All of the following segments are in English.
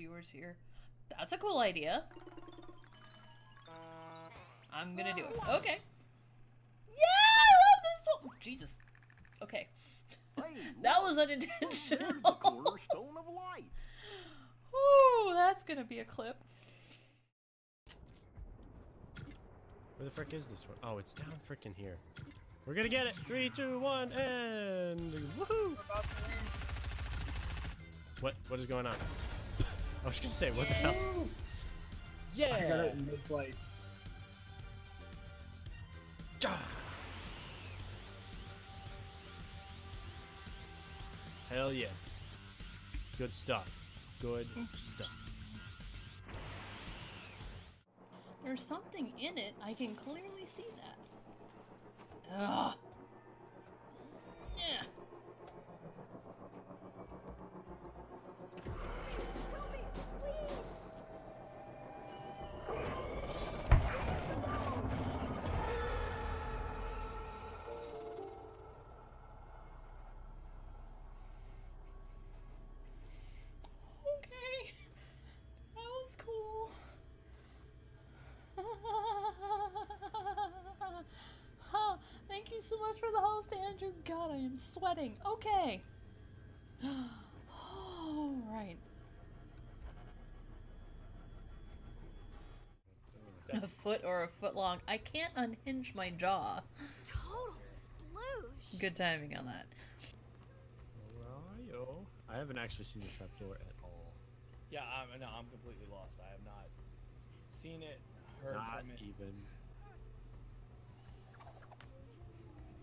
viewers here. That's a cool idea. I'm gonna do it. Okay. Yeah, I love this one. Jesus. Okay. That was unintentional. Cornerstone of light. Ooh, that's gonna be a clip. Where the frick is this one? Oh, it's down frickin' here. We're gonna get it. 3, 2, 1, and woohoo! What is going on? I was gonna say, what the hell? Yeah! I got it in mid-flight. Hell yeah. Good stuff. Good stuff. There's something in it. I can clearly see that. Ugh. Yeah. Okay. That was cool. Thank you so much for the host, Andrew. God, I am sweating. Okay. All right. A foot or a foot long. I can't unhinge my jaw. Total sploosh. Good timing on that. Yo. I haven't actually seen the trapdoor at all. Yeah, I'm completely lost. I have not seen it, heard Not from it. even.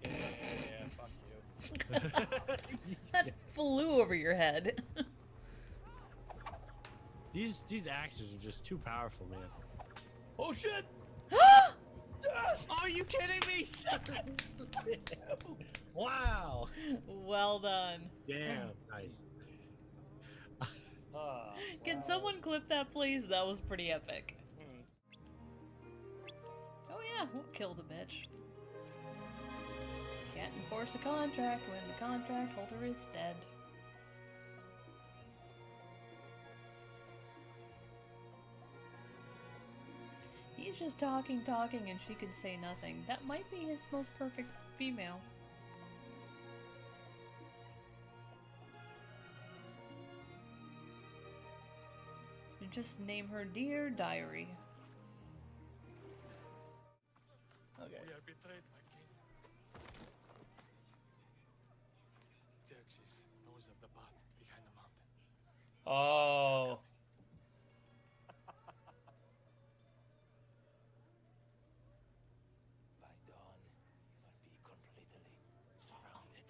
Yeah, fuck you. That flew over your head. These axes are just too powerful, man. Oh shit! Are you kidding me? Wow. Well done. Damn. Nice. Can someone clip that, please? That was pretty epic. Oh yeah, we'll kill the bitch. Can't enforce a contract when the contract holder is dead. He's just talking, and she can say nothing. That might be his most perfect female. You just name her Dear Diary. Okay. We are betrayed, my king. Xerxes knows of the path behind the mountain. Oh. By dawn, you will be completely surrounded.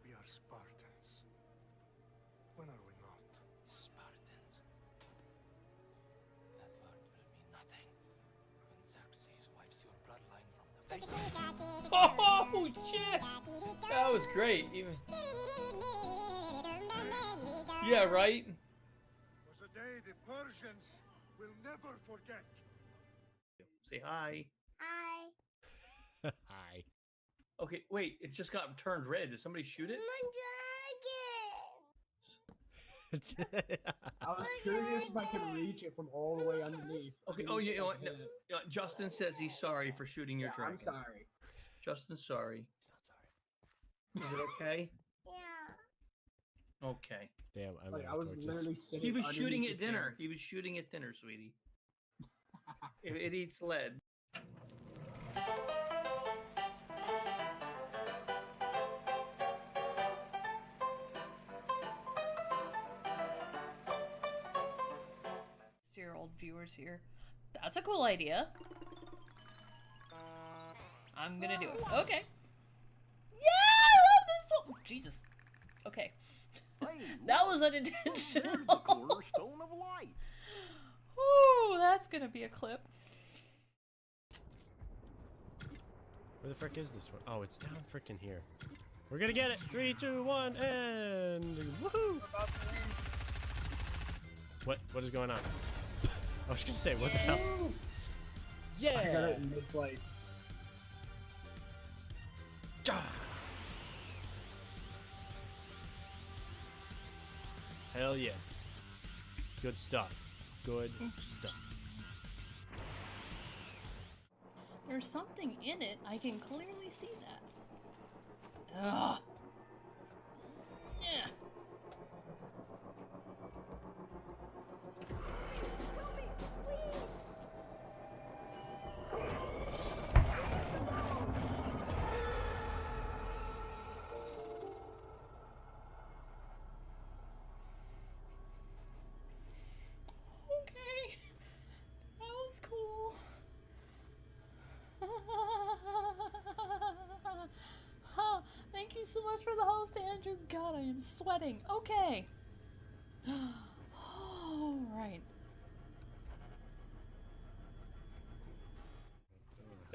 We are Spartans. When are we not? Spartans. That word will mean nothing when Xerxes wipes your bloodline from the face. Oh shit! That was great. Even. Yeah, right. Was a day the Persians will never forget. Say hi. Hi. Hi. Okay, wait. It just got turned red. Did somebody shoot it? My dragon. Oh, I was curious if I could reach it from all the way underneath. Okay. Oh, you know what? No, Justin says he's sorry for shooting your dragon. I'm sorry. Justin's sorry. He's not sorry. Is it okay? Yeah. Okay. Damn, I'm Like, out I of was torches. literally sitting. He was shooting underneath at the dinner. stairs. He was shooting at dinner, sweetie. It eats lead. Year-old viewers here. That's a cool idea. I'm gonna do it. Okay. Yeah, I love this one. Jesus. Okay. That was unintentional. The cornerstone of light. Ooh, that's gonna be a clip. Where the frick is this one? Oh, it's down frickin' here. We're gonna get it. 3, 2, 1, and woohoo! What is going on? I was gonna say, what the hell? Yeah! I got it in mid-flight. Hell yeah. Good stuff. Good stuff. There's something in it. I can clearly see that. Ugh. Yeah. Okay. That was cool. Thank you so much for the host, Andrew. God, I am sweating. Okay. All right.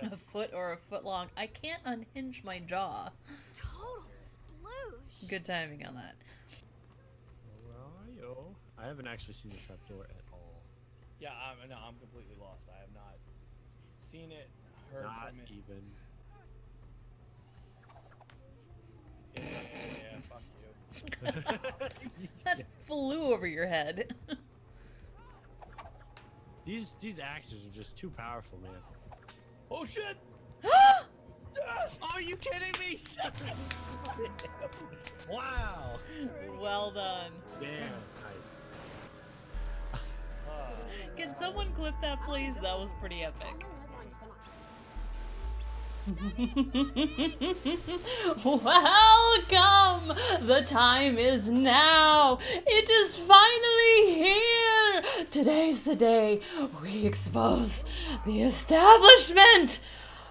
A foot or a foot long. I can't unhinge my jaw. Total sploosh. Good timing on that. Alright-o. I haven't actually seen the trapdoor at all. Yeah, I'm completely lost. I have not seen it, heard Not from it. even. Yeah, fuck you. That flew over your head. These axes are just too powerful, man. Oh shit! Are you kidding me? Wow. Well done. Damn. Nice. Can someone clip that, please? That was pretty epic. Welcome! The time is now. It is finally here. Today's the day we expose the establishment.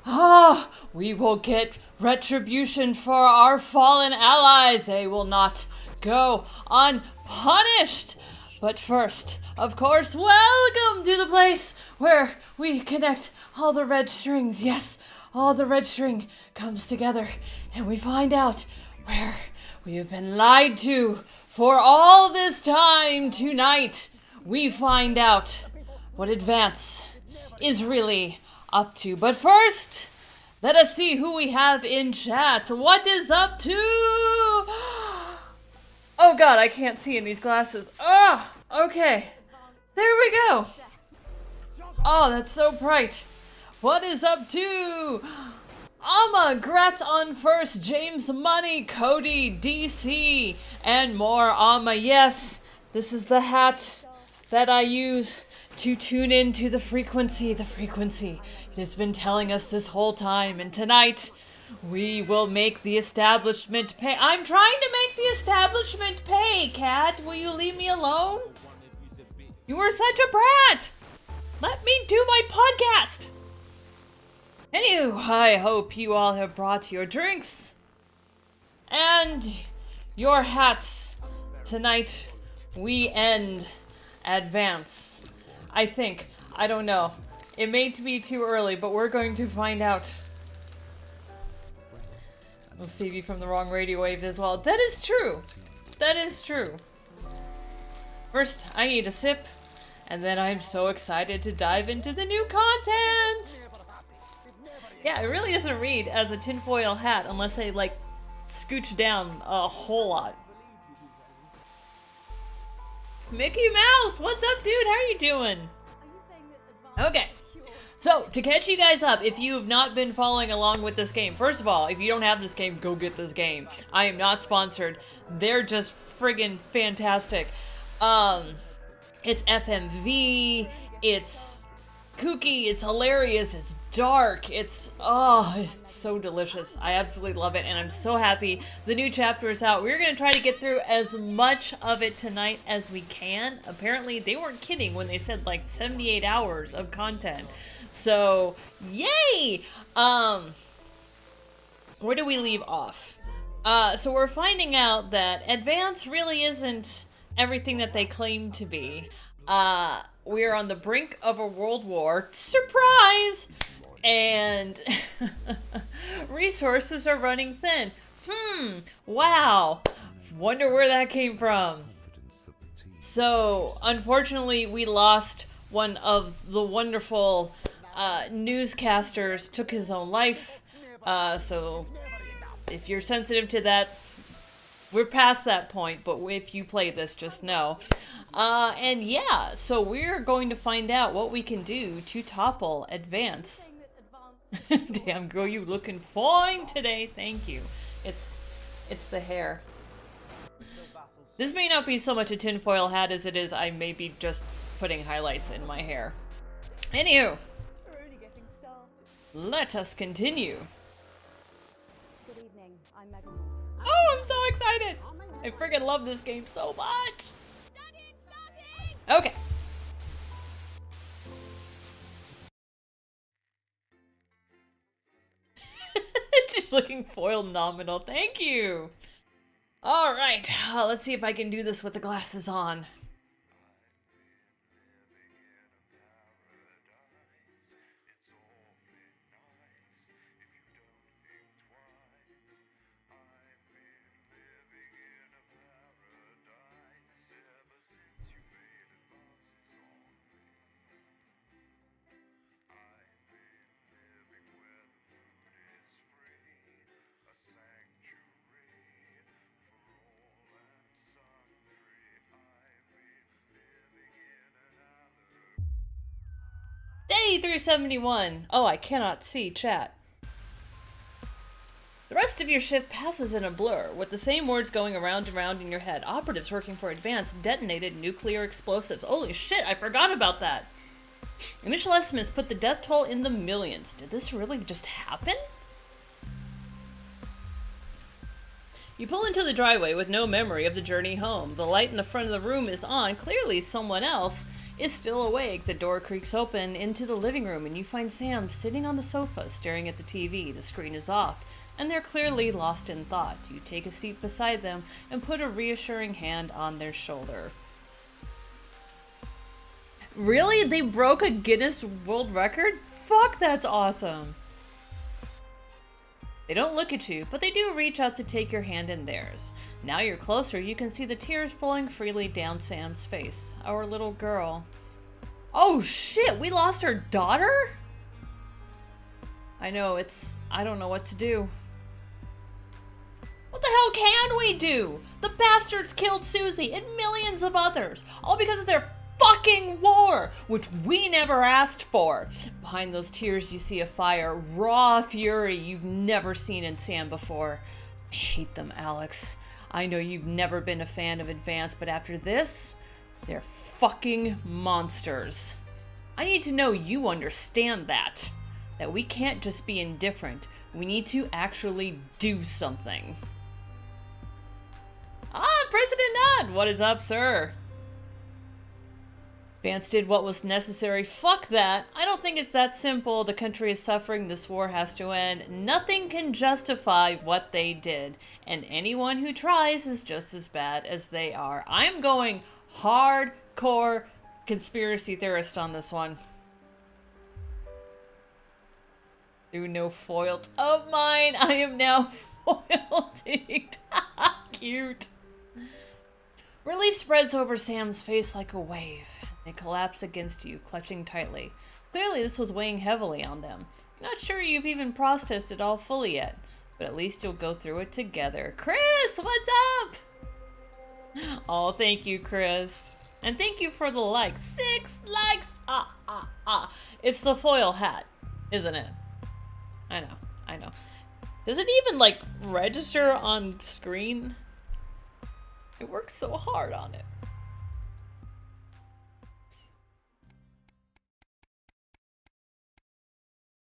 Ah, we will get retribution for our fallen allies. They will not go unpunished. But first, of course, welcome to the place where we connect all the red strings. Yes, all the red string comes together and we find out where we have been lied to for all this time. Tonight, we find out what Advance is really up to. But first, let us see who we have in chat. What is up to? Oh god, I can't see in these glasses. Ah, okay. There we go. Oh, that's so bright. What is up to? Amma, Gratz on first, James Money, Cody, DC, and more. Amma, yes, this is the hat that I use to tune into the frequency. The frequency. It has been telling us this whole time, and tonight we will make the establishment pay. I'm trying to make the establishment pay, Cat. Will you leave me alone? You are such a brat. Let me do my podcast. Anywho, I hope you all have brought your drinks and your hats. Tonight, we end Advance. I think. I don't know. It may be too early, but we're going to find out. We'll save you from the wrong radio wave as well. That is true. That is true. First, I need a sip, and then I'm so excited to dive into the new content. Yeah, it really doesn't read as a tinfoil hat unless I, like, scooch down a whole lot. Mickey Mouse, what's up, dude? How are you doing? Okay. So, to catch you guys up, if you have not been following along with this game, first of all, if you don't have this game, go get this game. I am not sponsored. They're just friggin' fantastic. It's FMV, it's kooky, it's hilarious, it's dark, it's so delicious. I absolutely love it, and I'm so happy the new chapter is out. We're gonna try to get through as much of it tonight as we can. Apparently, they weren't kidding when they said like 78 hours of content. So, yay! Where do we leave off? So we're finding out that Advance really isn't everything that they claim to be. We're on the brink of a world war. Surprise! And resources are running thin. Wow. Wonder where that came from. So, unfortunately, we lost one of the wonderful newscasters, took his own life. So, if you're sensitive to that, we're past that point, but if you play this, just know. And yeah, so we're going to find out what we can do to topple Advance. Damn girl, you looking fine today. Thank you. It's the hair. This may not be so much a tinfoil hat as it is I may be just putting highlights in my hair. Anywho, let us continue. Good evening. I'm Megan. Oh, I'm so excited! I freaking love this game so much! Okay. Just looking foil nominal. Thank you! Alright, let's see if I can do this with the glasses on. Day 371. Oh, I cannot see chat. The rest of your shift passes in a blur, with the same words going around and around in your head. Operatives working for Advance detonated nuclear explosives. Holy shit, I forgot about that. Initial estimates put the death toll in the millions. Did this really just happen? You pull into the driveway with no memory of the journey home. The light in the front of the room is on. Clearly someone else is still awake. The door creaks open into the living room and you find Sam sitting on the sofa staring at the TV. The screen is off and they're clearly lost in thought. You take a seat beside them and put a reassuring hand on their shoulder. Really? They broke a Guinness World Record? Fuck, that's awesome. They don't look at you, but they do reach out to take your hand in theirs. Now you're closer, you can see the tears flowing freely down Sam's face. Our little girl. Oh shit, we lost her daughter? I know, I don't know what to do. What the hell can we do? The bastards killed Susie and millions of others, all because of their fucking war, which we never asked for. Behind those tears you see a fire, raw fury you've never seen in Sam before. I hate them, Alex. I know you've never been a fan of Advance, but after this, they're fucking monsters. I need to know you understand that we can't just be indifferent. We need to actually do something. Ah, President Nudd! What is up, sir? Vance did what was necessary. Fuck that. I don't think it's that simple. The country is suffering. This war has to end. Nothing can justify what they did. And anyone who tries is just as bad as they are. I'm going hardcore conspiracy theorist on this one. Through no foiled of mine, I am now foiled. Cute. Relief spreads over Sam's face like a wave. They collapse against you, clutching tightly. Clearly this was weighing heavily on them. Not sure you've even processed it all fully yet, but at least you'll go through it together. Chris, what's up? Oh, thank you, Chris. And thank you for the likes. 6 likes! It's the foil hat, isn't it? I know. Does it even, like, register on screen? It works so hard on it.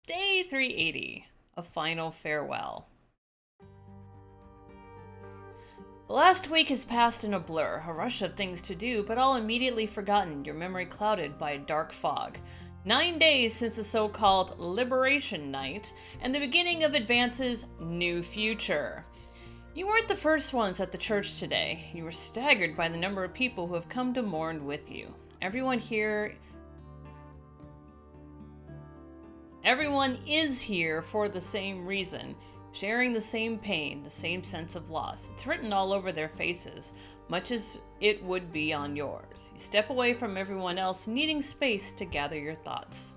Day 380, a final farewell. The last week has passed in a blur, a rush of things to do, but all immediately forgotten, your memory clouded by a dark fog. 9 days since the so-called Liberation Night, and the beginning of Advance's new future. You weren't the first ones at the church today. You were staggered by the number of people who have come to mourn with you. Everyone is here for the same reason, sharing the same pain, the same sense of loss. It's written all over their faces, much as it would be on yours. You step away from everyone else, needing space to gather your thoughts.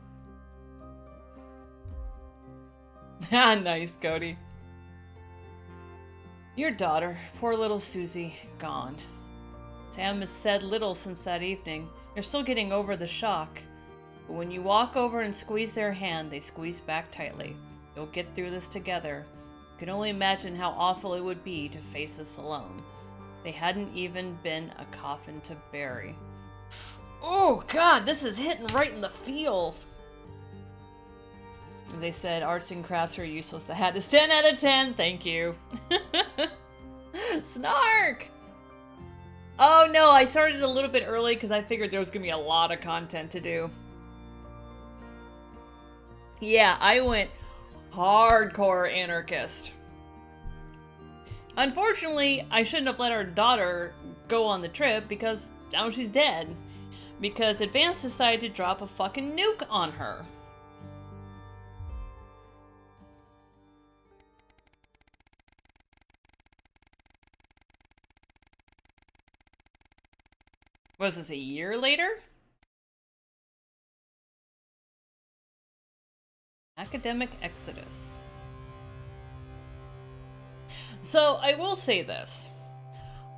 Nice, Cody. Your daughter, poor little Susie, gone. Sam has said little since that evening. They're still getting over the shock. But when you walk over and squeeze their hand, they squeeze back tightly. You'll get through this together. You can only imagine how awful it would be to face this alone. They hadn't even been a coffin to bury. Oh god, this is hitting right in the feels. They said arts and crafts are useless. I had this 10 out of 10, thank you. Snark! Oh no, I started a little bit early because I figured there was going to be a lot of content to do. Yeah, I went hardcore anarchist. Unfortunately, I shouldn't have let our daughter go on the trip because now she's dead. Because Advance decided to drop a fucking nuke on her. Was this a year later? Academic exodus. So, I will say this.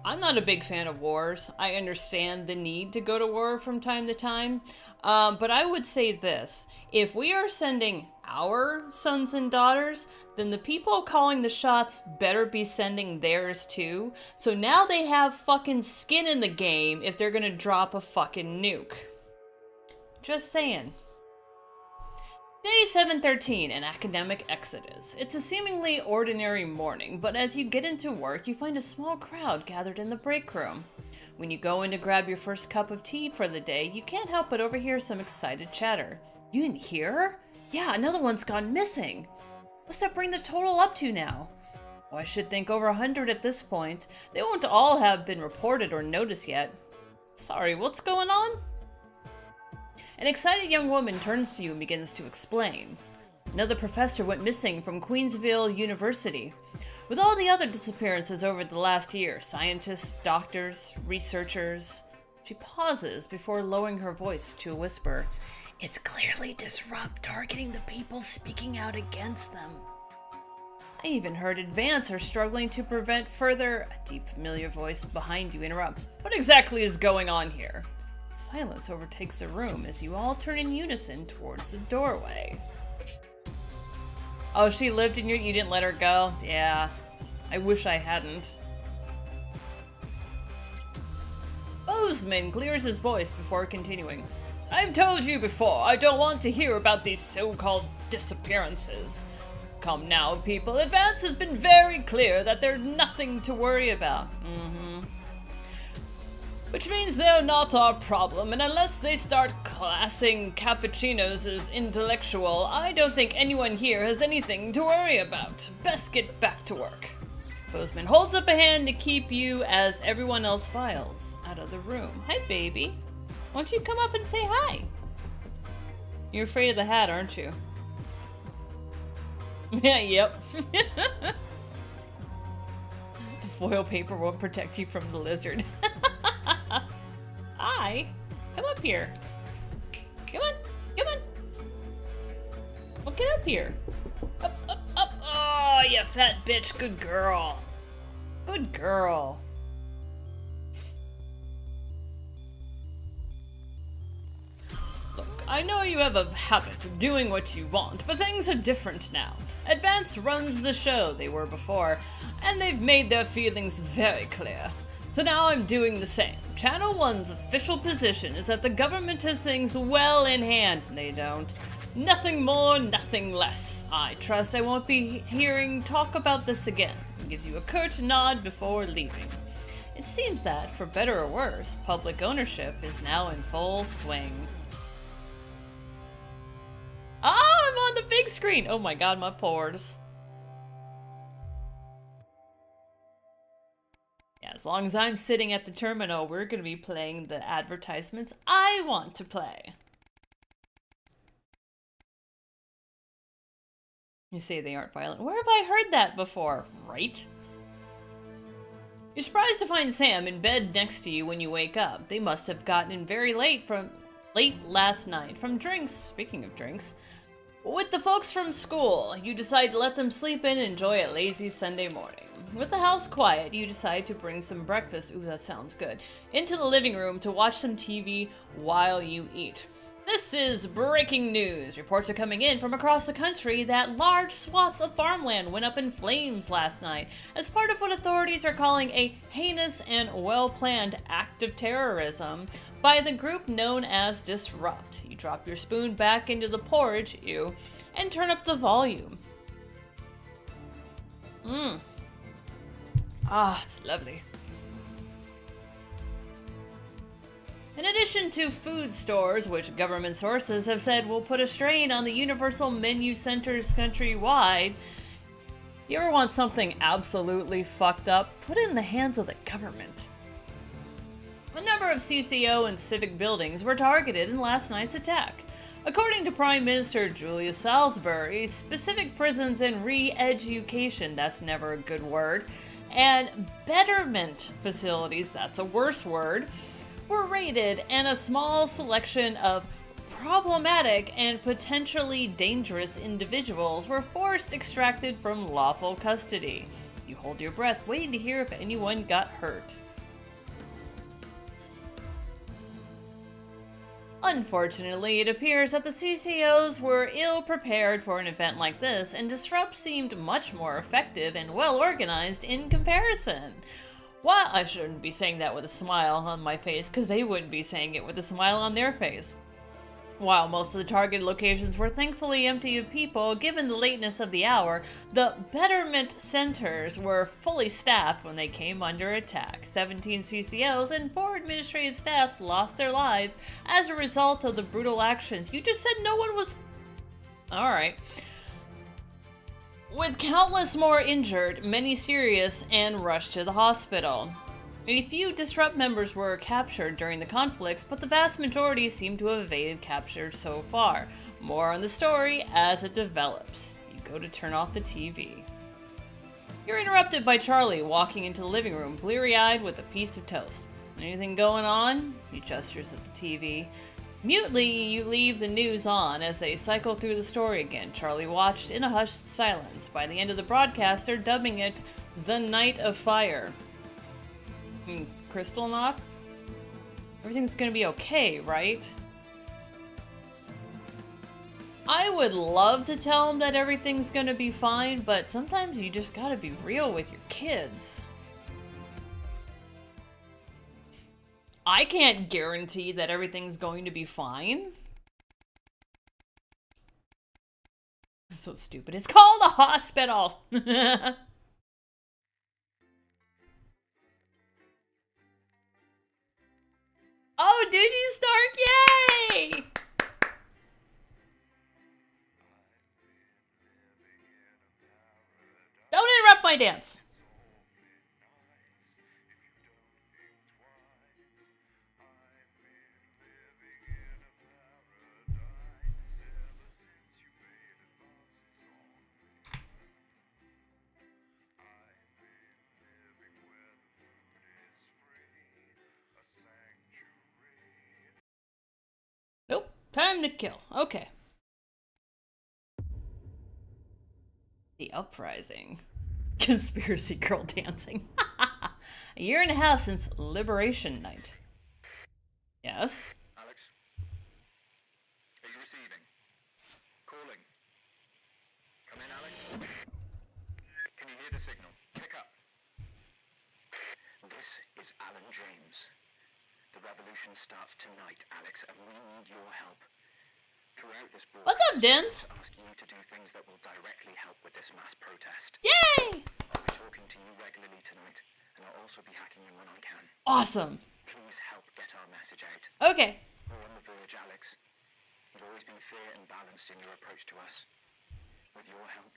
I'm not a big fan of wars. I understand the need to go to war from time to time. But I would say this. If we are sending our sons and daughters, then the people calling the shots better be sending theirs too. So now they have fucking skin in the game if they're gonna drop a fucking nuke. Just saying. Day 713, an academic exodus. It's a seemingly ordinary morning, but as you get into work, you find a small crowd gathered in the break room. When you go in to grab your first cup of tea for the day, you can't help but overhear some excited chatter. You didn't hear her? Yeah, another one's gone missing. What's that bring the total up to now? Oh, I should think over 100 at this point. They won't all have been reported or noticed yet. Sorry, what's going on? An excited young woman turns to you and begins to explain. Another professor went missing from Queensville University. With all the other disappearances over the last year, scientists, doctors, researchers. She pauses before lowering her voice to a whisper. It's clearly disrupt targeting the people speaking out against them. I even heard Advance are struggling to prevent further... A deep familiar voice behind you interrupts. What exactly is going on here? Silence overtakes the room as you all turn in unison towards the doorway. Oh, she lived in you didn't let her go? Yeah, I wish I hadn't. Bozeman clears his voice before continuing. I've told you before, I don't want to hear about these so-called disappearances. Come now, people, Advance has been very clear that there's nothing to worry about. Which means they're not our problem, and unless they start classing cappuccinos as intellectual, I don't think anyone here has anything to worry about. Best get back to work. Bozeman holds up a hand to keep you as everyone else files out of the room. Hi, baby. Why don't you come up and say hi? You're afraid of the hat, aren't you? Yeah, yep. The foil paper won't protect you from the lizard. Hi. Come up here. Come on. Come on. Well, get up here. Up, up, up. Oh, you fat bitch. Good girl. Good girl. Look, I know you have a habit of doing what you want, but things are different now. Advance runs the show they were before, and they've made their feelings very clear. So now I'm doing the same. Channel 1's official position is that the government has things well in hand. They don't. Nothing more, nothing less. I trust I won't be hearing talk about this again. He gives you a curt nod before leaving. It seems that, for better or worse, public ownership is now in full swing. Oh, I'm on the big screen! Oh my god, my pores. Yeah, as long as I'm sitting at the terminal, we're going to be playing the advertisements I want to play. You say they aren't violent. Where have I heard that before? Right? You're surprised to find Sam in bed next to you when you wake up. They must have gotten in very late last night from drinks. Speaking of drinks, With the folks from school, you decide to let them sleep in and enjoy a lazy Sunday morning. With the house quiet, you decide to bring some breakfast, ooh that sounds good, into the living room to watch some TV while you eat. This is breaking news. Reports are coming in from across the country that large swaths of farmland went up in flames last night as part of what authorities are calling a heinous and well-planned act of terrorism by the group known as Disrupt. You drop your spoon back into the porridge, and turn up the volume. It's lovely. In addition to food stores, which government sources have said will put a strain on the universal menu centers countrywide, you ever want something absolutely fucked up? Put it in the hands of the government. A number of CCO and civic buildings were targeted in last night's attack. According to Prime Minister Julius Salisbury, specific prisons and re-education, that's never a good word, and betterment facilities, that's a worse word, were raided, and a small selection of problematic and potentially dangerous individuals were forced extracted from lawful custody. You hold your breath, waiting to hear if anyone got hurt. Unfortunately, it appears that the CCOs were ill-prepared for an event like this, and Disrupt seemed much more effective and well-organized in comparison. Well, I shouldn't be saying that with a smile on my face, because they wouldn't be saying it with a smile on their face. While most of the targeted locations were thankfully empty of people, given the lateness of the hour, the betterment centers were fully staffed when they came under attack. 17 CCOs and 4 administrative staffs lost their lives as a result of the brutal actions. You just said no one was... Alright. With countless more injured, many serious, and rushed to the hospital. A few Disrupt members were captured during the conflicts, but the vast majority seem to have evaded capture so far. More on the story as it develops. You go to turn off the TV. You're interrupted by Charlie walking into the living room, bleary-eyed with a piece of toast. Anything going on? He gestures at the TV. Mutely, you leave the news on as they cycle through the story again. Charlie watched in a hushed silence. By the end of the broadcast, they're dubbing it The Night of Fire. Crystal knock? Everything's gonna be okay, right? I would love to tell them that everything's gonna be fine, but sometimes you just gotta be real with your kids. I can't guarantee that everything's going to be fine. It's so stupid. It's called a hospital! Oh, did you, Stark? Yay! Don't interrupt my dance. Nope. Time to kill. Okay. The uprising. Conspiracy girl dancing. A year and a half since Liberation Night. Yes? Alex? Are you receiving? Calling. Come in, Alex? Can you hear the signal? Pick up. This is Alan James. The revolution starts tonight, Alex, and we need your help. Throughout this broadcast, What's up, Dens? I ask you to do things that will directly help with this mass protest. Yay! I'll be talking to you regularly tonight, and I'll also be hacking you when I can. Awesome. Please help get our message out. Okay. We're on the verge, Alex. You've always been fair and balanced in your approach to us. With your help,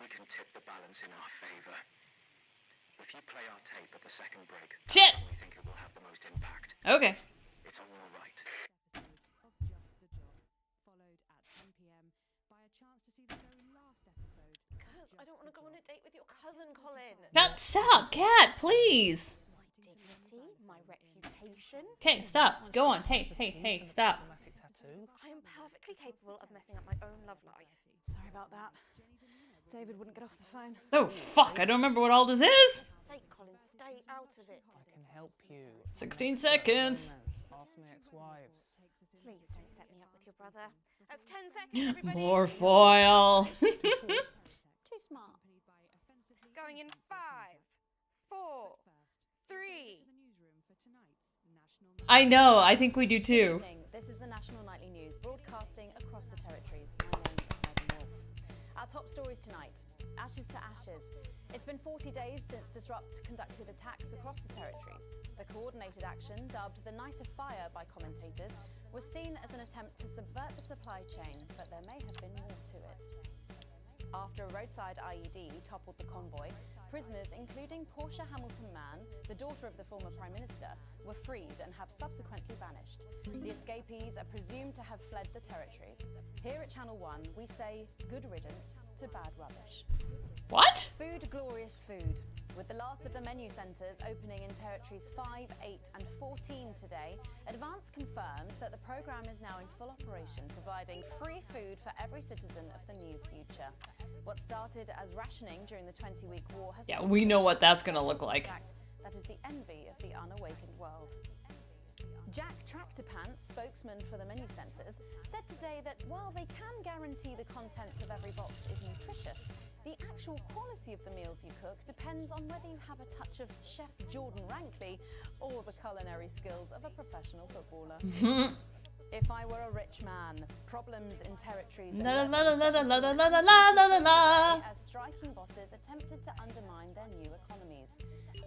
we can tip the balance in our favor. If you play our tape at the second break, Shit. we think it will have the most impact. Okay. It's on your right. Because I don't want to go on a date with your cousin, Colin. Cat, stop, Cat, please. My dignity, my reputation. Okay, stop. Go on. Hey, stop. too. I am perfectly capable of messing up my own love life. Sorry about that. David wouldn't get off the phone. Oh, fuck. I don't remember what all this is. For sake, Colin, stay out of it. I can help you. 16 seconds. Ask my ex-wives. Please don't set me up with your brother. That's 10 seconds, everybody. More foil. Too smart. Going in 5, 4, 3. I know. I think we do too. Evening. This is the National Nightly News, broadcasting across the territories. My name is Megan Wolf. Our top stories tonight: ashes to ashes. It's been 40 days since Disrupt conducted attacks across the territories. The coordinated action, dubbed the Night of Fire by commentators, was seen as an attempt to subvert the supply chain, but there may have been more to it. After a roadside IED toppled the convoy, prisoners, including Portia Hamilton-Mann, the daughter of the former Prime Minister, were freed and have subsequently vanished. The escapees are presumed to have fled the territories. Here at Channel 1, we say good riddance to bad rubbish. What? Food, glorious food. With the last of the menu centres opening in territories 5, 8 and 14 today, Advance confirmed that the programme is now in full operation, providing free food for every citizen of the new future. What started as rationing during the 20-week war has... Yeah, we know what that's gonna look like. That is the envy of the unawakened world. Jack Tractorpants, spokesman for the menu centres, said today that while they can guarantee the contents of every box is nutritious, the actual quality of the meals you cook depends on whether you have a touch of Chef Jordan Rankley or the culinary skills of a professional footballer. If I were a rich man, problems in territories La la la la la la la la la la la la. as striking bosses attempted to undermine their new economies.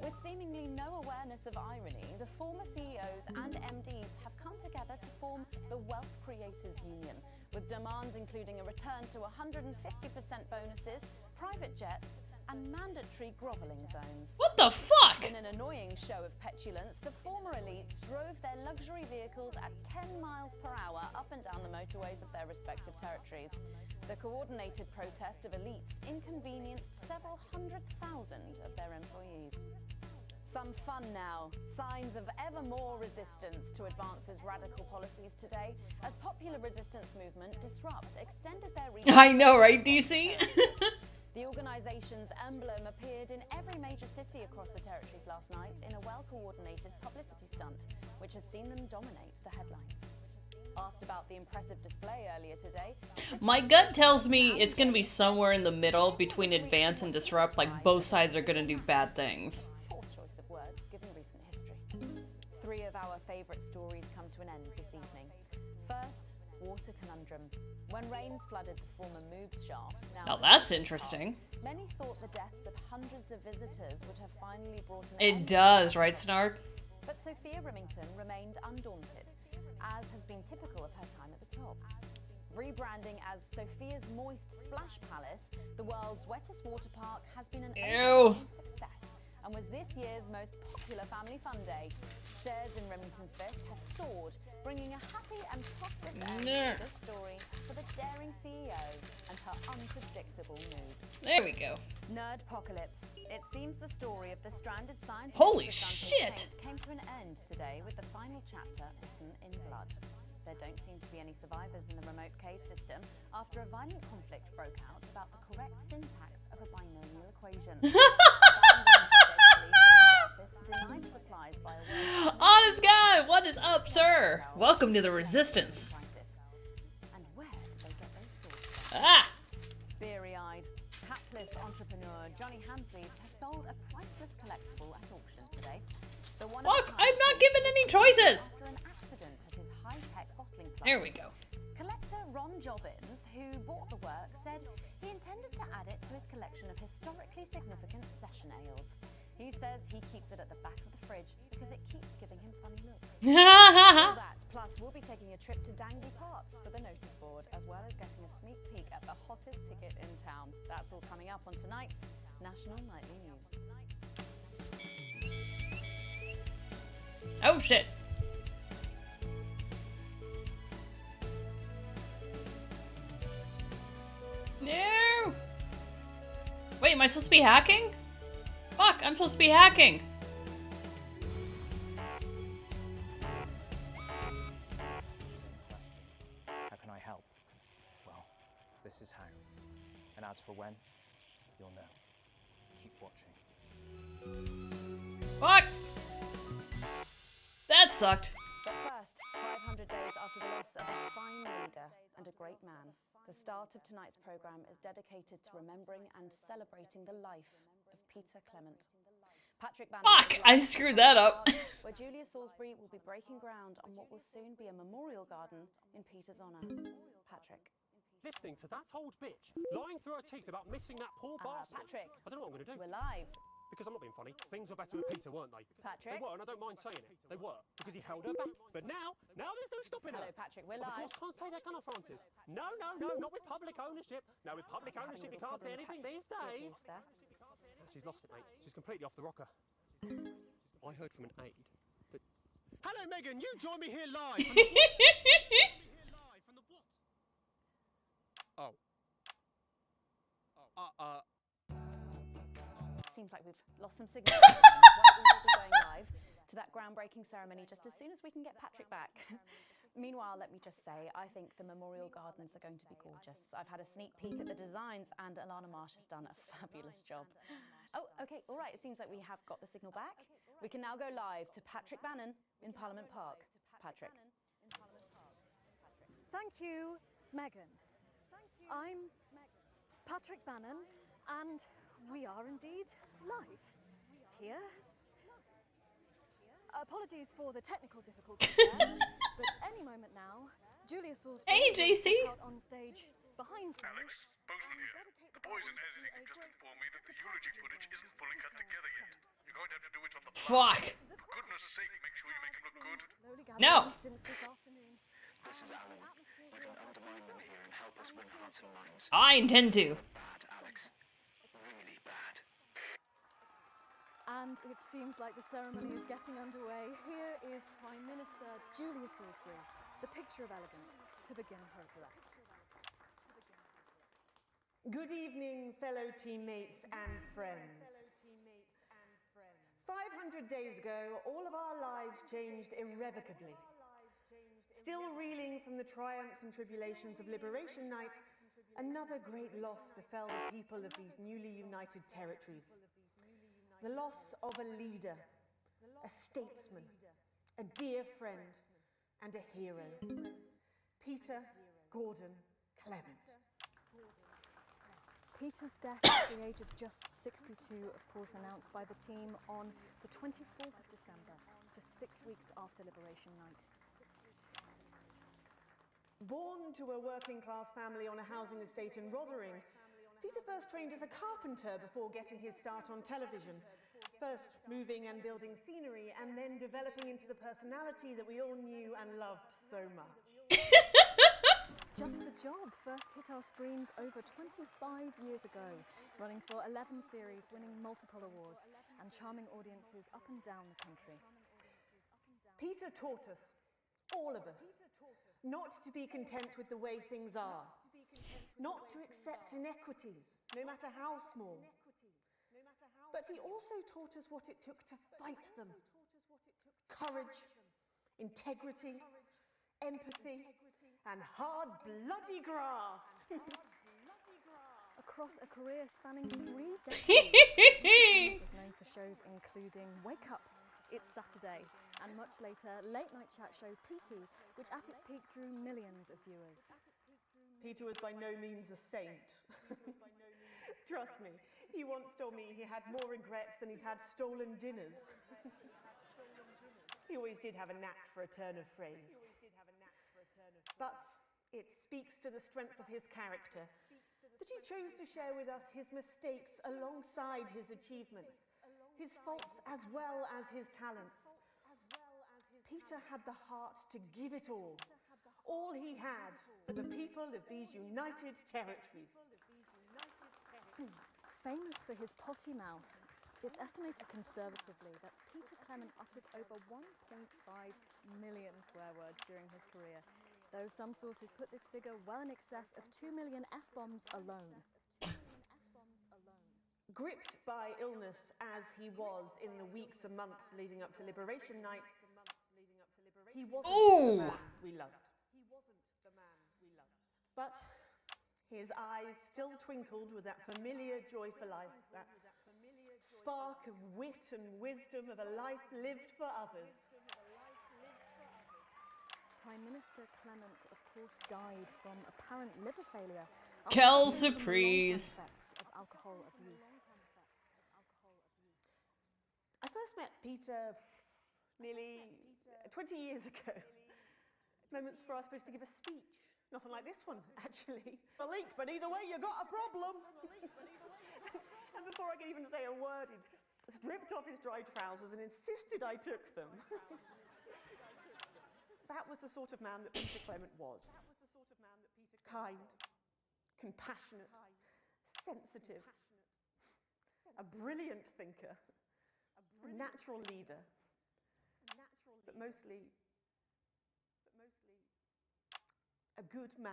With seemingly no awareness of irony, the former CEOs and MDs have come together to form the Wealth Creators Union, with demands including a return to 150% bonuses, private jets, and mandatory grovelling zones. What the fuck? In an annoying show of petulance, the former elites drove their luxury vehicles at 10 miles per hour up and down the motorways of their respective territories. The coordinated protest of elites inconvenienced several 100,000 of their employees. Some fun now. Signs of ever more resistance to Advance's radical policies today, as popular resistance movement Disrupt extended their reach. I know, right, DC? The organisation's emblem appeared in every major city across the territories last night in a well-coordinated publicity stunt, which has seen them dominate the headlines. Asked about the impressive display earlier today, My gut tells me it's gonna be somewhere in the middle between Advance and Disrupt, like both sides are gonna do bad things. poor choice of words given recent history. 3 of our favourite stories come to an end this evening. First, water conundrum. When rains flooded the former Moobs shaft, Now that's interesting. many thought the deaths of hundreds of visitors would have finally brought an It end. does, right, Snark? But Sophia Remington remained undaunted, as has been typical of her time at the top. Rebranding as Sophia's Moist Splash Palace, the world's wettest water park has been an overwhelming success and was this year's most popular family fun day. Shares in Remington's Fifth have soared, bringing a happy and prosperous end to this story for the daring CEO and her unpredictable moves. There we go. Nerdpocalypse. It seems the story of the stranded scientist Holy of Dante's shit! Paint came to an end today with the final chapter written in blood. There don't seem to be any survivors in the remote cave system after a violent conflict broke out about the correct syntax of a binomial equation. Denied supplies by a Honest guy, what is up, sir? Welcome to the Resistance. And where did they get those thoughts from? Ah! Beery-eyed, hapless entrepreneur Johnny Hansleaves has sold a priceless collectible at auction today. The one Fuck, I'm not given any choices! after an accident at his high-tech bottling plant. There we go. Collector Ron Jobbins, who bought the work, said he intended to add it to his collection of historically significant session ales. He says he keeps it at the back of the fridge because it keeps giving him funny looks. All that, plus we'll be taking a trip to Dangley Parks for the notice board, as well as getting a sneak peek at the hottest ticket in town. That's all coming up on tonight's National Nightly News. Oh shit. No! Wait, am I supposed to be hacking? Fuck, I'm supposed to be hacking. You'll know. Keep watching. Fuck! That sucked. But first, 500 days after the loss of a fine leader and a great man, the start of tonight's programme is dedicated to remembering and celebrating the life of Peter Clement. Patrick Bannon. Fuck! I screwed that up. Where Julia Salisbury will be breaking ground on what will soon be a memorial garden in Peter's honour. Patrick. Listening to that old bitch lying through her teeth about missing that poor bastard. Patrick. I don't know what I'm going to do. We're live. Because I'm not being funny. Things were better with Peter, weren't they? Patrick. They were, and I don't mind saying it. They were, because he held her back. But now there's no stopping her. Hello, Patrick. We're Of live. course, can't say that, can I, Francis? No, not with public ownership. No, with public ownership, you can't say anything these days. She's lost it, mate. She's completely off the rocker. I heard from an aide that... Hello, Megan. You join me here live. From the what? Oh. Seems like we've lost some signal. We will be going live to that groundbreaking ceremony just as soon as we can get Patrick back. Meanwhile, let me just say, I think the memorial gardens are going to be gorgeous. I've had a sneak peek at the designs and Alana Marsh has done a fabulous job. Oh, okay, all right, it seems like we have got the signal back. We can now go live to Patrick Bannon in Parliament Park. Patrick. Thank you, Megan. I'm Patrick Bannon, and we are indeed live here. Apologies for the technical difficulties there, but any moment now, Julia Salisbury Hey, JC. out on stage behind me. Alex, Bozeman here. The boys in editing have just informed me that the eulogy footage isn't fully cut together yet. You're going to have to do it on the fly. Fuck. For goodness sake, make sure you make it look good. Slowly No. gathering since this afternoon. This is Alan. You can undermine them here and help us win hearts and minds. I intend to. Bad, Alex. Really bad. And it seems like the ceremony is getting underway. Here is Prime Minister Julia Salisbury, the picture of elegance, to begin her address. Good evening, fellow teammates and friends. 500 days ago, all of our lives changed irrevocably. Still reeling from the triumphs and tribulations of Liberation Night, another great loss befell the people of these newly united territories. The loss of a leader, a statesman, a dear friend, and a hero. Peter Gordon Clement. Peter's death at the age of just 62, of course, announced by the team on the 24th of December, just 6 weeks after Liberation Night. Born to a working-class family on a housing estate in Rotherham, Peter first trained as a carpenter before getting his start on television. First moving and building scenery, and then developing into the personality that we all knew and loved so much. Just the Job first hit our screens over 25 years ago, running for 11 series, winning multiple awards, and charming audiences up and down the country. Peter taught us, all of us, not to be content with the way things are, not to accept inequities, no matter how small. But he also taught us what it took to fight them. Courage, integrity, empathy, and hard, bloody graft. Across a career spanning 3 decades, was known for shows including Wake Up, It's Saturday, and much later, late night chat show PT, which at its peak drew millions of viewers. Peter was by no means a saint. Trust me, he once told me he had more regrets than he'd had stolen dinners. He always did have a knack for a turn of phrase. But it speaks to the strength of his character that he chose to share with us his mistakes alongside his achievements, his faults as well as his talents. Peter had the heart to give it all he had for the people of these united territories. Famous for his potty mouth, it's estimated conservatively that Peter Clement uttered over 1.5 million swear words during his career, though some sources put this figure well in excess of 2 million F-bombs alone. Gripped by illness as he was in the weeks and months leading up to Liberation Night, he wasn't the man we loved. But His eyes still twinkled with that familiar joy for life, that spark of wit and wisdom of a life lived for others. Prime Minister Clement, of course, died from apparent liver failure. Kel surprise. Of alcohol abuse. I first met Peter nearly 20 years ago. Moments before I was supposed to give a speech. Not unlike this one, actually. A leak, but either way, you got a problem. And before I could even say a word, he stripped off his dry trousers and insisted I took them. That was the sort of man that Peter Clement was. Kind, compassionate, sensitive, a brilliant thinker, a natural leader, but mostly a good man.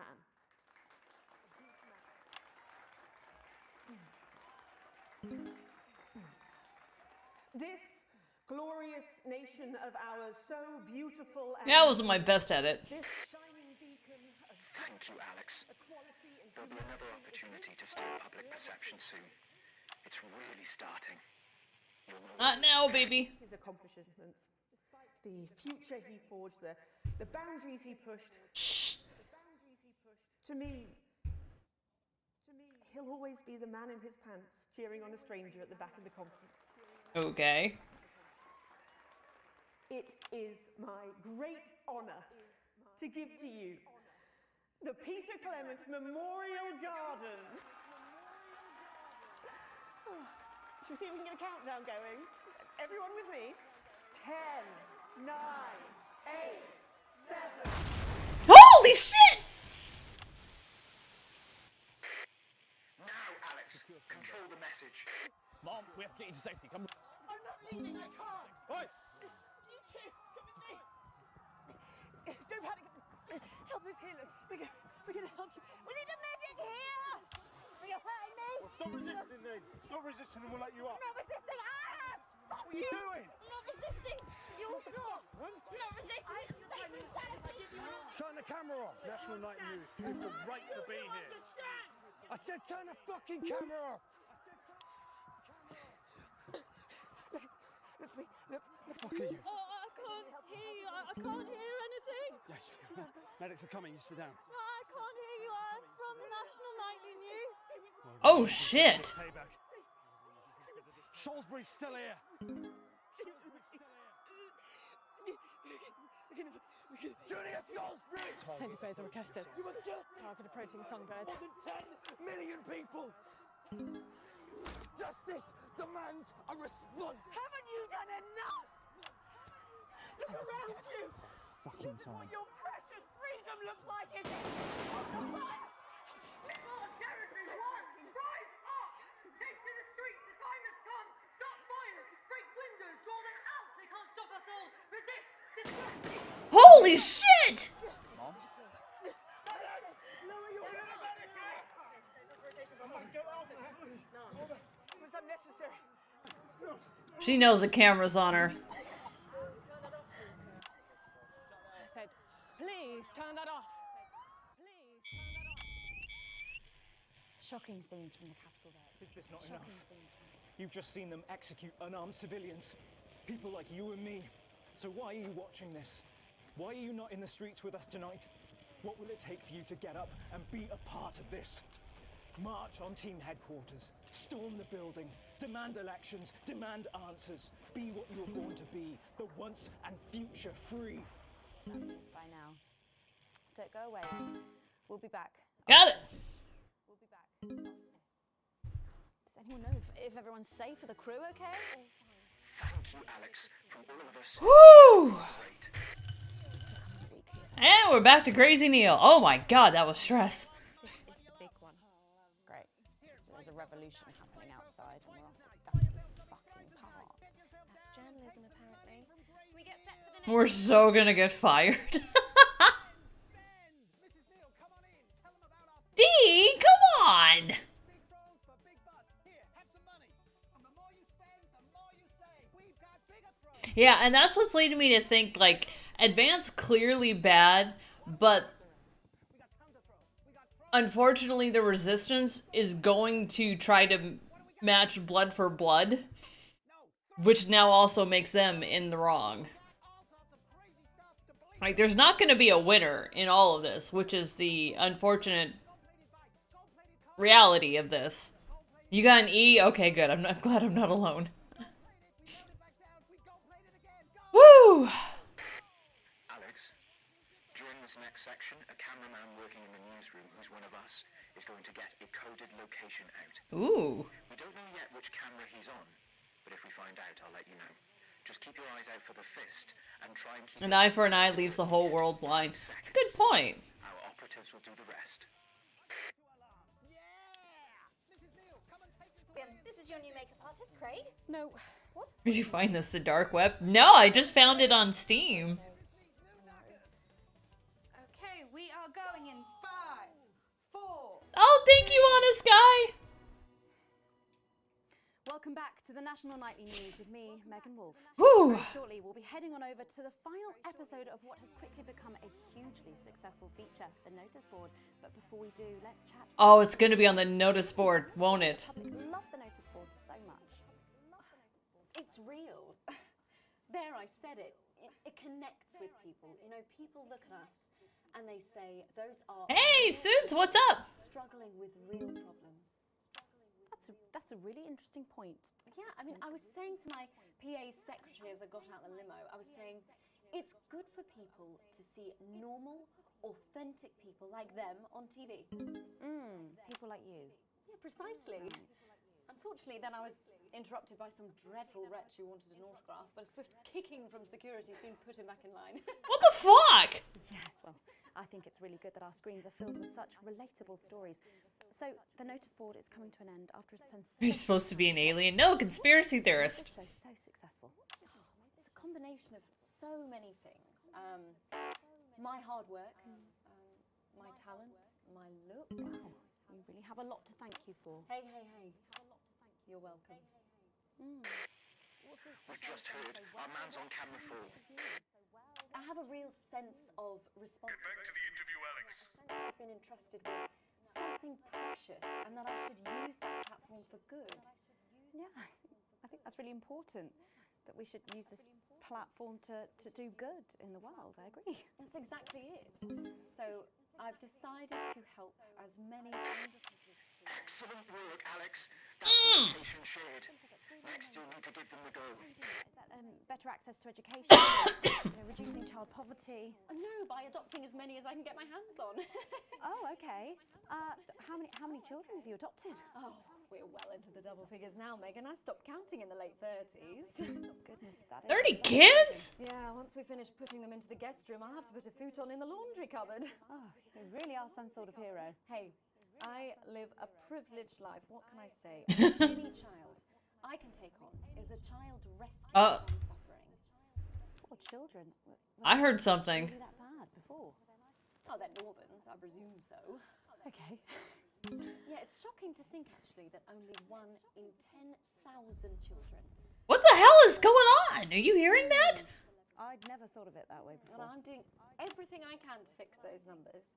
This glorious nation of ours, so beautiful and That wasn't my best edit. this shining beacon of Thank you, Alex. equality and There'll be another opportunity to steer public perception soon. It's really starting. You'll know Not now, baby. his accomplishments, the future he forged, the boundaries he pushed. Shh. To me, he'll always be the man in his pants cheering on a stranger at the back of the conference. Okay. It is my great honor to give to you the Peter Clement Memorial Garden. Should we see if we can get a countdown going? Everyone with me? 10, 9, 8, 7. Holy shit! Now, Alex, control the message. Mom, we have to get you to safety. Come on. I'm not leaving, I can't. Oi! You two, come with me. Don't panic. Help us here, look. We're gonna help you. We need a medic here. You're hurting me. Well, stop resisting then. Stop resisting and we'll let you up. I'm not resisting. Ah! What are you doing? I'm not resisting. You saw. I'm not resisting. Take brutality. Turn the camera off. National Night News. You have the right to be here. I said turn the fucking camera off. Look at me. Look. What the fuck are you? Oh, I can't hear you. I can't hear anything. Yes. Medics are coming. You sit down. No, I can't hear you. I'm from the National Nightly News. Oh shit. Payback. Salisbury's still here. Julia Salisbury! Centipedes are requested. Target approaching songbird. More than 10 million people. Justice demands a response. Haven't you done enough? Look around you. Fucking This is what your precious freedom looks like, is it? On the fire! People of territory one, rise up! Take to the streets, the time has come! Stop fires, break windows, draw them out! They can't stop us all! Resist! Distress! Holy shit! Mom? Lower your No. It was unnecessary. She knows the camera's on her. I said, please turn that off. Please turn that off. Shocking scenes from the capital there. Is this not enough? You've just seen them execute unarmed civilians. People like you and me. So why are you watching this? Why are you not in the streets with us tonight? What will it take for you to get up and be a part of this? March on team headquarters, storm the building, demand elections, demand answers. Be what you were born to be, the once and future free. By now. Don't go away. We'll be back. Got it. We'll be back. Does anyone know if everyone's safe? Are the crew okay? Thank you, Alex, from all of us. Woo! Great. And we're back to Crazy Neil. Oh my god, that was stress. This is the big one. Great. So there's a revolution happening outside and we're off to Ducky fucking Park. That's journalism, apparently. Can we get set for the next... We're so gonna get fired. Dee, come on! Yeah, and that's what's leading me to think, like, Advance clearly bad, but unfortunately, the resistance is going to try to match blood for blood, which now also makes them in the wrong. Like, there's not going to be a winner in all of this, which is the unfortunate reality of this. You got an E? Okay, good. I'm glad I'm not alone. Woo! Alex, during this next section, a cameraman working in the newsroom who's one of us is going to get a coded location out. Ooh. We don't know yet which camera he's on, but if we find out, I'll let you know. Just keep your eyes out for the fist and try and keep An eye for an eye leaves the whole world blind. It's a good point. Our operatives will do the rest. This is your new makeup artist, Craig? No. What? Did you find this the dark web? No, I just found it on Steam. Okay, we are going in 5, 4. Oh, thank you, Honest Guy. Welcome back to the National Nightly News with me, Megan Wolf. Whew. Very shortly, we'll be heading on over to the final episode of what has quickly become a hugely successful feature, the notice board. But before we do, let's chat. Oh, it's going to be on the notice board, won't it? The public love the notice board so much. It's real. There, I said it. It connects with people. You know, people look at us and they say, those are... Hey, Suds, what's up? Struggling with real problems. That's a really interesting point. Yeah, I mean, I was saying to my PA secretary as I got out the limo, I was saying, it's good for people to see normal, authentic people like them on TV. People like you. Yeah, precisely. Unfortunately, then I was interrupted by some dreadful wretch who wanted an autograph, but a swift kicking from security soon put him back in line. What the fuck? Yes, well, I think it's really good that our screens are filled with such relatable stories. So, the notice board is coming to an end after it's Are you supposed to be an alien? No, conspiracy theorist. so successful. It's a combination of so many things. My hard work, my talent, my look. Wow, you really have a lot to thank you for. Hey. You're welcome. We've just heard our man's on camera 4. I have a real sense of responsibility. Get back to the interview, Alex. I've been entrusted with something precious and that I should use that platform for good. Yeah, I think that's really important, that we should use this platform to do good in the world. I agree. That's exactly it. So I've decided to help as many... Excellent work, Alex. That's the location shared. Next, you'll need to give them the go. Is that better access to education, reducing child poverty? No, by adopting as many as I can get my hands on. Oh, okay. How many children have you adopted? Oh, we're well into the double figures now, Megan. I stopped counting in the late 30s. Goodness, that is 30 kids? Yeah, once we finish putting them into the guest room, I'll have to put a futon in the laundry cupboard. Oh, you really are some sort of hero. Hey, I live a privileged life. What can I say? Any child I can take on is a child rescued from suffering. Poor children. I heard something. Really that bad before? Oh, they're Northerns, I presume so. Okay. Yeah, it's shocking to think actually that only 1 in 10,000 children. What the hell is going on? Are you hearing that? I'd never thought of it that way before. Well, I'm doing everything I can to fix those numbers.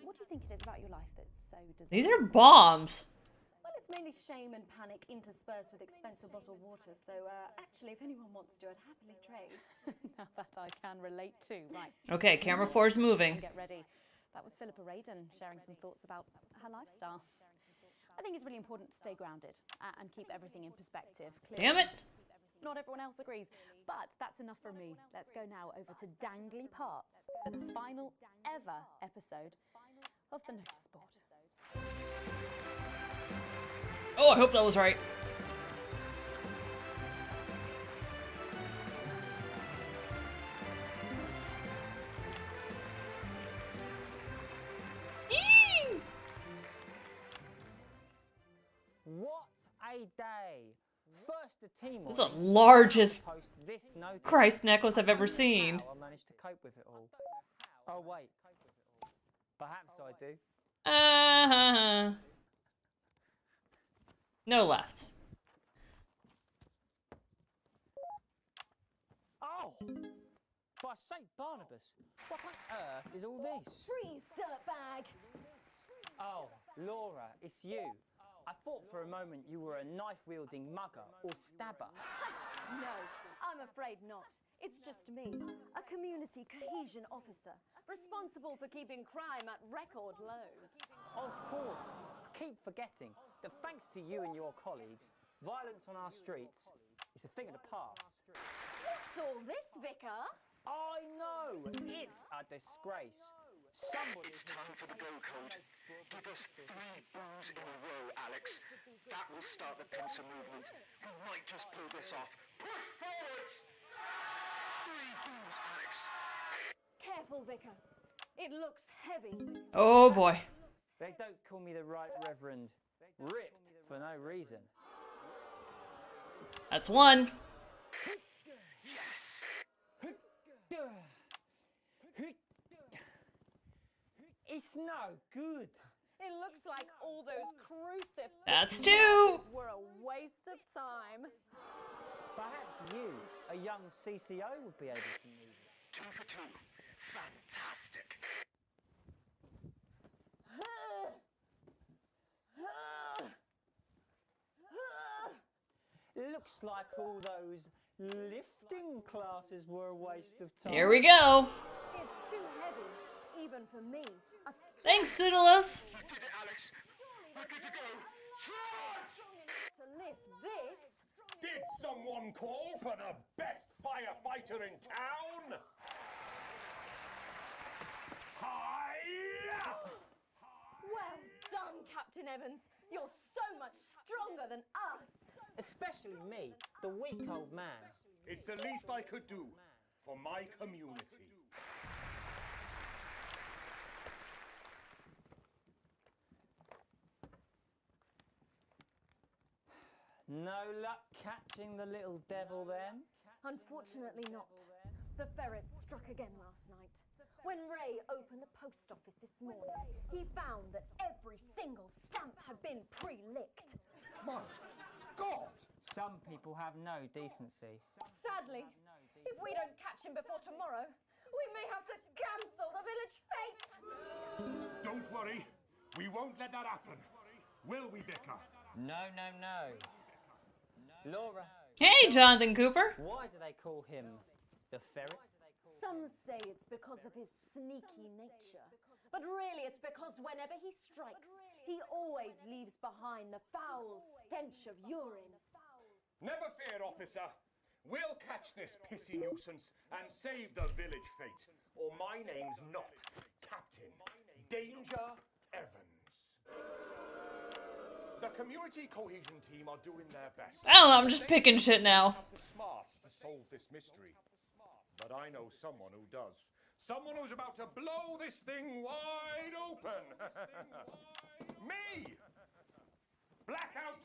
What do you think it is about your life that's so disastrous? These are bombs. Well, it's mainly shame and panic interspersed with expensive bottled water. So, actually, if anyone wants to, I'd happily trade. Now that I can relate to. Right. Okay, camera 4's moving. Get ready. That was Philippa Radin sharing some thoughts about her lifestyle. I think it's really important to stay grounded and keep everything in perspective. Clearly. Damn it. Not everyone else agrees, but that's enough from me. Let's go now over to Dangly Parts for the final ever episode of the notice board. Oh, I hope that was right. What a day! First, the team. This is the largest Christ necklace I've ever seen. I managed to cope with it all. Oh wait, perhaps I do. No left. Oh! By St. Barnabas, what on earth is all this? Freeze, dirtbag! Oh, Laura, it's you. I thought for a moment you were a knife-wielding mugger or stabber. No, I'm afraid not. It's just me, a community cohesion officer, responsible for keeping crime at record lows. Of course. I keep forgetting that thanks to you and your colleagues, violence on our streets is a thing of the past. What's all this, Vicar? I know! It's a disgrace. Somebody... It's time for the go code. Give us 3 boos in a row, Alex. That will start the pincer movement. We might just pull this off. Push forwards! 3 boos, Alex. Careful, Vicar. It looks heavy. Oh boy. They don't call me the Right Reverend. Ripped for no reason. That's one. Yes! It's no good. It looks like all those crucifixes That's 2. were a waste of time. Perhaps you, a young CCO, would be able to move it. 2 for 2. Fantastic. Looks like all those lifting classes were a waste of time. Here we go. It's too heavy, even for me. Thanks, Pseudolus. You did it, Alex. We're good to go. To lift this. Did someone call for the best firefighter in town? Hi-ya! Well done, Captain Evans. You're so much stronger than us. Especially me, the weak old man. It's the least I could do for my community. No luck catching the little devil then? Unfortunately not. The ferrets struck again last night. When Ray opened the post office this morning, he found that every single stamp had been pre-licked. My God! Some people have no decency. Sadly, if we don't catch him before tomorrow, we may have to cancel the village fete. Don't worry, we won't let that happen. Will we, Vicar? No, no, no. Laura. Hey, Jonathan Cooper. Why do they call him the ferret? Some say it's because of his sneaky nature. But really it's because whenever he strikes, he always leaves behind the foul stench of urine. Never fear, officer. We'll catch this pissy nuisance and save the village fete. Or my name's not Captain Danger Evans. The community cohesion team are doing their best. I don't know, I'm just picking shit now. The smarts to solve this mystery. But I know someone who does. Someone who's about to blow this thing wide open. Me! Blackout!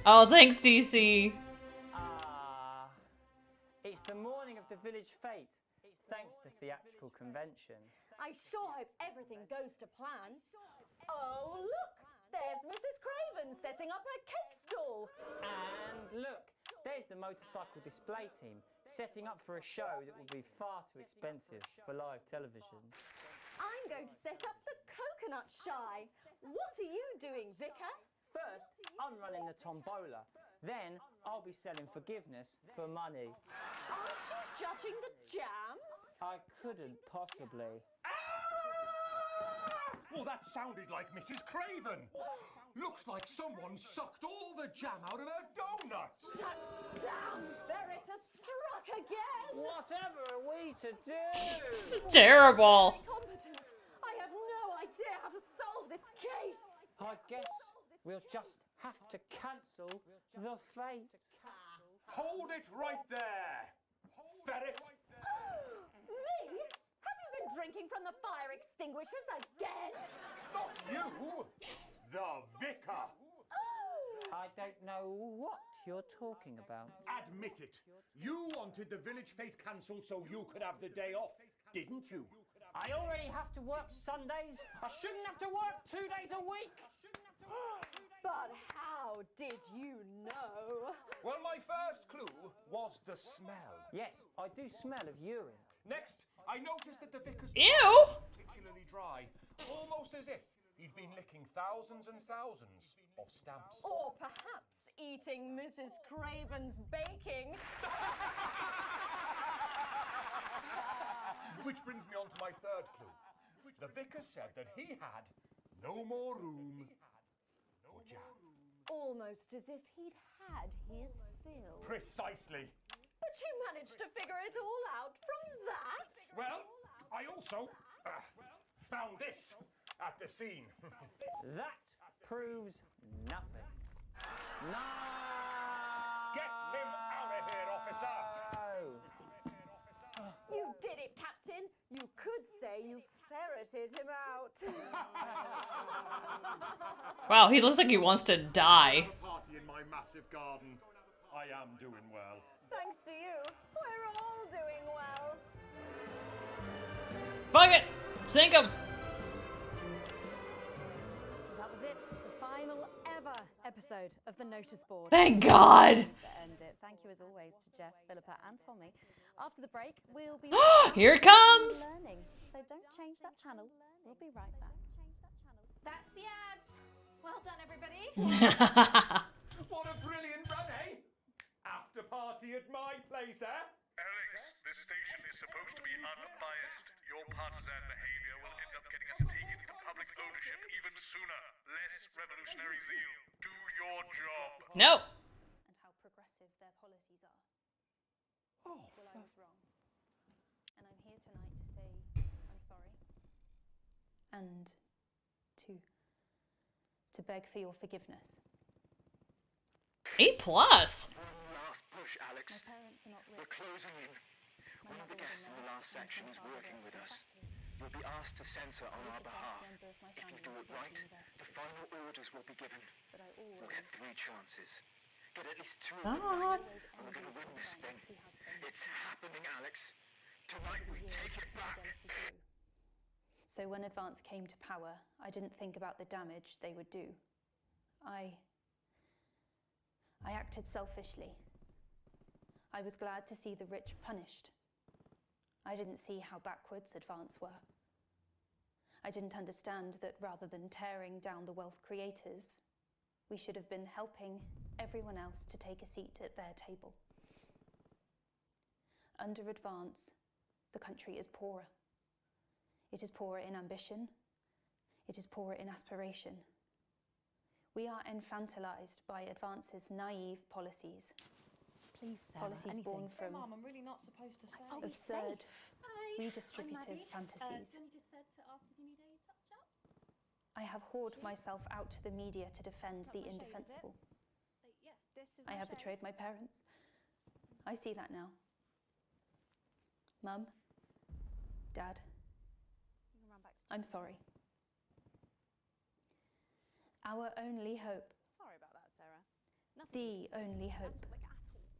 Oh, thanks, DC. It's the morning of the village fete. Thanks to theatrical convention. I sure hope everything goes to plan. Oh, look! There's Mrs. Craven setting up her cake stall. And look, there's the motorcycle display team setting up for a show that will be far too expensive for live television. I'm going to set up the coconut shy. What are you doing, Vicar? First, I'm running the tombola. Then, I'll be selling forgiveness for money. Aren't you judging the jams? I couldn't possibly. Well, that sounded like Mrs. Craven. Looks like someone sucked all the jam out of her donuts. That damn ferret has struck again. Whatever are we to do? This is terrible. Incompetent. I have no idea how to solve this case. I guess we'll just have to cancel the fete. Hold it right there, ferret. Me? Have you been drinking from the fire extinguishers again? Not you, the vicar. I don't know what you're talking about. Admit it. You wanted the village fete cancelled so you could have the day off, didn't you? I already have to work Sundays. I shouldn't have to work 2 days a week. But how did you know? Well, my first clue was the smell. Yes, I do smell of urine. Next, I noticed that the vicar's Ew! tongue was particularly dry, almost as if he'd been licking thousands and thousands of stamps. Or perhaps eating Mrs. Craven's baking. Which brings me on to my third clue. The vicar said that he had no more room for jam. Almost as if he'd had his fill. Precisely. But you managed to figure it all out from that? Well, I also found this at the scene. That proves nothing. No! Get him out of here, officer! You did it, Captain. You could say you ferreted him out. Wow, he looks like he wants to die. Have a party in my massive garden. I am doing well. Thanks to you, we're all doing well. Fuck it! Sink him! That was it. The final ever episode of the notice board. Thank God! To end it. Thank you as always to Jeff, Philippa and Tommy. After the break, we'll be Here it comes! learning. So don't change that channel. We'll be right back. That's the ads. Well done, everybody. What a brilliant run, eh? After party at my place, eh? Alex, this station is supposed to be unbiased. Your partisan behavior will end up getting us taken into public ownership even sooner. Less revolutionary zeal. Do your job. No. And how progressive their policies are. Oh, well, I was wrong. And I'm here tonight to say I'm sorry. And to beg for your forgiveness. A+. One last push, Alex. My parents are not rich. We're closing in. One of the guests in the last section is working with us. You'll be asked to censor on our behalf. If you do it right, the final orders will be given. We'll get 3 chances. Get at least 2 of them right, and we're going to win this thing. It's happening, Alex. Tonight we take it back. So when Advance came to power, I didn't think about the damage they would do. I acted selfishly. I was glad to see the rich punished. I didn't see how backwards Advance were. I didn't understand that rather than tearing down the wealth creators, we should have been helping everyone else to take a seat at their table. Under Advance, the country is poorer. It is poorer in ambition. It is poorer in aspiration. We are infantilized by Advance's naive policies. Please, Sarah, policies born from Mum, I'm really not supposed to say. absurd, redistributive fantasies. Jenny just said to ask if you need a touch-up. I have whored myself out to the media to defend the indefensible. I have betrayed my parents. I see that now. Mum, Dad, I'm sorry. Our only hope, Sorry about that, Sarah. the only hope,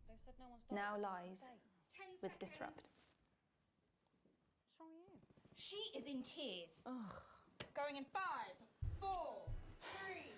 They said no one's now died. lies with Disrupt. What's wrong with you? She is in tears. Going in 5, 4, 3.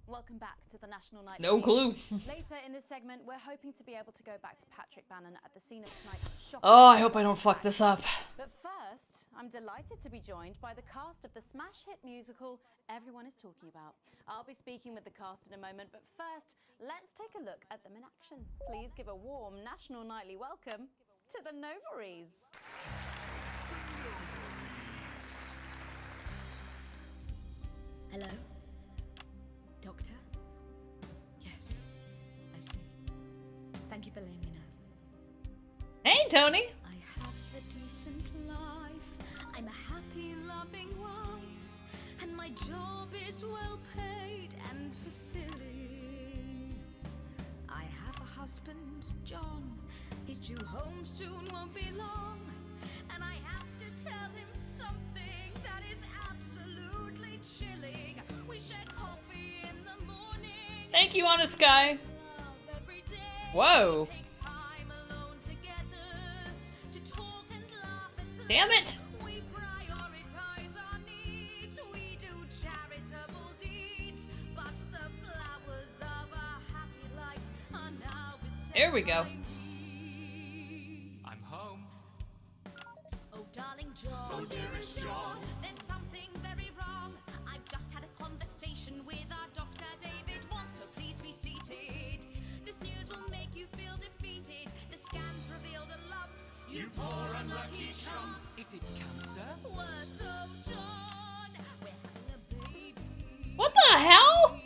Welcome back to the National Night. No clue. Later in this segment, we're hoping to be able to go back to Patrick Bannon at the scene of tonight's shock. Oh, I hope I don't fuck this up. But first, I'm delighted to be joined by the cast of the smash hit musical everyone is talking about. I'll be speaking with the cast in a moment, but first, let's take a look at them in action. Please give a warm National Nightly welcome to the Novaries. Hello? Doctor? Yes, I see. Thank you for letting me know. Hey, Tony. I have a decent life. I'm a happy, loving wife. And my job is well paid and fulfilling. I have a husband, John. He's due home soon, won't be long. And I have to tell him something that is absolutely chilling. We share coffee in the morning. Thank you, Honest Guy. Whoa. To Damn it. We prioritize our needs. We do charitable There we go. I'm home. Oh, darling John. Oh, dearest John. There's something very wrong. I've just had a conversation with our doctor, David Wong, so please be seated. This news will make you feel defeated. The scans revealed a lump. You poor unlucky chump. Is it cancer? Worse, oh, John. We're having a baby. What the hell?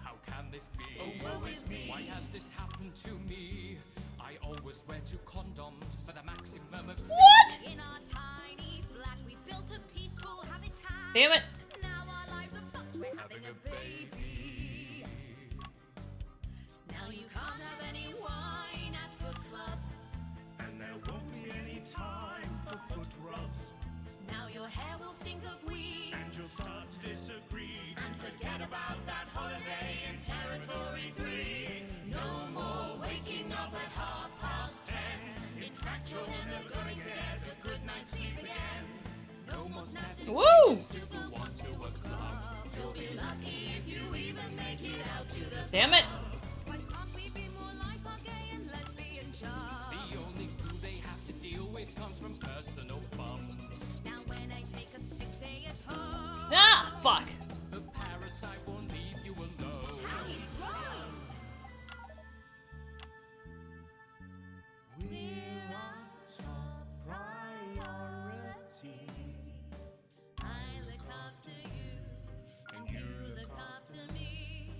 How can this be? Oh, woe is me. Why has this happened to me? I always wear 2 condoms for the maximum of speed. What? In our tiny flat, we built a peaceful habitat. Damn it. Now our lives are fucked. We're having a baby. Now you can't have any wine at Good Club. And there won't be any time for foot rubs. Now your hair will stink of weed. And you'll start to disagree. And forget about that holiday in Territory 3. No more waking up at 10:30. In fact, you're never gonna get a good night's sleep again. No more snapping Woo! to go on to a club. You'll be lucky if you even make it out to the Damn it. Why can't we be more like our gay and lesbian chums? The only glue they have to deal with comes from personal bums. Now when I take a sick day at home. Ah, fuck. The parasite won't leave you alone. How he's grown. We're our top priority. I look after you, and you look after me.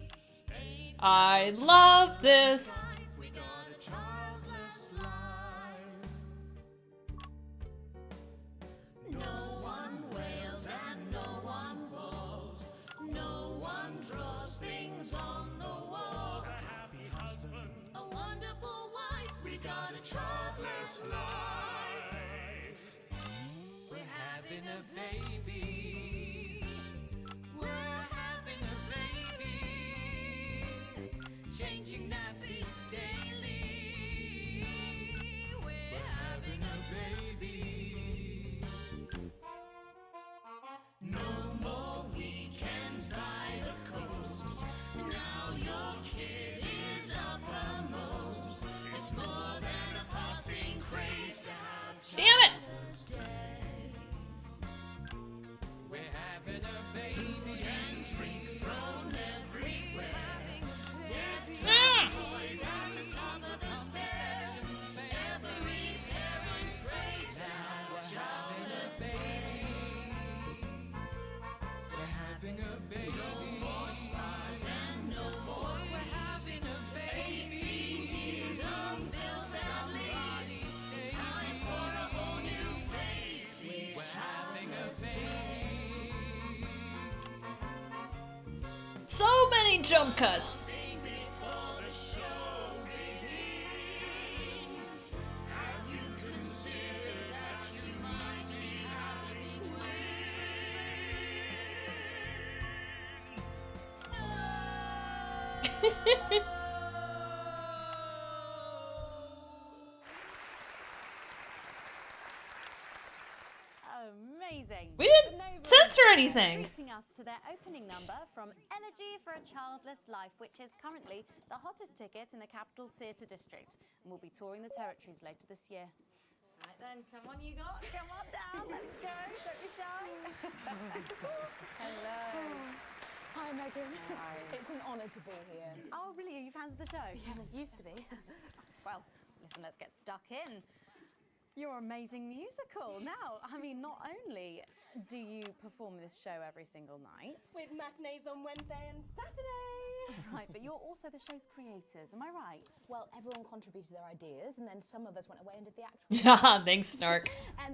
I love this. We got a childless life. No one wails and no one bawls. No one draws things on the walls. A happy husband. A wonderful wife. We got a childless life. We're having a baby. We're having a baby. Changing nappies daily. We're having a baby. No more weekends by the coast. Now your kid is uppermost. It's more than a passing craze to have Damn it. childless days. We're having a baby. Food and drink thrown everywhere. Death Ah. toys at the top of the stairs. Every parent prays to have a childless days. We're having a baby. No more spas and no more We're having a baby. 18 years on bills and leaves. Time for a whole new phase. We're having a baby. So many jump cuts. Before the show begins, have you considered that you might be having twins? Amazing. We didn't The Nova censor are anything. Treating us to their opening number from Elegy for a Childless Life, which is currently the hottest ticket in the Capital Theatre District, and will be touring the territories later this year. Right then, come on, you got, come on down, let's go. Don't be shy. Hello. Hi, Megan. Hi. It's an honour to be here. Oh, really? Are you fans of the show? Yeah, it used to be. Well, listen, let's get stuck in. Your amazing musical. Now, I mean, not only do you perform this show every single night, With matinees on Wednesday and Saturday. right, but you're also the show's creators, am I right? Well, everyone contributed their ideas, and then some of us went away and did the actual. Yeah, thanks, Snark.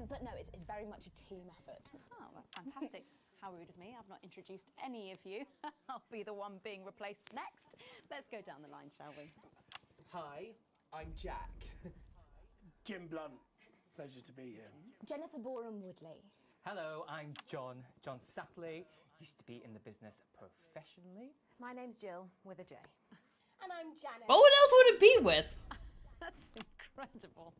But no, it's very much a team effort. Oh, that's fantastic. How rude of me. I've not introduced any of you. I'll be the one being replaced next. Let's go down the line, shall we? Hi, I'm Jack. Jim Blunt. Pleasure to be here. Jennifer Boram Woodley. Hello, I'm John Sapley. Used to be in the business professionally. My name's Jill, with a J. And I'm Janet. Well, what else would it be with? That's incredible.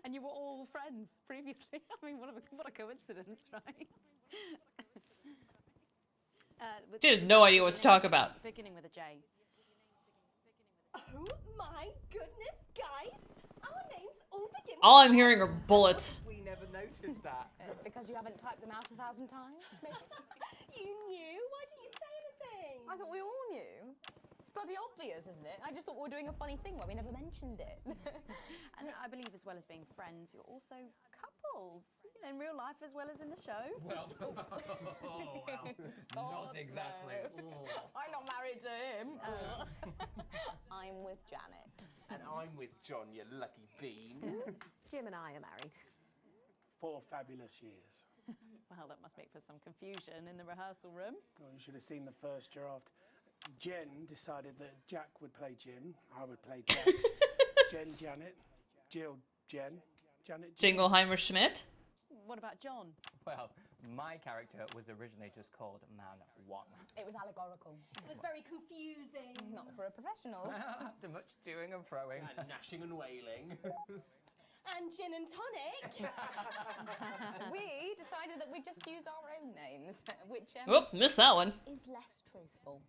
And you were all friends previously. I mean, what a coincidence, right? She has no idea what to talk about. Beginning with a J. Oh my goodness, guys! Our names all begin. All I'm hearing are bullets. We never noticed that. Because you haven't typed them out 1,000 times, maybe? You knew? Why didn't you say anything? I thought we all knew. It's bloody obvious, isn't it? I just thought we were doing a funny thing where we never mentioned it. And I believe as well as being friends, you're also couples. You know, in real life as well as in the show. Well, not exactly. I'm not married to him. I'm with Janet. And I'm with John, you lucky bean. Jim and I are married. 4 fabulous years. Well, that must make for some confusion in the rehearsal room. Well, you should have seen the first draft. Jen decided that Jack would play Jim, I would play Jack. Jen, Janet, Jill, Jen, Janet, Jill. Jingleheimer Schmidt. What about John? Well, my character was originally just called Man 1. It was allegorical. It was very confusing. Not for a professional. After much toing and froing. And gnashing and wailing. And gin and tonic. We decided that we'd just use our own names, which Whoop, missed that one. is less truthful.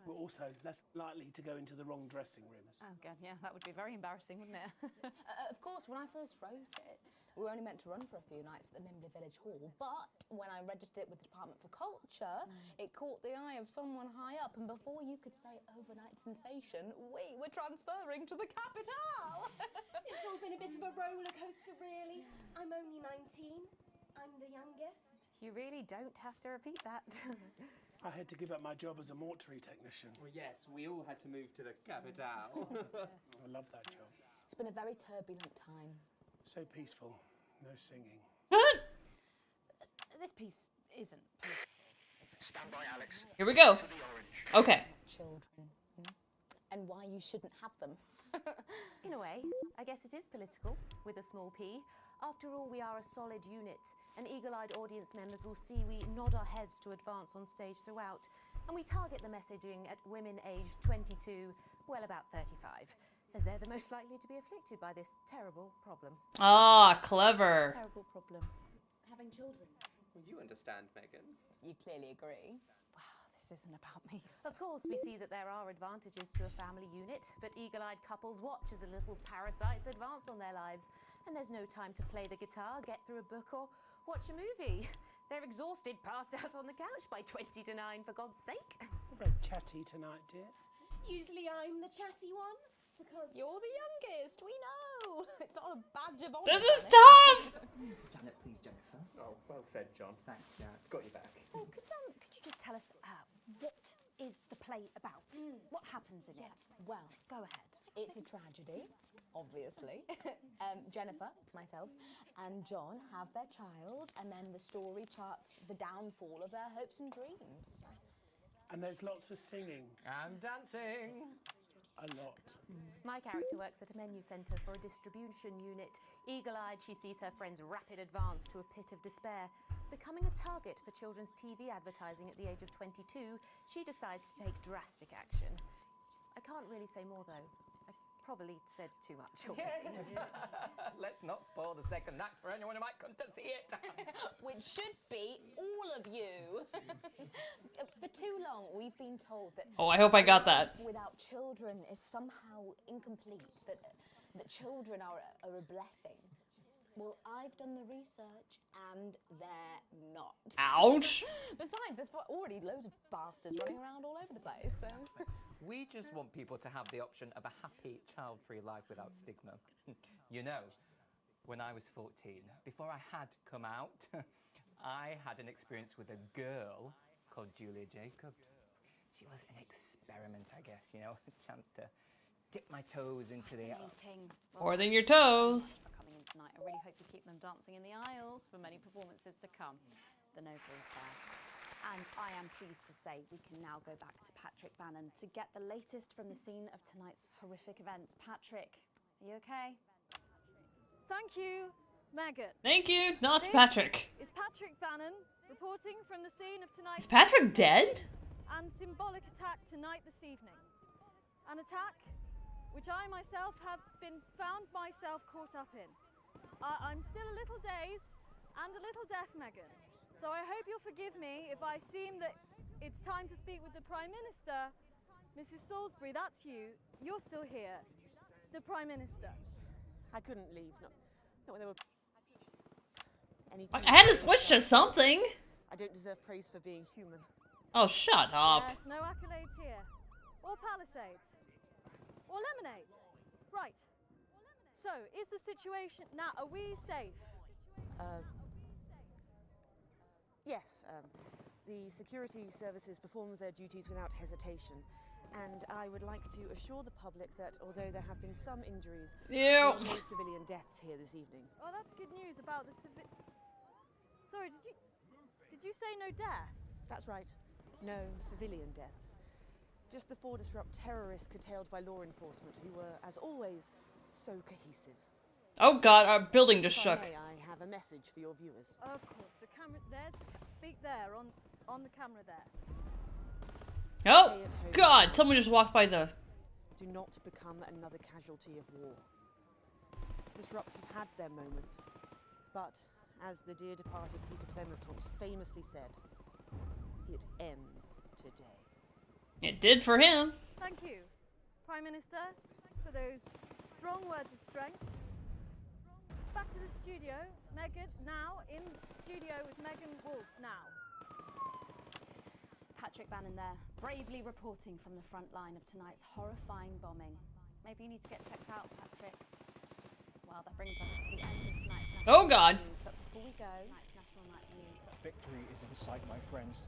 We're also less likely to go into the wrong dressing rooms. Oh god, yeah, that would be very embarrassing, wouldn't it? Of course, when I first wrote it, we were only meant to run for a few nights at the Mimbley Village Hall, but when I registered it with the Department for Culture, it caught the eye of someone high up, and before you could say overnight sensation, we were transferring to the capital. It's all been a bit of a roller coaster, really. I'm only 19. I'm the youngest. You really don't have to repeat that. I had to give up my job as a mortuary technician. Well, yes, we all had to move to the capital. I love that job. It's been a very turbulent time. So peaceful, no singing. This piece isn't political. Stand by, Alex. Here we go. To the orange. Okay. Children. And why you shouldn't have them. In a way, I guess it is political, with a small p. After all, we are a solid unit, and eagle-eyed audience members will see we nod our heads to advance on stage throughout, and we target the messaging at women aged 22, well, about 35, as they're the most likely to be afflicted by this terrible problem. Ah, clever. Terrible problem. Having children. Well, you understand, Megan. You clearly agree. Wow, this isn't about me. Of course, we see that there are advantages to a family unit, but eagle-eyed couples watch as the little parasites advance on their lives, and there's no time to play the guitar, get through a book, or watch a movie. They're exhausted, passed out on the couch by 20 to 9, for God's sake. We're very chatty tonight, dear. Usually I'm the chatty one, because you're the youngest, we know. It's not a badge of honor. This is tough! Janet, please, Jennifer. Oh, well said, John. Thanks, Janet. Got you back. So could you just tell us what is the play about? What happens in it? Well, go ahead. It's a tragedy, obviously. Jennifer, myself, and John have their child, and then the story charts the downfall of their hopes and dreams. And there's lots of singing. And dancing. A lot. My character works at a menu centre for a distribution unit. Eagle-eyed, she sees her friend's rapid advance to a pit of despair. Becoming a target for children's TV advertising at the age of 22, she decides to take drastic action. I can't really say more, though. I probably said too much already. Let's not spoil the second act for anyone who might come to see it. Which should be all of you. For too long, we've been told that... Oh, I hope I got that. ...without children is somehow incomplete, that children are a blessing. Well, I've done the research, and they're not. Ouch! Besides, there's already loads of bastards running around all over the place, so... We just want people to have the option of a happy, child-free life without stigma. You know, when I was 14, before I had come out, I had an experience with a girl called Julia Jacobs. She was an experiment, I guess, you know, a chance to dip my toes into the... More than your toes. Coming in tonight, I really hope you keep them dancing in the aisles for many performances to come. The noble is there. And I am pleased to say we can now go back to Patrick Bannon to get the latest from the scene of tonight's horrific events. Patrick, are you okay? Thank you, Megan. Thank you, not This Patrick. is Patrick Bannon reporting from the scene of tonight's... Is Patrick dead? ...and symbolic attack tonight this evening. An attack which I myself have found myself caught up in. I'm still a little dazed and a little deaf, Megan. So I hope you'll forgive me if I seem that it's time to speak with the Prime Minister Mrs. Salisbury, that's you. You're still here. The Prime Minister. I couldn't leave. Not when there were any. I had to switch to something. I don't deserve praise for being human. Oh, shut up. Yes, no accolades here. Or Palisades. Or lemonade. Right. So, is the situation now? Are we safe? Yes. The security services perform their duties without hesitation. And I would like to assure the public that although there have been some injuries, there are no civilian deaths here this evening. Oh, that's good news about the Sorry, did you say no deaths? That's right. No civilian deaths. Just the 4 disrupt terrorists curtailed by law enforcement, who were, as always, so cohesive. Oh God, our building just If I shook. may, I have a message for your viewers. Of course, the camera. Speak there on the camera there. Oh God, someone just walked by the. Do not become another casualty of war. Disrupt have had their moment, but as the dear departed Peter Clements once famously said, it ends today. It did for him. Thank you, Prime Minister, for those strong words of strength. Back to the studio. Megan, now in studio with Megan Wolf now. Patrick Bannon there, bravely reporting from the front line of tonight's horrifying bombing. Maybe you need to get checked out, Patrick. Well, that brings us to the end of tonight's National God. News. But before we go, tonight's National Night News. Victory is in sight, my friends.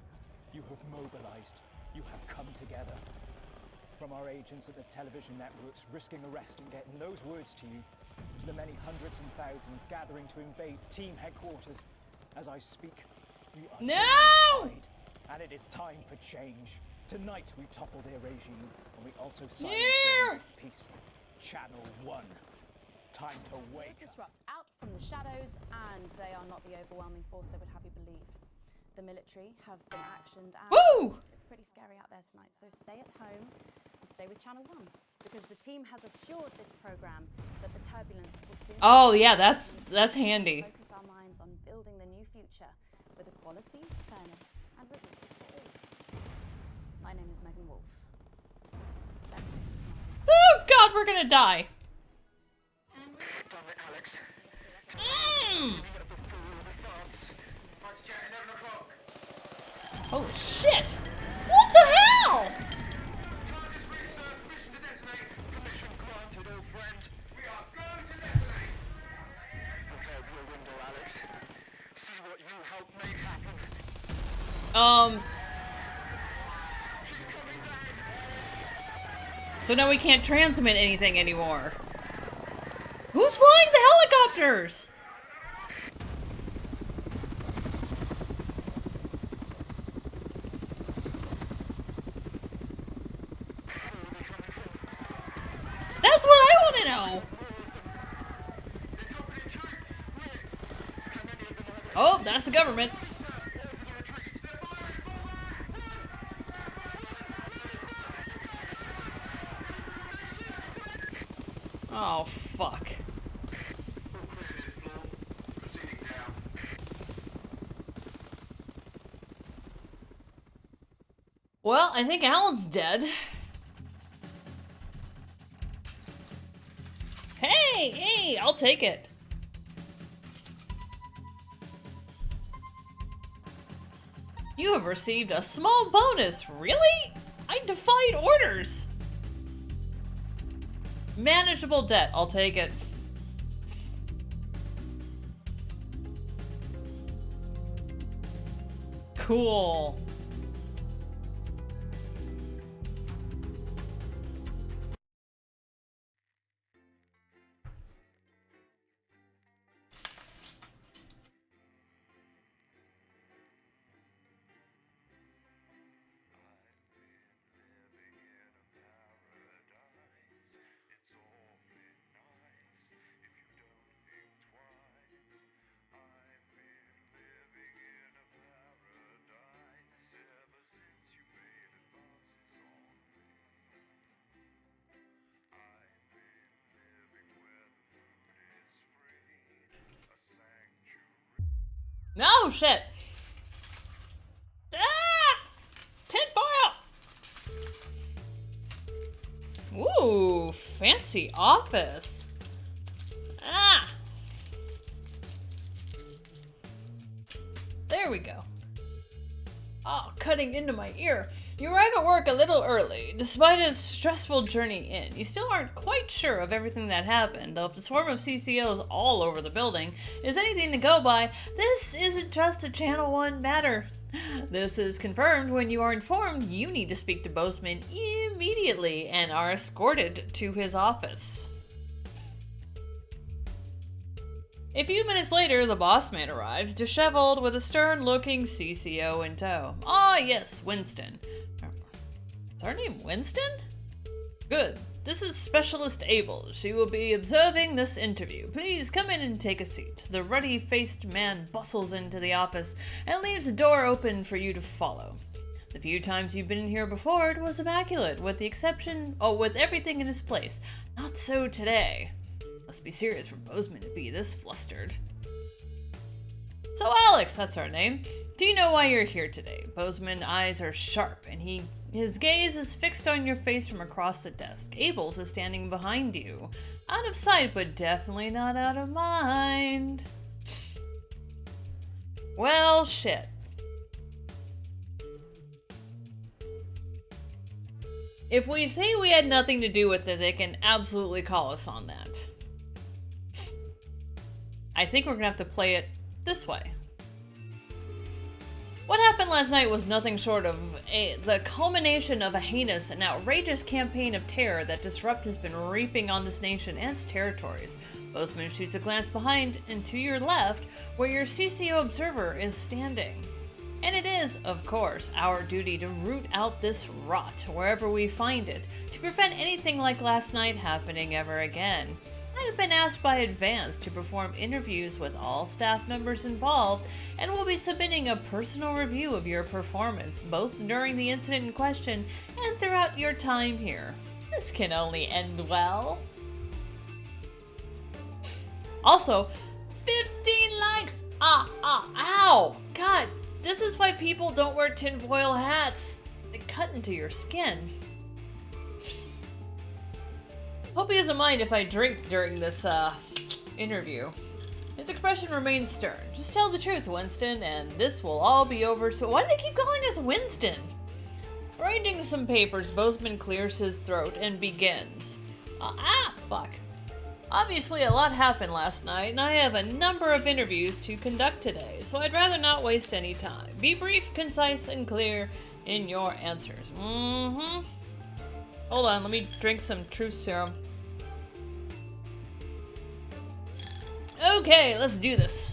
You have mobilized. You have come together. From our agents at the television networks risking arrest and getting those words to you, to the many hundreds and thousands gathering to invade team headquarters. As I speak, we are turning the tide, and it is time for change. Tonight we topple their regime, and we also silence their peace. Channel 1. Time to wake. Disrupt out from the shadows, and they are not the overwhelming force they would have you believe. The military have been actioned, and it's pretty scary out there tonight. So stay at home and stay with Channel 1, because the team has assured this program that the turbulence will soon. Oh yeah, that's handy. Focus our minds on building the new future with equality, fairness, and resources for all. My name is Megan Wolf. Oh God, we're gonna die. Damn it, Alex. Holy shit! What the hell? See what you helped make happen. So now we can't transmit anything anymore. Who's flying the helicopters? That's what I want to know. Oh, that's the government. Oh, fuck. Well, I think Alan's dead. Hey, I'll take it. You have received a small bonus. Really? I defied orders. Manageable debt. I'll take it. Cool. No shit. Ah! Tent fire! Ooh, fancy office. Ah! There we go. Oh, cutting into my ear. You arrive at work a little early. Despite a stressful journey in, you still aren't quite sure of everything that happened, though if the swarm of CCOs all over the building is anything to go by, this isn't just a Channel 1 matter. This is confirmed when you are informed you need to speak to Bozeman immediately and are escorted to his office. A few minutes later, the boss man arrives, disheveled, with a stern-looking CCO in tow. Ah, yes, Winston. Is her name Winston? Good. This is Specialist Abel. She will be observing this interview. Please come in and take a seat. The ruddy-faced man bustles into the office and leaves the door open for you to follow. The few times you've been in here before, it was immaculate, with everything in its place. Not so today. Must be serious for Bozeman to be this flustered. So Alex, that's our name. Do you know why you're here today? Bozeman's eyes are sharp, and his gaze is fixed on your face from across the desk. Abel's is standing behind you. Out of sight, but definitely not out of mind. Well, shit. If we say we had nothing to do with it, they can absolutely call us on that. I think we're gonna have to play it this way. What happened last night was nothing short of the culmination of a heinous and outrageous campaign of terror that Disrupt has been reaping on this nation and its territories. Bozeman shoots a glance behind and to your left, where your CCO observer is standing. And it is, of course, our duty to root out this rot wherever we find it, to prevent anything like last night happening ever again. I have been asked by Advance to perform interviews with all staff members involved and will be submitting a personal review of your performance, both during the incident in question and throughout your time here. This can only end well. Also, 15 likes! Ow! God, this is why people don't wear tinfoil hats. They cut into your skin. Hope he doesn't mind if I drink during this, interview. His expression remains stern. Just tell the truth, Winston, and this will all be over. So why do they keep calling us Winston? Arranging some papers, Bozeman clears his throat and begins. Fuck. Obviously, a lot happened last night, and I have a number of interviews to conduct today, so I'd rather not waste any time. Be brief, concise, and clear in your answers. Hold on, let me drink some truth serum. Okay, let's do this.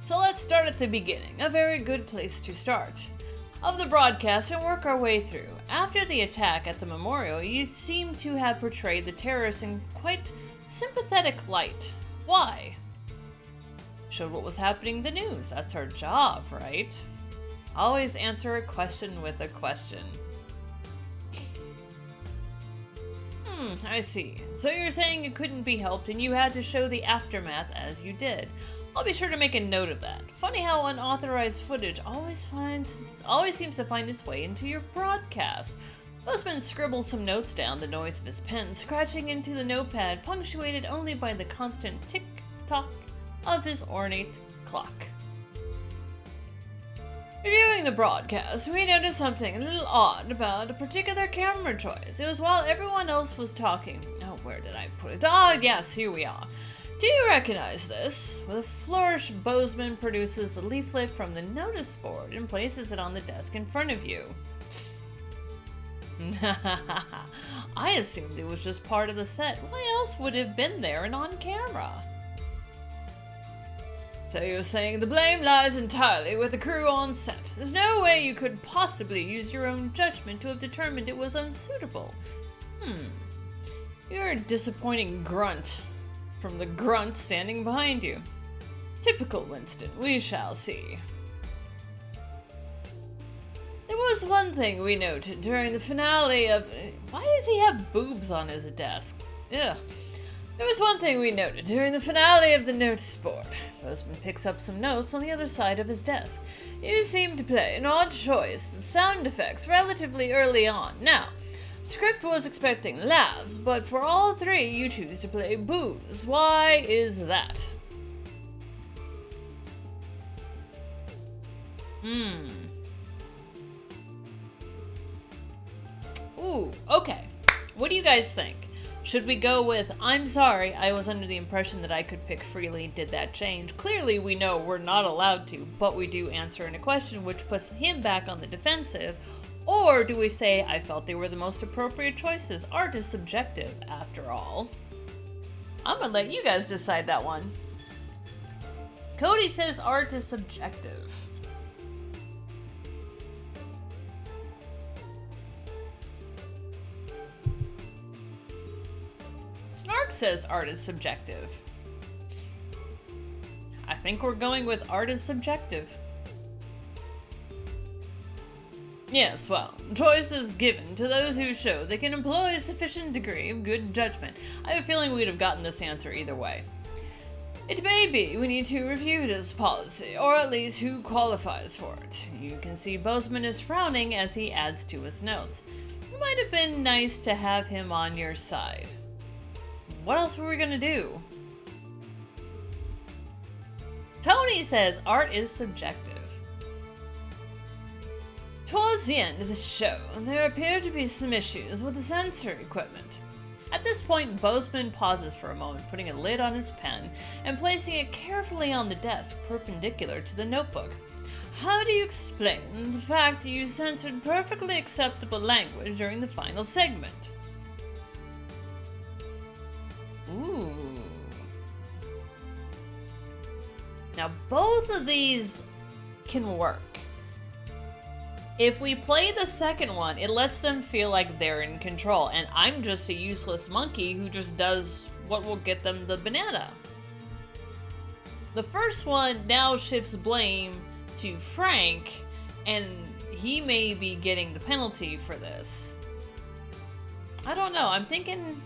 So let's start at the beginning, a very good place to start. Of the broadcast and work our way through. After the attack at the memorial, you seem to have portrayed the terrorists in quite sympathetic light. Why? Showed what was happening in the news. That's our job, right? Always answer a question with a question. I see. So you're saying it couldn't be helped and you had to show the aftermath as you did. I'll be sure to make a note of that. Funny how unauthorized footage always seems to find its way into your broadcast. Bozeman scribbles some notes down, the noise of his pen scratching into the notepad, punctuated only by the constant tick-tock of his ornate clock. Reviewing the broadcast, we noticed something a little odd about a particular camera choice. It was while everyone else was talking. Oh, where did I put it? Oh, yes, here we are. Do you recognize this? With a flourish, Bozeman produces the leaflet from the notice board and places it on the desk in front of you. I assumed it was just part of the set. Why else would it have been there and on camera? So you're saying the blame lies entirely with the crew on set. There's no way you could possibly use your own judgment to have determined it was unsuitable. You're a disappointing grunt. From the grunt standing behind you. Typical Winston, we shall see. There was one thing we noted during the finale of... Why does he have boobs on his desk? Ugh. There was one thing we noted during the finale of the notice board. Bozeman picks up some notes on the other side of his desk. You seem to play an odd choice of sound effects relatively early on. Now, Script was expecting laughs, but for all three you choose to play booze. Why is that? Ooh, okay. What do you guys think? Should we go with, I'm sorry, I was under the impression that I could pick freely, did that change? Clearly we know we're not allowed to, but we do answer in a question which puts him back on the defensive. Or do we say, I felt they were the most appropriate choices? Art is subjective, after all. I'm gonna let you guys decide that one. Cody says art is subjective. Snark says art is subjective. I think we're going with art is subjective. Yes, well, choice is given to those who show they can employ a sufficient degree of good judgment. I have a feeling we'd have gotten this answer either way. It may be we need to review this policy, or at least who qualifies for it. You can see Bozeman is frowning as he adds to his notes. It might have been nice to have him on your side. What else were we gonna do? Tony says art is subjective. Towards the end of the show, there appear to be some issues with the sensor equipment. At this point, Bozeman pauses for a moment, putting a lid on his pen and placing it carefully on the desk, perpendicular to the notebook. How do you explain the fact that you censored perfectly acceptable language during the final segment? Ooh. Now, both of these can work. If we play the second one, it lets them feel like they're in control, and I'm just a useless monkey who just does what will get them the banana. The first one now shifts blame to Frank, and he may be getting the penalty for this. I don't know, I'm thinking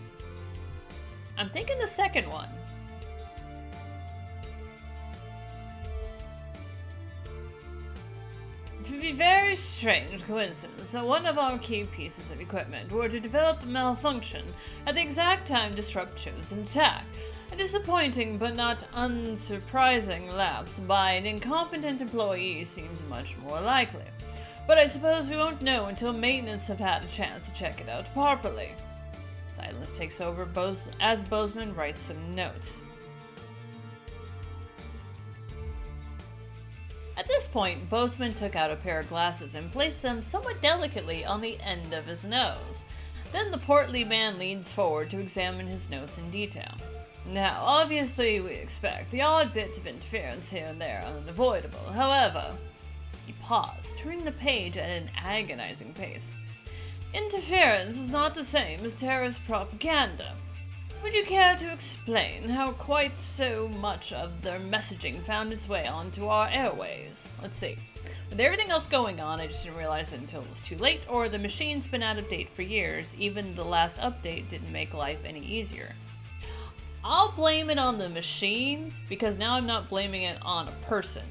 the second one. It would be a very strange coincidence that one of our key pieces of equipment were to develop a malfunction at the exact time Disrupt chose an attack. A disappointing but not unsurprising lapse by an incompetent employee seems much more likely. But I suppose we won't know until maintenance have had a chance to check it out properly. Silence takes over as Bozeman writes some notes. At this point, Bozeman took out a pair of glasses and placed them somewhat delicately on the end of his nose. Then the portly man leans forward to examine his notes in detail. Now, obviously we expect the odd bit of interference here and there unavoidable. However, he paused, turning the page at an agonizing pace. Interference is not the same as terrorist propaganda. Would you care to explain how quite so much of their messaging found its way onto our airways? Let's see. With everything else going on, I just didn't realize it until it was too late, or the machine's been out of date for years. Even the last update didn't make life any easier. I'll blame it on the machine, because now I'm not blaming it on a person.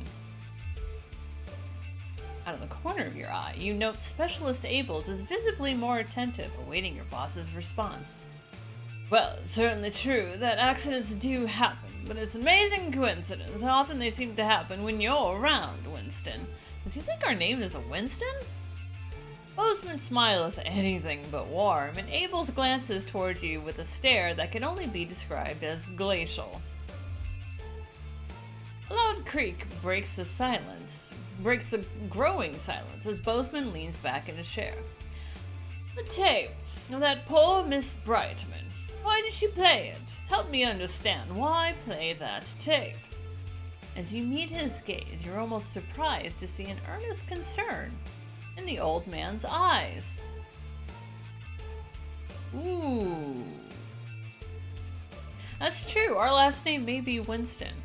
Out of the corner of your eye, you note Specialist Ables is visibly more attentive, awaiting your boss's response. Well, it's certainly true that accidents do happen, but it's an amazing coincidence how often they seem to happen when you're around, Winston. Does he think our name is Winston? Bozeman's smile is anything but warm, and Abel's glances towards you with a stare that can only be described as glacial. A loud creak breaks the growing silence as Bozeman leans back in his chair. The tape of that poor Miss Brightman. Why did she play it? Help me understand. Why play that tape? As you meet his gaze, you're almost surprised to see an earnest concern in the old man's eyes. Ooh. That's true. Our last name may be Winston.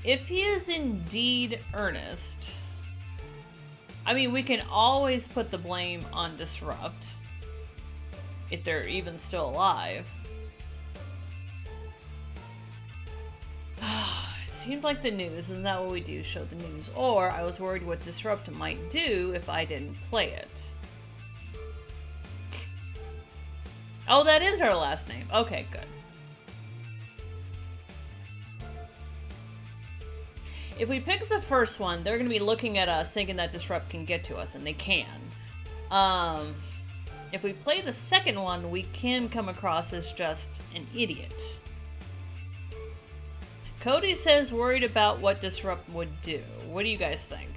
If he is indeed earnest, I mean, we can always put the blame on Disrupt. If they're even still alive. It seemed like the news, isn't that what we do, show the news? Or I was worried what Disrupt might do if I didn't play it. Oh, that is her last name. Okay, good. If we pick the first one, they're going to be looking at us thinking that Disrupt can get to us, and they can. If we play the second one, we can come across as just an idiot. Cody says worried about what Disrupt would do. What do you guys think?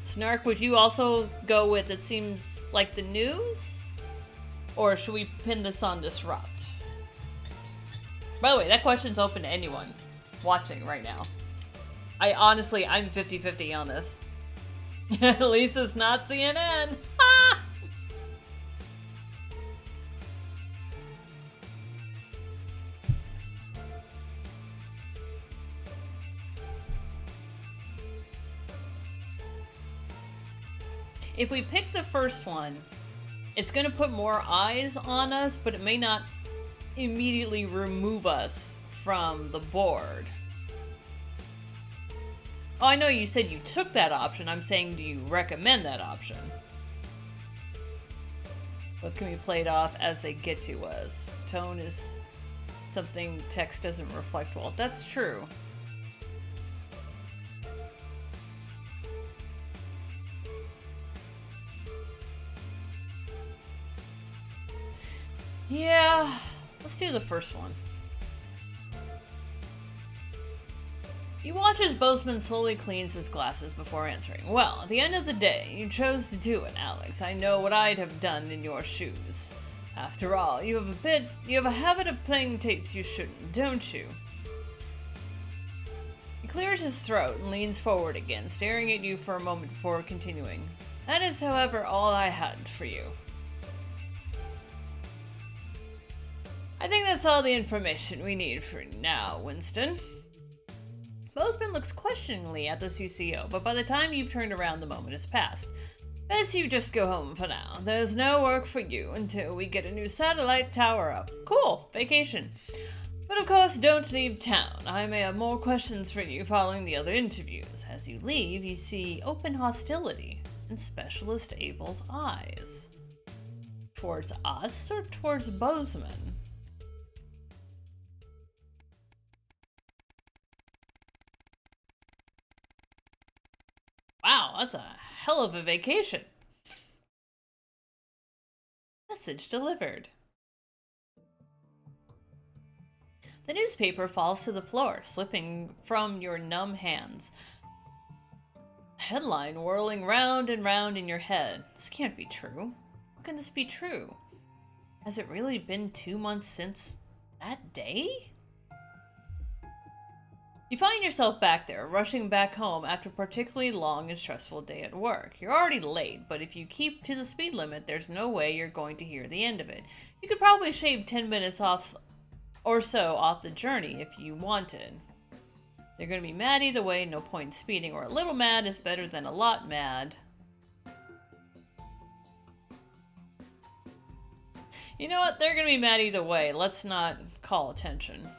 Snark, would you also go with it seems like the news? Or should we pin this on Disrupt? By the way, that question's open to anyone watching right now. I'm 50-50 on this. At least it's not CNN. Ha! If we pick the first one, it's going to put more eyes on us, but it may not immediately remove us from the board. Oh, I know you said you took that option. I'm saying, do you recommend that option? Both can be played off as they get to us. Tone is something text doesn't reflect well. That's true. Yeah, let's do the first one. You watch as Bozeman slowly cleans his glasses before answering. Well, at the end of the day, you chose to do it, Alex. I know what I'd have done in your shoes. After all, you have a habit of playing tapes you shouldn't, don't you? He clears his throat and leans forward again, staring at you for a moment before continuing. That is, however, all I had for you. I think that's all the information we need for now, Winston. Bozeman looks questioningly at the CCO, but by the time you've turned around, the moment has passed. Best you just go home for now. There's no work for you until we get a new satellite tower up. Cool, vacation. But of course, don't leave town. I may have more questions for you following the other interviews. As you leave, you see open hostility in Specialist Abel's eyes. Towards us or towards Bozeman? Wow, that's a hell of a vacation. Message delivered. The newspaper falls to the floor, slipping from your numb hands. Headline whirling round and round in your head. This can't be true. How can this be true? Has it really been 2 months since that day? You find yourself back there, rushing back home after a particularly long and stressful day at work. You're already late, but if you keep to the speed limit, there's no way you're going to hear the end of it. You could probably shave 10 minutes off or so off the journey if you wanted. You're going to be mad either way, no point in speeding, or a little mad is better than a lot mad. You know what? They're going to be mad either way. Let's not call attention.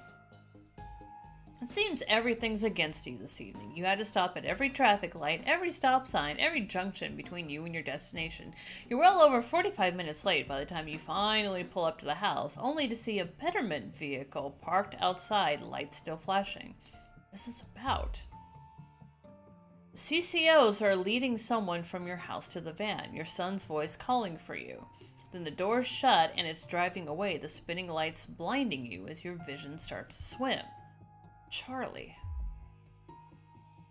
It seems everything's against you this evening. You had to stop at every traffic light, every stop sign, every junction between you and your destination. You're well over 45 minutes late by the time you finally pull up to the house, only to see a betterment vehicle parked outside, lights still flashing. What is this about? The CCOs are leading someone from your house to the van, your son's voice calling for you. Then the door's shut and it's driving away, the spinning lights blinding you as your vision starts to swim. Charlie.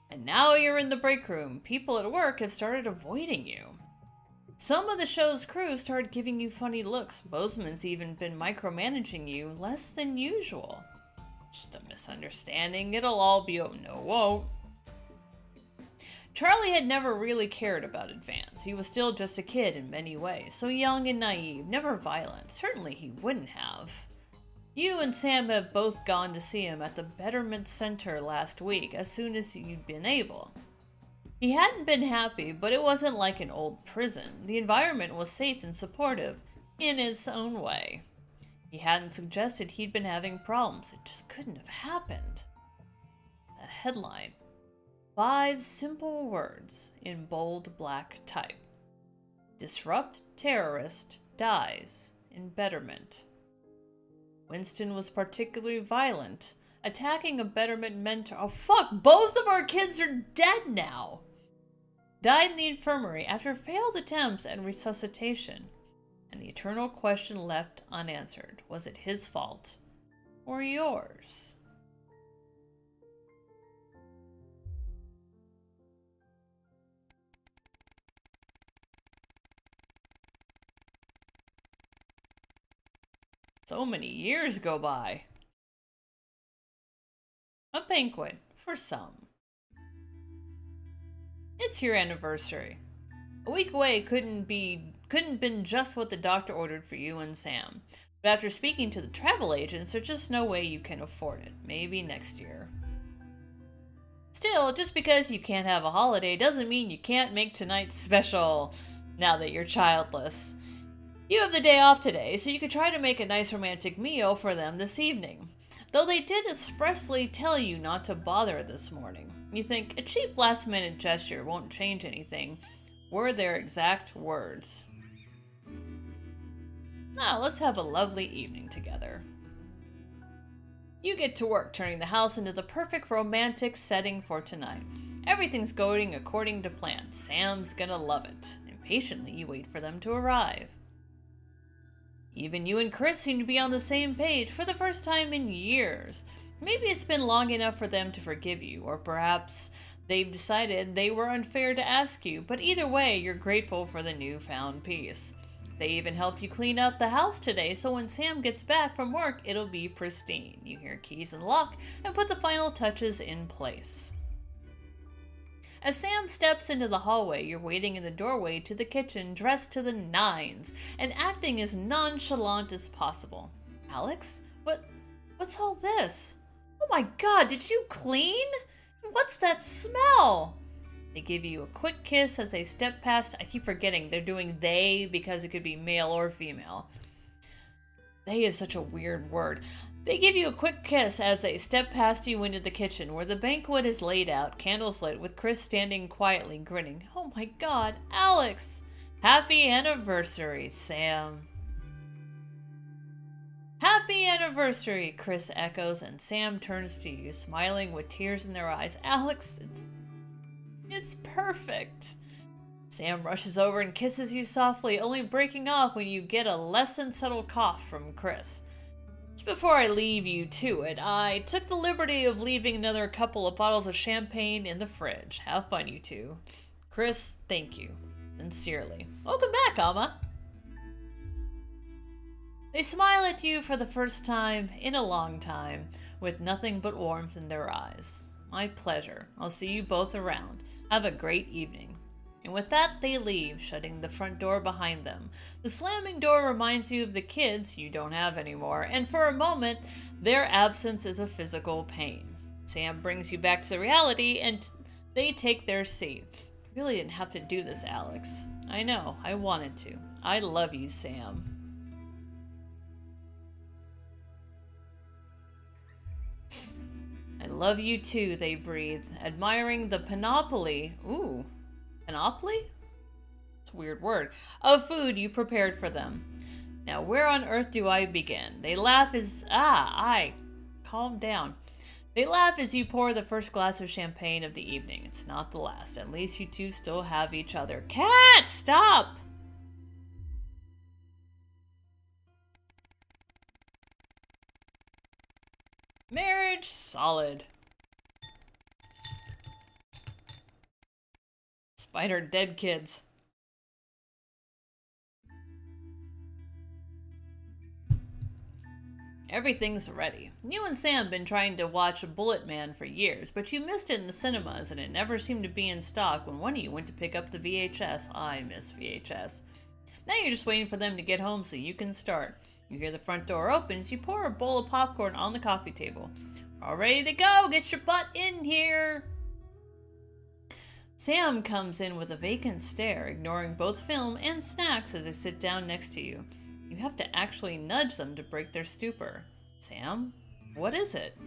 And now you're in the break room. People at work have started avoiding you. Some of the show's crew started giving you funny looks. Bozeman's even been micromanaging you less than usual. Just a misunderstanding. It'll all be no, it won't. Charlie had never really cared about Advance. He was still just a kid in many ways. So young and naive, never violent. Certainly he wouldn't have. You and Sam have both gone to see him at the Betterment Center last week, as soon as you'd been able. He hadn't been happy, but it wasn't like an old prison. The environment was safe and supportive, in its own way. He hadn't suggested he'd been having problems. It just couldn't have happened. That headline. 5 simple words in bold black type. Disrupt terrorist dies in Betterment. Winston was particularly violent. Attacking a Betterment mentor— oh fuck, both of our kids are dead now! Died in the infirmary after failed attempts at resuscitation. And the eternal question left unanswered. Was it his fault or yours? So many years go by. A banquet for some. It's your anniversary. A week away couldn't been just what the doctor ordered for you and Sam. But after speaking to the travel agents, there's just no way you can afford it. Maybe next year. Still, just because you can't have a holiday doesn't mean you can't make tonight special now that you're childless. You have the day off today, so you could try to make a nice romantic meal for them this evening. Though they did expressly tell you not to bother this morning. You think a cheap last-minute gesture won't change anything, were their exact words. Now, let's have a lovely evening together. You get to work turning the house into the perfect romantic setting for tonight. Everything's going according to plan. Sam's gonna love it. Impatiently, you wait for them to arrive. Even you and Chris seem to be on the same page for the first time in years. Maybe it's been long enough for them to forgive you, or perhaps they've decided they were unfair to ask you, but either way, you're grateful for the newfound peace. They even helped you clean up the house today, so when Sam gets back from work, it'll be pristine. You hear keys and lock and put the final touches in place. As Sam steps into the hallway, you're waiting in the doorway to the kitchen, dressed to the nines, and acting as nonchalant as possible. Alex? What's all this? Oh my god, did you clean? What's that smell? They give you a quick kiss as they step past— I keep forgetting they're doing they because it could be male or female. They is such a weird word. They give you a quick kiss as they step past you into the kitchen, where the banquet is laid out, candles lit, with Chris standing quietly, grinning. Oh my god, Alex! Happy anniversary, Sam. Happy anniversary, Chris echoes, and Sam turns to you, smiling with tears in their eyes. Alex, it's perfect. Sam rushes over and kisses you softly, only breaking off when you get a less than subtle cough from Chris. Just before I leave you to it, I took the liberty of leaving another couple of bottles of champagne in the fridge. Have fun, you two. Chris, thank you. Sincerely. Welcome back, Alma. They smile at you for the first time in a long time, with nothing but warmth in their eyes. My pleasure. I'll see you both around. Have a great evening. And with that, they leave, shutting the front door behind them. The slamming door reminds you of the kids you don't have anymore, and for a moment, their absence is a physical pain. Sam brings you back to the reality, and they take their seat. You really didn't have to do this, Alex. I know, I wanted to. I love you, Sam. I love you too, they breathe, admiring the panoply. Ooh. Panoply? It's a weird word. Of food you prepared for them. Now, where on earth do I begin? They laugh as— calm down. They laugh as you pour the first glass of champagne of the evening. It's not the last. At least you two still have each other. Cat, stop! Marriage solid. Spider dead kids. Everything's ready. You and Sam been trying to watch Bullet Man for years, but you missed it in the cinemas and it never seemed to be in stock when one of you went to pick up the VHS. I miss VHS. Now you're just waiting for them to get home so you can start. You hear the front door opens, you pour a bowl of popcorn on the coffee table. All ready to go, get your butt in here! Sam comes in with a vacant stare, ignoring both film and snacks as they sit down next to you. You have to actually nudge them to break their stupor. Sam, what is it?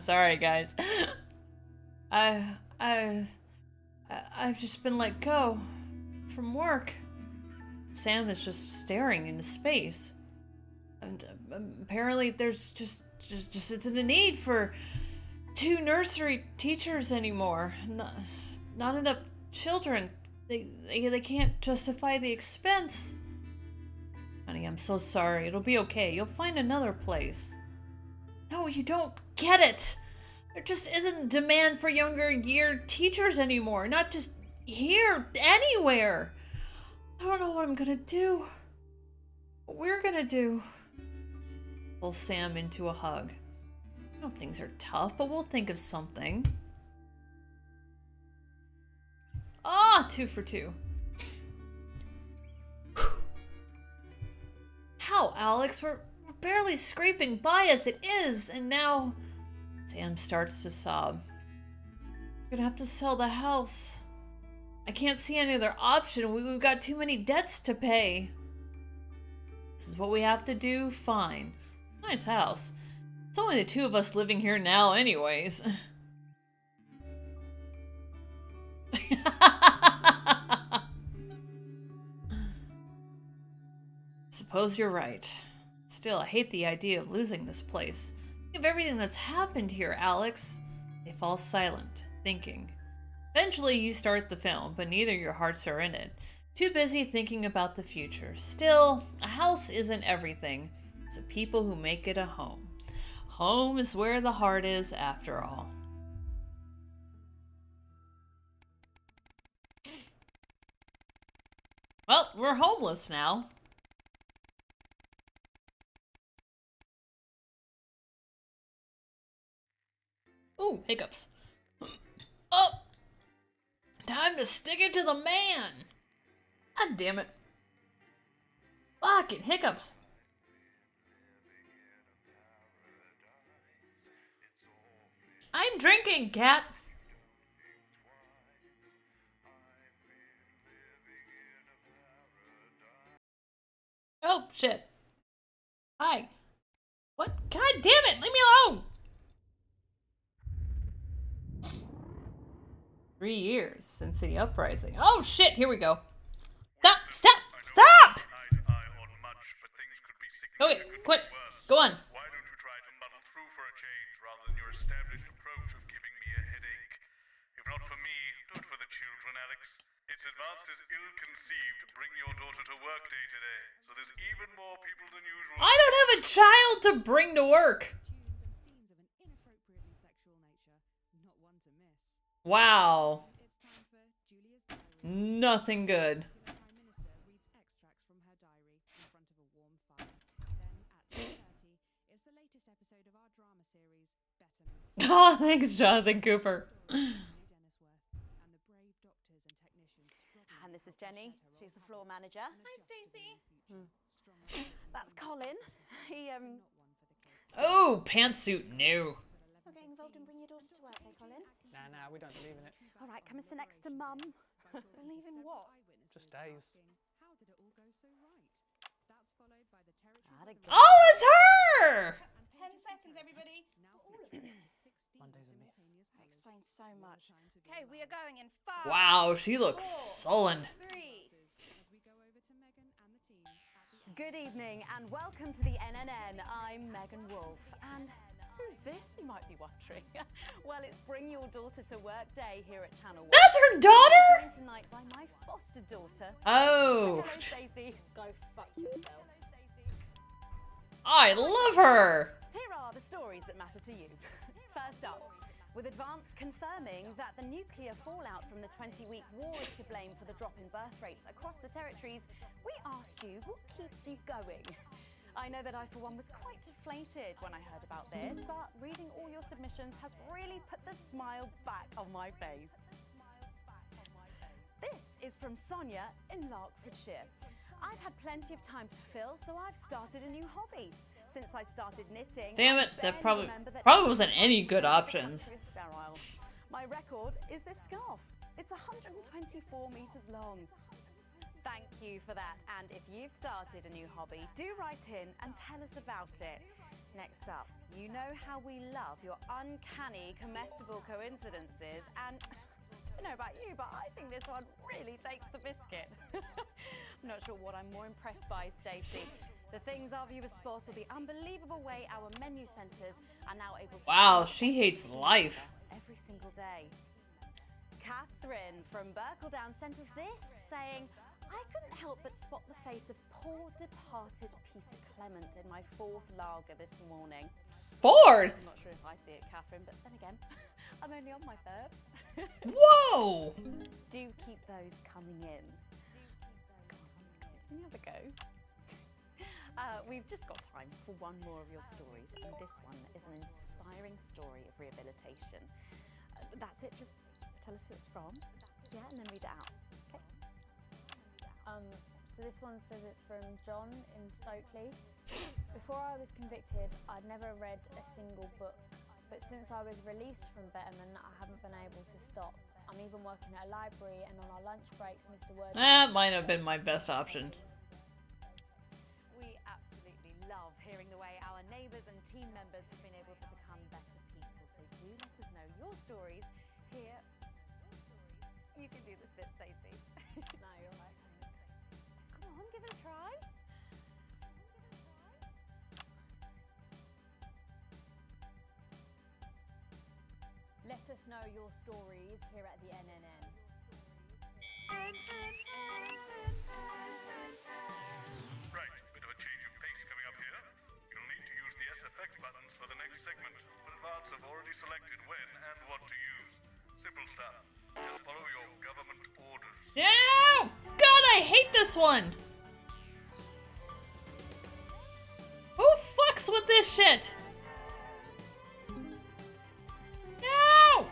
Sorry, guys. I've just been let go. from work. Sam is just staring into space. And apparently there's just isn't a need for 2 nursery teachers anymore. Not enough children. They can't justify the expense. Honey, I'm so sorry. It'll be okay. You'll find another place. No, you don't get it. There just isn't demand for younger year teachers anymore. Not just here, anywhere. I don't know what I'm gonna do. What we're gonna do. Pull Sam into a hug. I know things are tough, but we'll think of something. Ah, 2 for 2. How, Alex? We're barely scraping by as it is, and now... Sam starts to sob. We're gonna have to sell the house. I can't see any other option. We've got too many debts to pay. This is what we have to do? Fine. Nice house. It's only the 2 of us living here now anyways. Suppose you're right. Still, I hate the idea of losing this place. Think of everything that's happened here, Alex. They fall silent, thinking. Eventually, you start the film, but neither your hearts are in it. Too busy thinking about the future. Still, a house isn't everything. It's the people who make it a home. Home is where the heart is, after all. Well, we're homeless now. Ooh, hiccups. Oh! Time to stick it to the man! God damn it. Fucking hiccups. I'm drinking, cat. Oh, shit. Hi. What? God damn it! Leave me alone! 3 years since the uprising. Oh, shit! Here we go. Stop! Stop! Stop! Okay, quit. Go on. Why don't you try to muddle through for a change rather than your established approach of giving me a headache? If not for me, do it for the children, Alex. It's advanced as ill-conceived to bring your daughter to work day today, so there's even more people than usual. I don't have a child to bring to work. Wow. Nothing good. Oh, thanks, Jonathan Cooper. And this is Jenny. She's the floor manager. Hi, Stacey. That's Colin. He Oh, pantsuit, no. Not getting involved and bring your daughter to work, eh, Colin? Nah, we don't believe in it. All right, come and sit next to Mum. Believe in what? Just days. Oh, it's her! 10 seconds, everybody. All of it. Monday's a myth. That explains so much. Okay, we are going in 5. Wow, she looks 4, sullen. 3. Good evening and welcome to the NNN. I'm Megan Wolf. And who's this, you might be wondering? Well, it's Bring Your Daughter to Work Day here at Channel 1. That's her daughter? I'm joined tonight by my foster daughter. Oh. Hello, Stacey. Go fuck yourself. I love her. Here are the stories that matter to you. First up, with advance confirming that the nuclear fallout from the 20-week war is to blame for the drop in birth rates across the territories, we asked you what keeps you going. I know that I, for one, was quite deflated when I heard about this, but reading all your submissions has really put the smile back on my face. This is from Sonia in Larkfordshire. I've had plenty of time to fill, so I've started a new hobby. Since I started knitting, Damn it, that probably wasn't any good options. Sterile. My record is this scarf. It's 124 meters long. Thank you for that. And if you've started a new hobby, do write in and tell us about it. Next up, you know how we love your uncanny comestible coincidences, and don't know about you, but I think this one really takes the biscuit. I'm not sure what I'm more impressed by, Stacey. The things our viewers spot or the unbelievable way our menu centers are now able to... Wow, she hates life. Every single day. Catherine from Berkeldown sent us this, saying, I couldn't help but spot the face of poor departed Peter Clement in my 4th lager this morning. 4th? I'm not sure if I see it, Catherine, but then again, I'm only on my 3rd. Whoa! Do keep those coming in. Come on, can you have a go? We've just got time for one more of your stories, and this one is an inspiring story of rehabilitation. That's it, just tell us who it's from, yeah, and then read it out, okay? So this one says it's from John in Stokely. Before I was convicted, I'd never read a single book, but since I was released from Betterman, I haven't been able to stop. I'm even working at a library, and on our lunch breaks, Mr. Word... That might have been my best option. We absolutely love hearing the way our neighbours and team members have been able to become better people, so do let us know your stories here. You can do this bit, Stacey. No, you're right, thanks. Come on, give it a try. Let us know your stories here at the NNN. Right, bit of a change of pace coming up here. You'll need to use the S effect buttons for the next segment, but advance have already selected when and what to use. Simple stuff. Just follow your government orders. Yeah! God, I hate this one! Who fucks with this shit? No!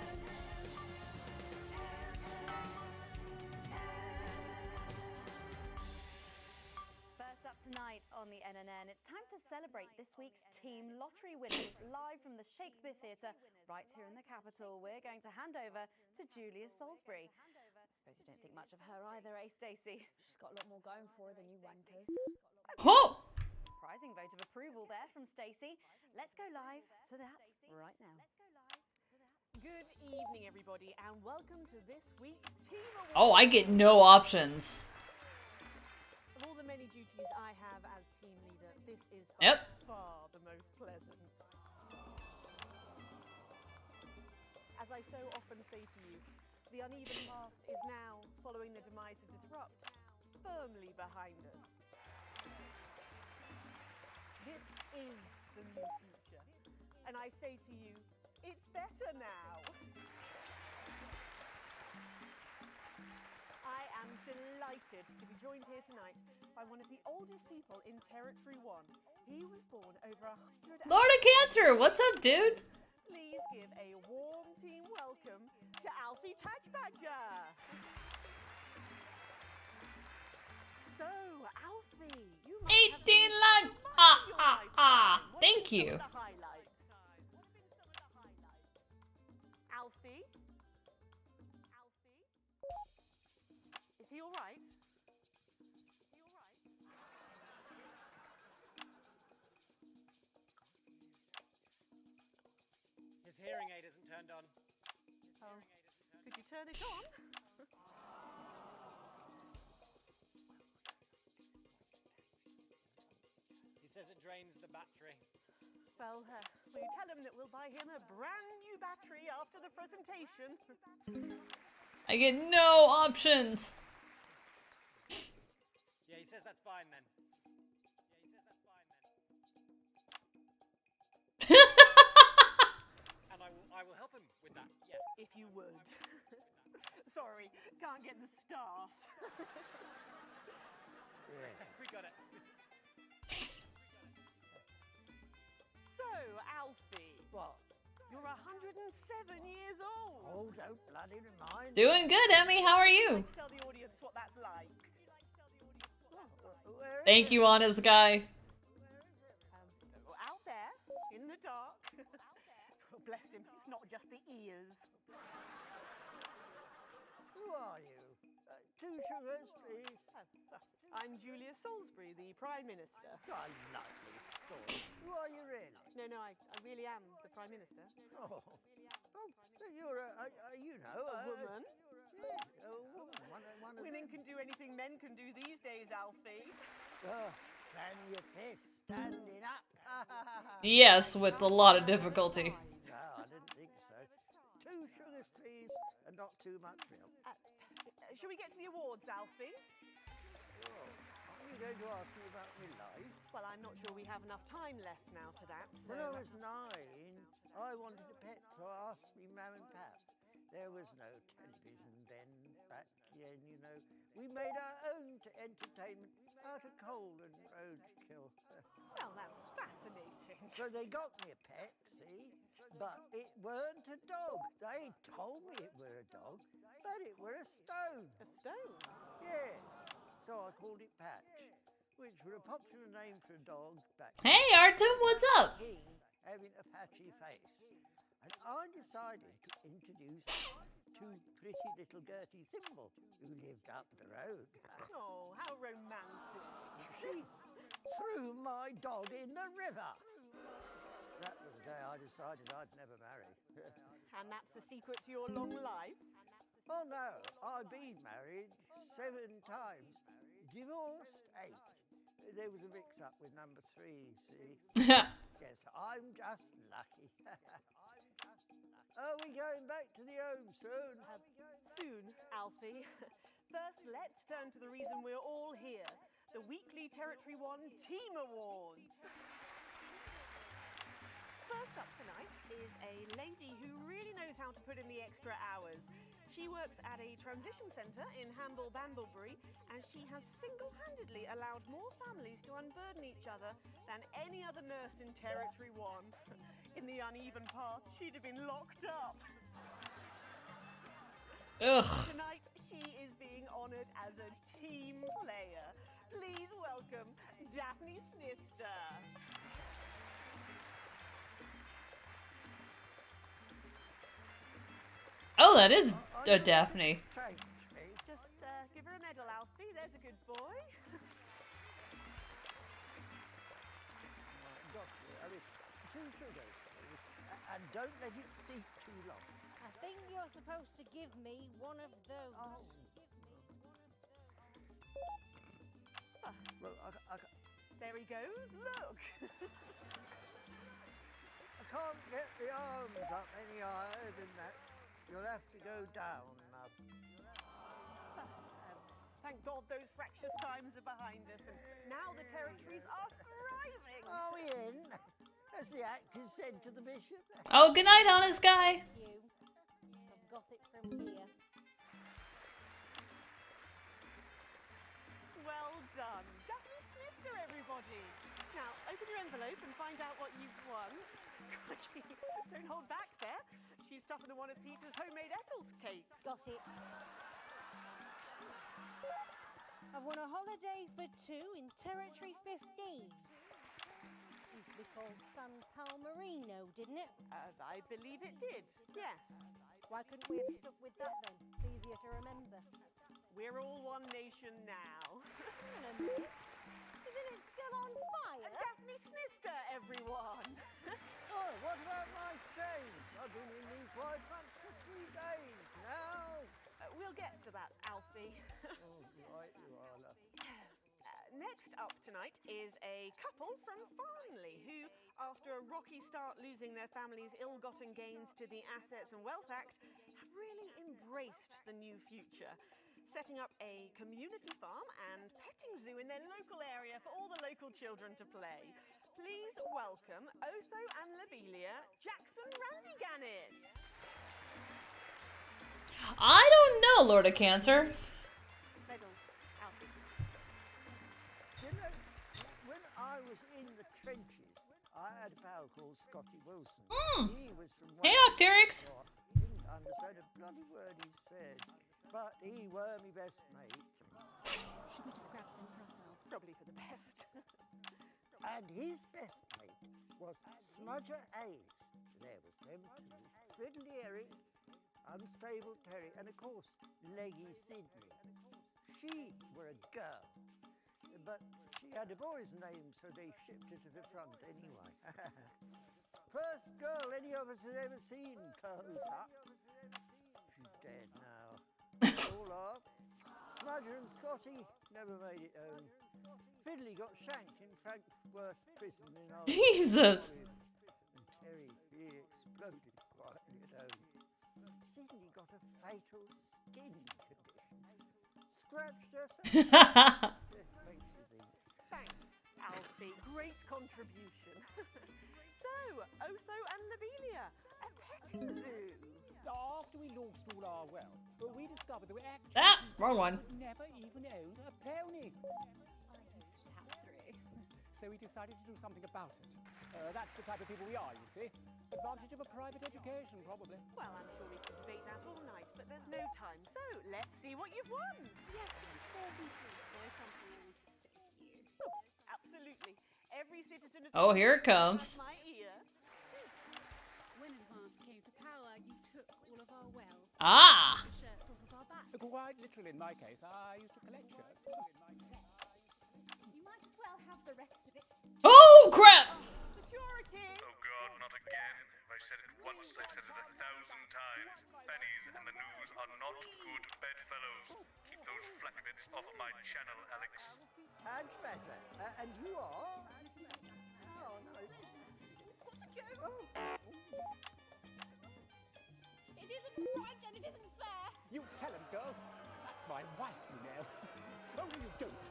First up tonight on the NNN, it's time to celebrate this week's team lottery winners live from the Shakespeare Theatre right here in the capital. We're going to hand over to Julia Salisbury. I suppose you don't think much of her either, eh, Stacey? She's got a lot more going for her than you wankers. Oh! Surprising vote of approval there from Stacey. Let's go live to that right now. Good evening, everybody, and welcome to this week's Team Award. Oh, I get no options. Of all the many duties I have as team leader, this is Yep. far the most pleasant. As I so often say to you, the uneven past is now, following the demise of Disrupt, firmly behind us. This is the new future, and I say to you, it's better now. I am delighted to be joined here tonight by one of the oldest people in Territory 1. He was born over 100... Lord of Cancer, what's up, dude? Please give a warm team welcome to Alfie Touchbadger. So, Alfie, you must 18 likes! Thank you. Alfie? Is he alright? His hearing aid isn't turned on. Oh, could you turn it on? He says it drains the battery. Well, will you tell him that we'll buy him a brand new battery after the presentation? I get no options. Yeah, he says that's fine then. And I will help him with that. Yeah. If you would. Sorry, can't get the staff. We got it. So, Alfie. What? You're 107 years old. Oh, don't bloody remind Doing good, Emmy. How are you? Tell the audience what that's like. Thank you, honest guy. Out there, in the dark. Oh, bless him, it's not just the ears. Who are you? 2 sugars, please. I'm Julia Salisbury, the Prime Minister. A lovely story. Who are you really? No, I really am the Prime Minister. Oh, so you're a woman? Women can do anything men can do these days, Alfie. Can you piss standing up? Yes, with a lot of difficulty. No, I didn't think so. 2 sugars, please, and not too much milk. Shall we get to the awards, Alfie? Oh, are you going to ask me about my life? Well, I'm not sure we have enough time left now for that. So When I was 9, I wanted a pet, so I asked me mum and pap. There was no television then, back then, you know. We made our own entertainment out of coal and roadkill. Well, that's fascinating. So they got me a pet, see? But it weren't a dog. They told me it were a dog, but it were a stone. A stone? Yes. So I called it Patch, which were a popular name for a dog back Hey, Artem, what's up? King having a patchy face. And I decided to introduce 2 pretty little Gertie Thimble who lived up the road. Oh, how romantic. She threw my dog in the river. That was the day I decided I'd never marry. And that's the secret to your long life? Oh no, I've been married 7 times. Divorced 8. There was a mix-up with number 3, see? Yes, I'm just lucky. Are we going back to the home soon? Soon, Alfie. First, let's turn to the reason we're all here. The weekly Territory 1 Team Awards. First up tonight is a lady who really knows how to put in the extra hours. She works at a transition centre in Hamble-Bamblebury, and she has single-handedly allowed more families to unburden each other than any other nurse in Territory 1. In the uneven path, she'd have been locked up. Ugh. Tonight, she is being honoured as a team player. Please welcome Daphne Snister. Oh, that is Daphne. Just give her a medal, Alfie. There's a good boy. Doctor, I mean, 2 sugars, please. And don't let it steep too long. I think you're supposed to give me one of those. Well, There he goes. Look. I can't get the arms up any higher than that. You'll have to go down, Mum. Thank God those fractious times are behind us, and now the territories are thriving. Are we in? As the actors said to the bishop. Oh, good night, honest guy. You. I've got it from here. Well done. Daphne Snister, everybody. Now, open your envelope and find out what you've won. Don't hold back there. She's tougher than one of Peter's homemade Eccles cakes. Got it. I've won a holiday for 2 in Territory 15. Used to be called San Palmerino, didn't it? I believe it did, yes. Why couldn't we have stuck with that then? It's easier to remember. We're all one nation now. Hang on a minute. Isn't it still on fire? Daphne Snister, everyone. Oh, what about my change? I've been in these white pants for 3 days now. We'll get to that, Alfie. Oh, right you are, love. Next up tonight is a couple from Farnley who, after a rocky start losing their family's ill-gotten gains to the Assets and Wealth Act, have really embraced the new future, setting up a community farm and petting zoo in their local area for all the local children to play. Please welcome Otho and Lobelia, Jackson Randy-Gannett. I don't know, Lord of Cancer. Medals, Alfie. You know, when I was in the trenches, I had a pal called Scotty Wilson. He was from Hey, Octerix. Didn't understand a bloody word he said, but he were my best mate. Should we just grab them for ourselves? Probably for the best. And his best mate was Smudger A's. There was them 2. Fiddly Eric, Unstable Terry, and of course, Leggy Sydney. She were a girl, but she had a boy's name, so they shipped her to the front anyway. First girl any of us has ever seen, close up. She's dead now. all are. Smudger and Scotty never made it home. Fiddly got shanked in Frankfurt prison in our Jesus. And Terry, he exploded quietly at home. Sydney got a fatal skin condition. Scratched herself. Makes you think. Thanks, Alfie. Great contribution. So, Otho and Lobelia, a petting zoo. After we lost all our wealth, we discovered that we actually Wrong one. never even owned a pony. So we decided to do something about it. That's the type of people we are, you see. Advantage of a private education, probably. Well, I'm sure we could debate that all night, but there's no time. So, let's see what you've won. Yes, before we do, there's something I wanted to say to you. Oh, absolutely. Every citizen of Oh, here it comes. my ear. When advance came to power, you took all of our wealth. Ah! The shirts off of our backs. Quite literally, in my case, I used to collect shirts. You might as well have the rest of it. Oh, crap! Security! Oh God, not again. If I said it once, I've said it 1,000 times. Pennies and the news are not good bedfellows. Keep those flappy bits off my channel, Alex. And better. And you are? Oh, no. Got to go. It isn't right and it isn't fair. You tell him, girl. That's my wife, you know. No, you don't.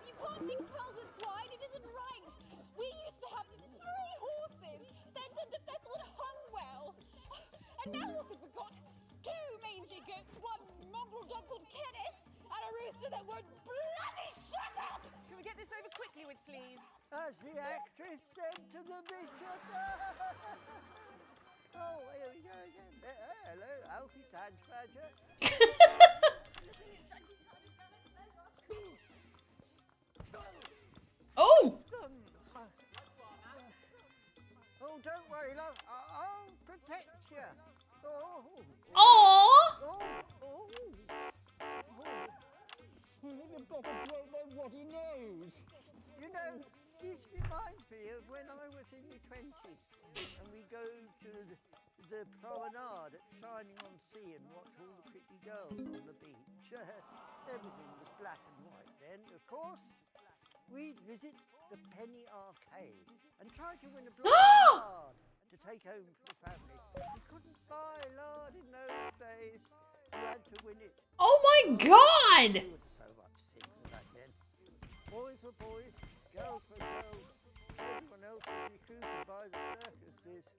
You can't mix pearls with swine. It isn't right. We used to have 3 horses, fed and fettled hung well. And now what have we got? 2 mangy goats, 1 mongrel dog called Kenneth, and a rooster that won't bloody shut up! Can we get this over quickly with, please? As the actress said to the bishop. Oh, here we go again. Hello, Alfie Tags Badger. Oh! Oh, don't worry, love. I'll protect you. Oh. Aww! Oh. You've got to blow my ruddy nose. You know, this reminds me of when I was in my 20s and we go to the promenade at Shining on Sea and watch all the pretty girls on the beach. Everything was black and white then, of course. We'd visit the Penny Arcade and try to win a block of lard to take home for the family. You couldn't buy lard in those days. You had to win it. Oh my God! We were so much simpler back then. Boys were boys, girls were girls. Everyone else was recruited by the circuses.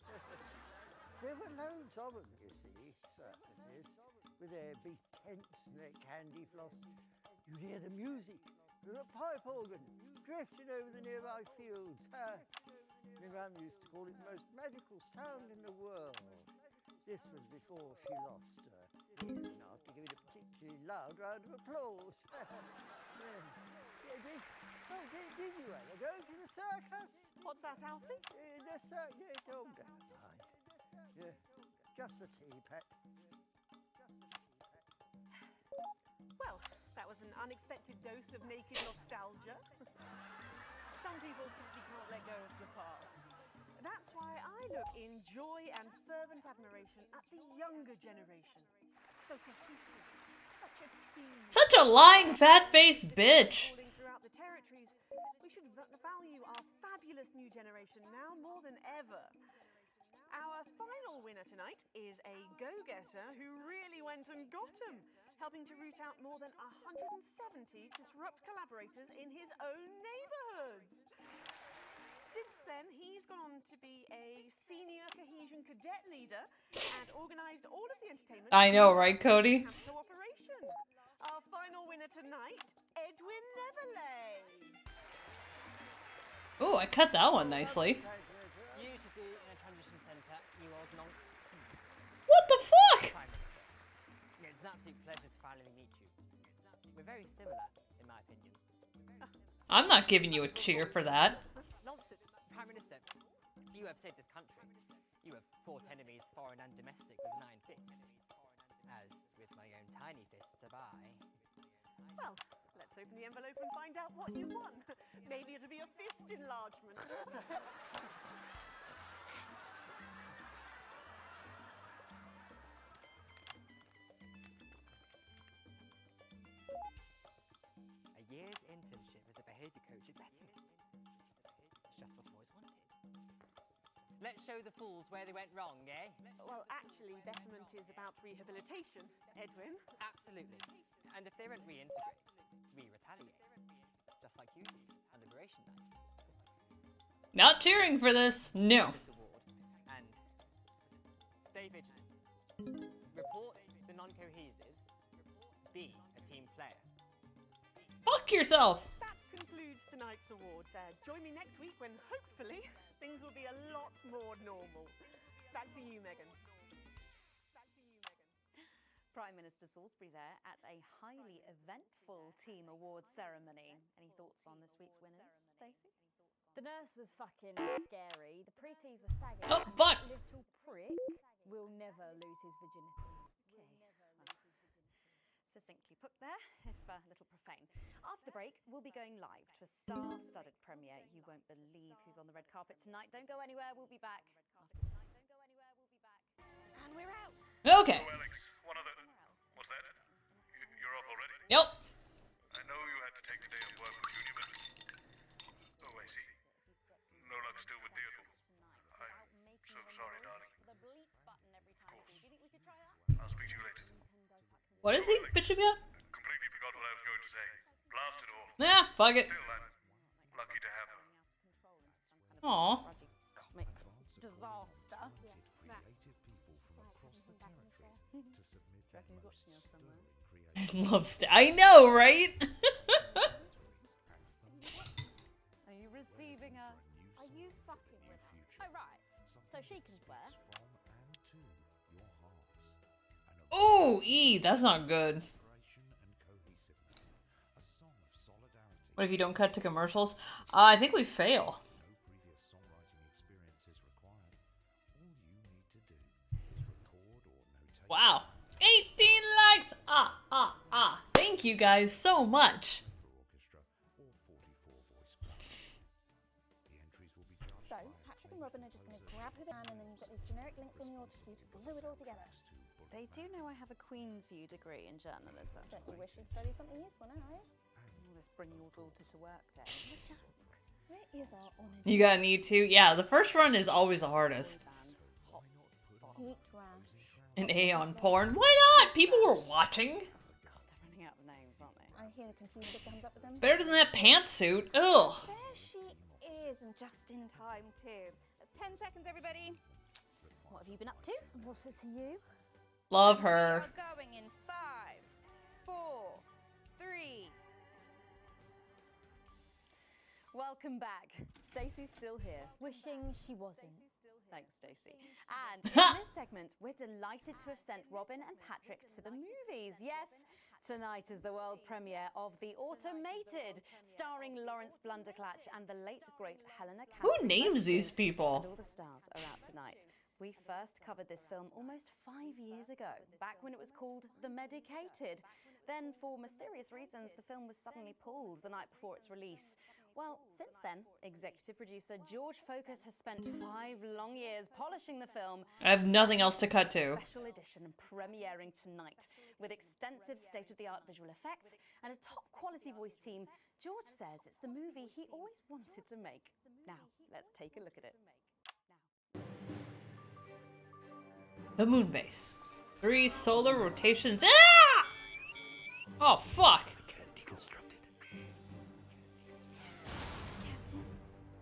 There were loads of them, you see, circuses, with their big tents and their candy floss. You'd hear the music, the pipe organ, drifting over the nearby fields. My mum used to call it the most magical sound in the world. This was before she lost hearing enough to give it a particularly loud round of applause. Did you ever go to the circus? What's that, Alfie? The circus. Oh, never mind. Yeah, just the tea, pet. Well, that was an unexpected dose of naked nostalgia. Some people simply can't let go of the past. That's why I look in joy and fervent admiration at the younger generation. So cohesive, such a team. Such a lying, fat-faced bitch. Throughout the territories, we should value our fabulous new generation now more than ever. Our final winner tonight is a go-getter who really went and got 'em, helping to root out more than 170 disrupt collaborators in his own neighborhood. Since then, he's gone on to be a senior cohesion cadet leader and organized all of the entertainment. I know, right, Cody? Cooperation. Our final winner tonight, Edwin Neverlay. Ooh, I cut that one nicely. You should be in a transition centre, you old monk. What the fuck? Prime Minister. Yeah, it's an absolute pleasure to finally meet you. We're very similar, in my opinion. I'm not giving you a cheer for that. Nonsense, Prime Minister. You have saved this country. You have fought enemies, foreign and domestic, with an iron fist. As with my own tiny fists have I. Well, let's open the envelope and find out what you won. Maybe it'll be a fist enlargement. Let's show the fools where they went wrong, eh? Well, actually, betterment is about rehabilitation, Edwin. Absolutely. And if they don't reintegrate, we retaliate. Just like you did on Liberation Night. Not cheering for this. No. And stay vigilant. Report the non-cohesives. Be a team player. Fuck yourself. That concludes tonight's awards. Join me next week when, hopefully, things will be a lot more normal. Back to you, Megan. Prime Minister Salisbury there at a highly eventful team awards ceremony. Any thoughts on this week's winners, Stacey? The nurse was fucking scary. The pretees were sagging. Oh, fuck! That little prick will never lose his virginity. Succinctly put there, if a little profane. After the break, we'll be going live to a star-studded premiere. You won't believe who's on the red carpet tonight. Don't go anywhere. We'll be back after this. And we're out. Okay. Oh, Alex, one other... What's that? You're off already? Yep. I know you had to take the day of work with Junior, but... Oh, I see. No luck still with Theodore. I'm so sorry, darling. Of course. I'll speak to you later. What is he bitching about? Completely forgot what I was going to say. Blast it all. Nah, fuck it. Still, I'm lucky to have her. Aw. Comic disaster. I love I know, right? Are you receiving us? Are you fucking with her? Oh, right. So she can swear. Ooh, that's not good. What if you don't cut to commercials? I think we fail. Wow. 18 likes! Thank you guys so much. So, Patrick and Robin are just going to grab who they can and then you've got these generic links on the auto cue to glue it all together. They do know I have a Queen's View degree in journalism. Don't you wish you'd studied something useful now, are you? This bring your daughter to work day. Where is our honour? You gotta need to. Yeah, the first run is always the hardest. Heat rash. An A on porn. Why not? People were watching. They're running out of names, aren't they? I hear the confused look comes up with them. Better than that pantsuit. Ugh. There she is, and just in time too. That's 10 seconds, everybody. What have you been up to? And what's it to you? Love her. We are going in 5, 4, 3. Welcome back. Stacey's still here. Wishing she wasn't. Thanks, Stacey. And in this segment, we're delighted to have sent Robin and Patrick to the movies. Yes, tonight is the world premiere of The Automated, starring Lawrence Blunderclatch and the late, great Helena Who Cantillon. names these people? And all the stars are out tonight. We first covered this film almost 5 years ago, back when it was called The Medicated. Then, for mysterious reasons, the film was suddenly pulled the night before its release. Well, since then, executive producer George Focus has spent 5 long years polishing the film. I have nothing else to cut to. Special edition and premiering tonight with extensive state-of-the-art visual effects and a top-quality voice team. George says it's the movie he always wanted to make. Now, let's take a look at it. The moon base. 3 solar rotations. Ah! Oh, fuck. I can't deconstruct it.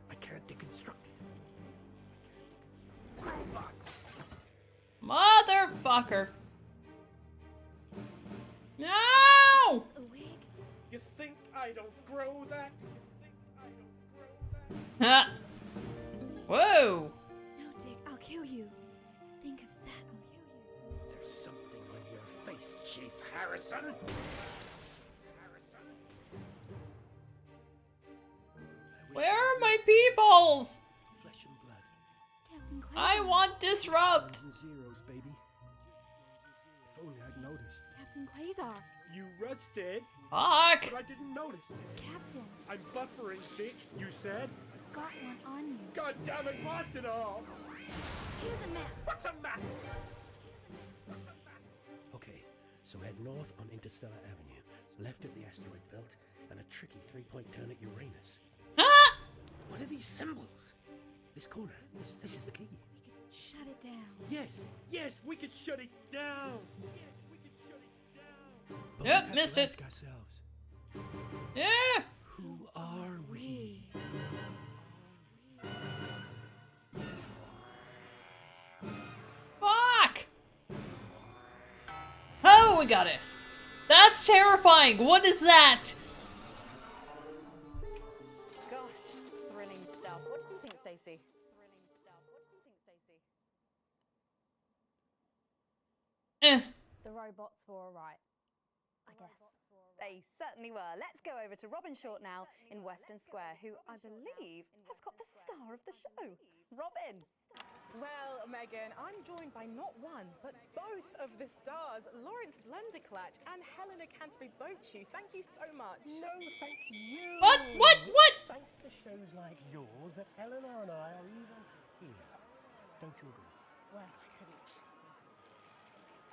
I can't deconstruct it. Motherfucker. No! You think I don't grow that? Huh. Whoa. No, Dick, I'll kill you. Think of Saturn. There's something on your face, Chief Harrison. Where are my peoples? Flesh and blood. Captain Quaid. I want disrupt. Ones and zeros, baby. If only I'd noticed. Captain Quasar. You rusted. Fuck. But I didn't notice. Captain. I'm buffering, bitch. You said. Got one on you. God damn it! Blast it off. Here's a map. What's a map? Okay, so head north on Interstellar Avenue, left at the asteroid belt, and a tricky 3-point turn at Uranus. Ah! What are these symbols? This corner. This is the key. Shut it down. Yes, yes, we could shut it down. But Yep, we have missed to it. ask ourselves, Yeah. who are we? Fuck! Oh, we got it. That's terrifying. What is that? Gosh, thrilling stuff. What did you think, Stacey? The robots were alright, I guess. They certainly were. Let's go over to Robin Short now in Western Square, who I believe has got the star of the show. Robin! Well, Megan, I'm joined by not one, but both of the stars, Lawrence Blunderclatch and Helena Canterbury-Bochu. Thank you so much. No, thank you. What? It's thanks to shows like yours that Eleanor and I are even here. Don't you agree? Well, I couldn't.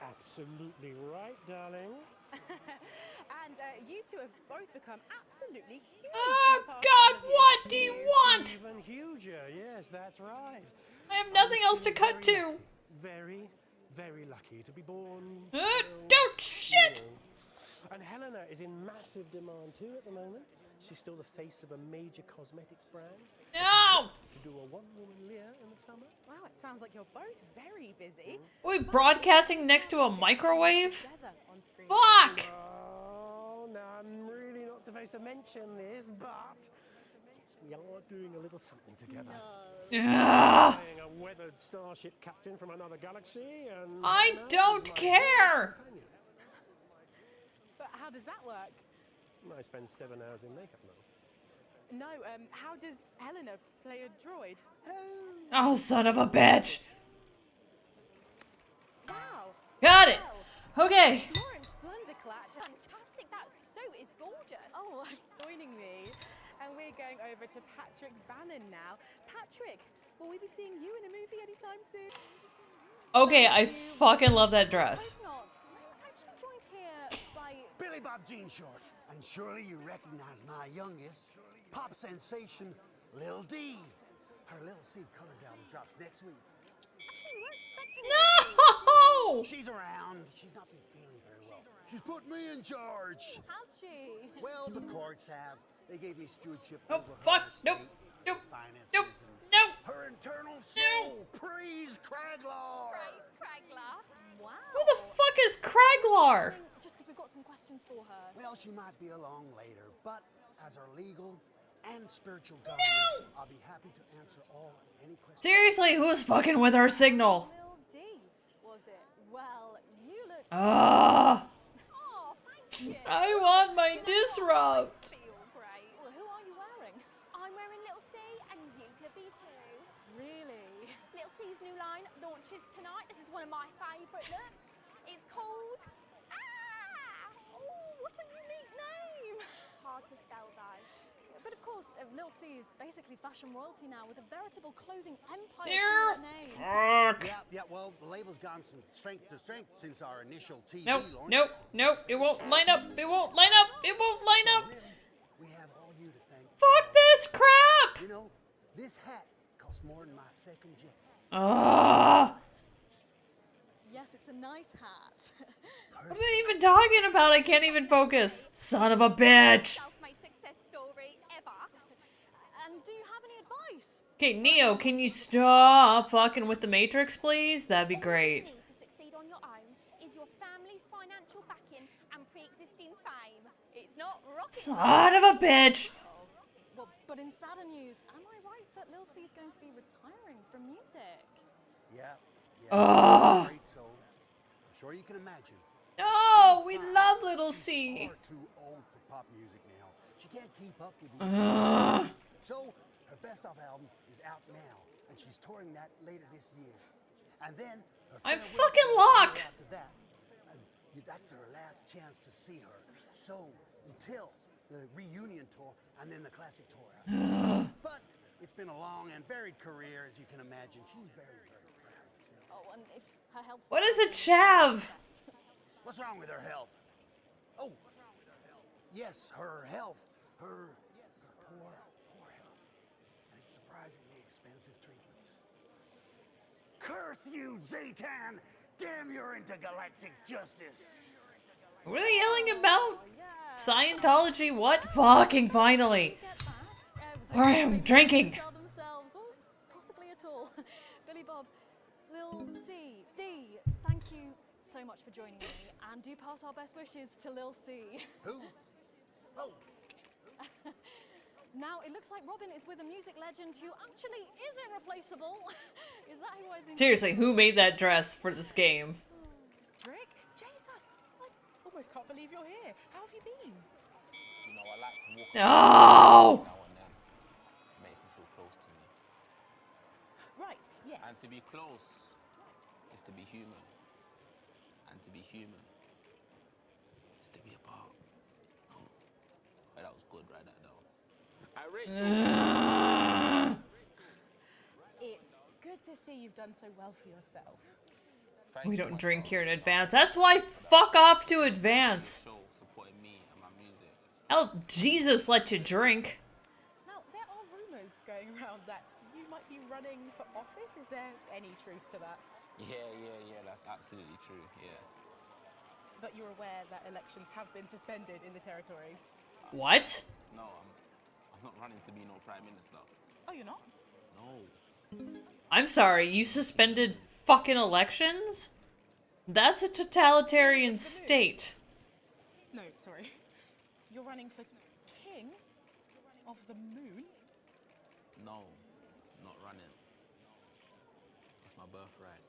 Absolutely right, darling. And you two have both become absolutely huge. Oh, in the past God, couple of what years. do you want? Even huger, yes, that's right. I have nothing else to cut to. Very, very lucky to be born. Don't shit! And Helena is in massive demand too at the moment. She's still the face of a major cosmetics brand. No! To do a one-woman Lear in the summer. Wow, it sounds like you're both very busy. Are we broadcasting next to a microwave? Together on screen. Fuck! Oh, no, I'm really not supposed to mention this, but we are doing a little something together. Ugh. Playing a weathered starship captain from another galaxy, and I don't care! But how does that work? I spend 7 hours in makeup now. No, how does Helena play a droid? Oh, son of a bitch! Wow. Got it! Okay. Lawrence Blunderclatch. Fantastic, that suit is gorgeous. Oh, joining me. And we're going over to Patrick Bannon now. Patrick, will we be seeing you in a movie anytime soon? Okay, I fucking love that dress. Not. I'm actually joined here by Billy Bob Jean Short. And surely you recognize my youngest, pop sensation, Lil D. Her Little C Colors album drops next week. Actually, we weren't expecting No! She's around. She's not been feeling very well. She's put me in charge. Has she? Well, the courts have. They gave me stewardship Oh, over fuck. her Nope. estate, Nope. finances, Nope. and Nope. her internal soul. Praise Craglar. Praise Craglar. Wow. Who the fuck is Craglar? Just because we've got some questions for her. Well, she might be along later, but as her legal and spiritual guardian, I'll be happy to answer all and any questions. Seriously, who's fucking with our signal? Lil D, was it? Well, you look. Ah! Oh, thank you. I want my disrupt. Feel great. Well, who are you wearing? I'm wearing Little C, and you could be too. Really? Little C's new line launches tonight. This is one of my favourite looks. It's called Oh, what a unique name! hard to spell though. But of course, Lil C is basically fashion royalty now, with a veritable clothing empire Yeah. to her name. Fuck. Yeah, well, the label's gone from strength to strength since our initial TV Nope, launch. nope, nope. It won't line up. It won't line up. It won't line up. We have all you to thank. Fuck this crap. You know, this hat costs more than my second jet. Ah! Yes, it's a nice hat. What am I even talking about? I can't even focus. Son of a bitch. Self-made success story ever. And do you have any advice? Okay, Neo, can you stop fucking with the Matrix, please? That'd be great. All you need to succeed on your own is your family's financial backing and pre-existing fame. It's not rocket Son of a bitch. Well, but in sadder news, am I right that Lil C is going to be retiring from music? Yeah. Ugh. Great soul. I'm sure you can imagine. No, we love Little C. Far too old for pop music now. She can't keep up with the So, her best of album is out now, and she's touring that later this year. And then her I'm farewell fucking tour locked. After that, and that's her last chance to see her. So, until the reunion tour and then the classic tour. But it's been a long and varied career, as you can imagine. She's very, very proud of herself. Oh, and if her health... What is a chav? What's wrong with her health? Oh, yes, her health. Her poor health. And it's surprisingly expensive treatment. Curse you, Zaytan! Damn your intergalactic justice! What are they yelling about? Scientology? What? Fucking finally. Alright, I'm drinking. Themselves, or possibly at all. Billy Bob, Lil C, D, thank you so much for joining me, and do pass our best wishes to Lil C. Who? Oh. Now, it looks like Robin is with a music legend who actually is irreplaceable. Is that who I think? Seriously, who made that dress for this game? Rick, Jesus, I almost can't believe you're here. How have you been? You know, I like to walk No! now and then. Makes me feel close to me. Right, yes. And to be close is to be human. And to be human is to be apart. Oh. But that was good, right? That down. It's good to see you've done so well for yourself. We don't drink here in advance. That's why fuck off to advance. Supporting me and my music. Hell, Jesus let you drink. Now, there are rumours going around that you might be running for office. Is there any truth to that? Yeah, that's absolutely true, yeah. But you're aware that elections have been suspended in the territories? What? No, I'm not running to be no prime minister. Oh, you're not? No. I'm sorry, you suspended fucking elections? That's a totalitarian state. No, sorry. You're running for king of the moon? No, not running. It's my birthright.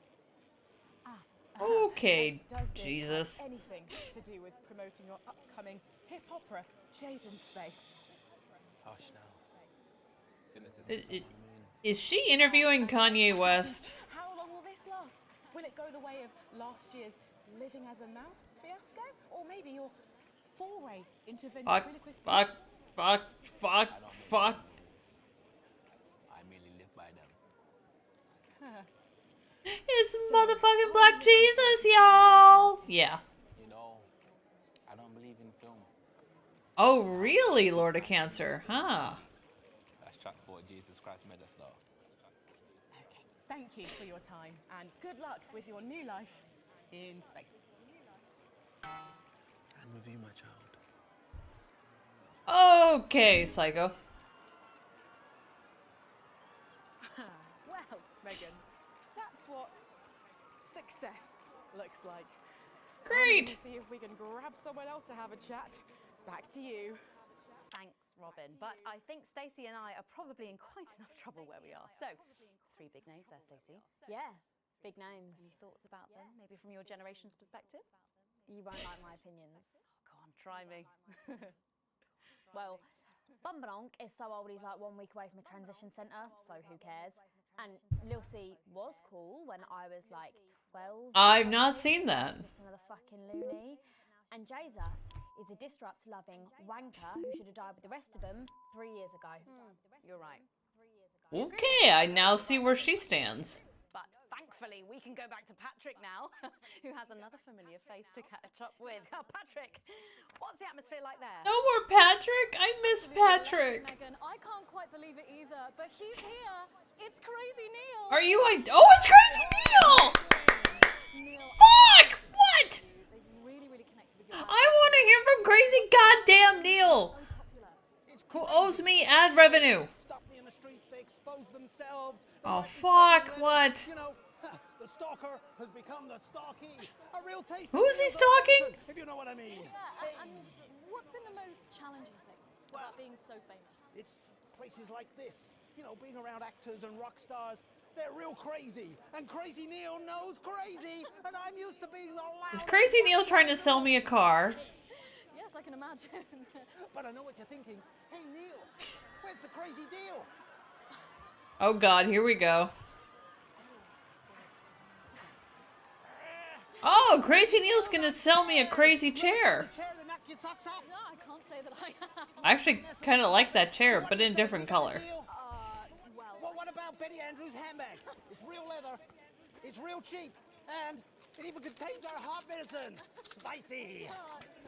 Okay, Does this Jesus. have anything to do with promoting your upcoming hip opera, Jason Space? Hush now. Cynicism. Is she interviewing Kanye West? How long will this last? Will it go the way of last year's Living as a Mouse fiasco? Or maybe your foray into ventriloquist Fuck. I merely live by them. It's motherfucking Black Jesus, y'all! Yeah. You know, I don't believe in film. Oh, really, Lord of Cancer? Huh. That's track 4, Jesus Christ made us though. Thank you for your time and good luck with your new life in space. And with you, my child. Okay, Psycho. Well, Megan, that's what success looks like. Great. See if we can grab someone else to have a chat. Back to you. Thanks, Robin. But I think Stacey and I are probably in quite enough trouble where we are. So, 3 big names there, Stacey. Yeah, big names. Any thoughts about them? Maybe from your generation's perspective? You won't like my opinions. Go on, try me. Well, Bumbanonk is so old he's like 1 week away from a transition centre, so who cares? And Lil C was cool when I was like 12. I've not seen that. Just another fucking loony. And Jesus is a disrupt-loving wanker who should have died with the rest of them 3 years ago. You're right. Okay, I now see where she stands. But thankfully, we can go back to Patrick now, who has another familiar face to catch up with. Oh, Patrick, what's the atmosphere like there? No more Patrick. I miss Patrick. Megan, I can't quite believe it either, but he's here. It's Crazy Neil. Are you? Oh, it's Crazy Neil! Fuck! What? Really connected with your I want to hear from Crazy Goddamn Neil, who owes me ad revenue. Stop me in the streets, they expose themselves. Oh fuck! What? You know, the stalker has become the stalky. A real taste. Who is he stalking? If you know what I mean. Yeah, and what's been the most challenging thing about being so famous? It's places like this. You know, being around actors and rock stars. They're real crazy. And Crazy Neil knows crazy. And I'm used to being the loud. Is Crazy Neil trying to sell me a car? Yes, I can imagine. But I know what you're thinking. Hey, Neil, where's the crazy deal? Oh god, here we go. Oh, Crazy Neil's gonna sell me a crazy chair. Chair to knock your socks off? No, I can't say that I have. I actually kind of like that chair, but in a different color. Well, what about Betty Andrews' handbag? It's real leather, it's real cheap, and it even contains our heart medicine. Spicy.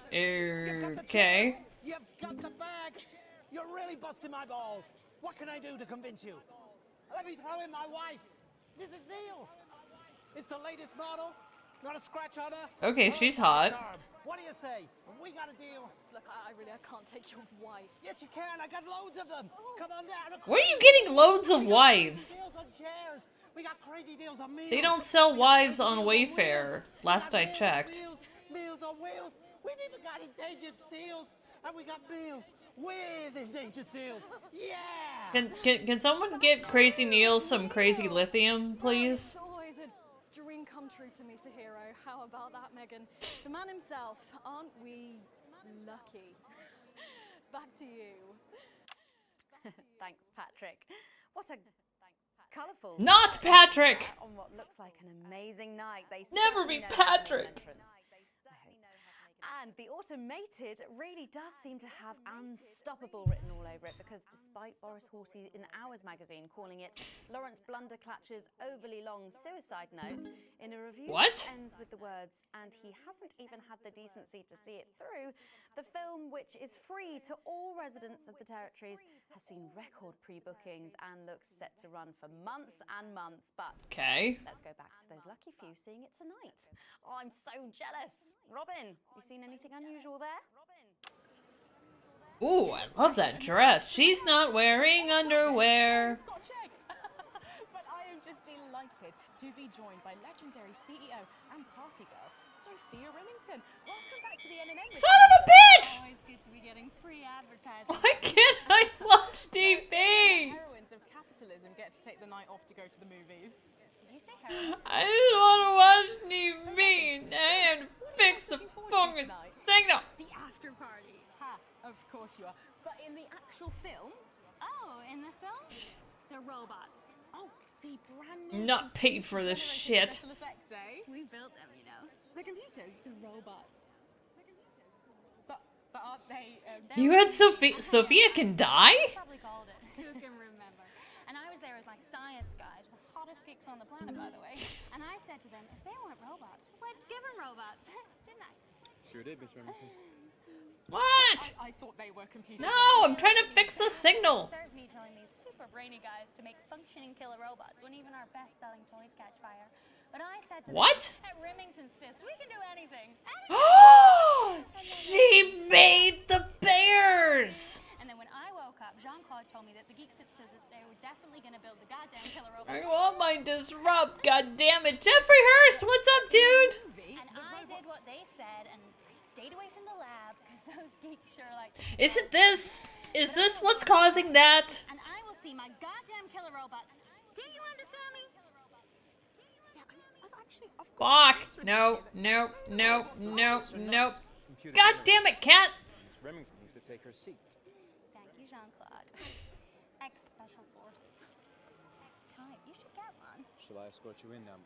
Okay. You've got the bag. You're really busting my balls. What can I do to convince you? Let me throw in my wife, Mrs. Neil. It's the latest model. Not a scratch on her. Okay, she's hot. What do you say? We got a deal. Look, I can't take your wife. Yes, you can. I got loads of them. Come on down. Where are you getting loads of wives? Deals on chairs. We got crazy deals on meals. They don't sell wives on Wayfair, last I checked. Meals on wheels. We've even got endangered seals. And we got meals with endangered seals. Yeah! Can someone get Crazy Neil some crazy lithium, please? It's always a dream come true to meet a hero. How about that, Megan? The man himself. Aren't we lucky? Back to you. Thanks, Patrick. What a colourful... Not Patrick! On what looks like an amazing night. They Never certainly be know how to make an Patrick! entrance. And the automated really does seem to have unstoppable written all over it, because despite Boris Horsey in Hours magazine calling it Lawrence Blunderclatch's overly long suicide note, in a review that ends with the words, and he hasn't even had the decency to see it through, the film, which is free to all residents of the territories, has seen record pre-bookings and looks set to run for months and months. But let's go back to those lucky few seeing it tonight. Oh, I'm so jealous. Robin, you seen anything unusual there? Ooh, I love that dress. She's not wearing underwear. But I am just delighted to be joined by legendary CEO and party girl, Sophia Remington. Welcome back to the NNA. Son of a bitch! Always good to be getting free advertising. Why can't I watch TV? Heroines of capitalism get to take the night off to go to the movies. Did you say I just want to watch TV. I have to fix the fucking signal. The after party. Ha, of course you are. But in the actual film? Oh, in the film? They're robots. Oh, the brand new... Not paid for this shit. Special effects, eh? We built them, you know. The computers? The robots. But aren't they... You had Sophia. Sophia can die? Probably called it. Who can remember? And I was there with my science guys, the hottest geeks on the planet, by the way. And I said to them, if they weren't robots, let's give them robots. Didn't I? Sure did, Miss Remington. What? I thought they were computers. No, I'm trying to fix the signal. There's me telling these super brainy guys to make functioning killer robots when even our best-selling toys catch fire. But I said to What? them, at Remington's Fist, we can do anything. She made the bears. And then when I woke up, Jean-Claude told me that the geeks had said that they were definitely going to build the goddamn killer robot. I want my disrupt. God damn it, Jeffrey Hurst. What's up, dude? And I did what they said and stayed away from the lab because those geeks sure like. Isn't this? Is this what's causing that? And I will see my goddamn killer robots. Do you understand me? Fuck. No, no, no, no, no. God damn it, cat. Miss Remington needs to take her seat. Thank you, Jean-Claude. Ex-Special Forces. Best type. You should get one. Shall I escort you in now?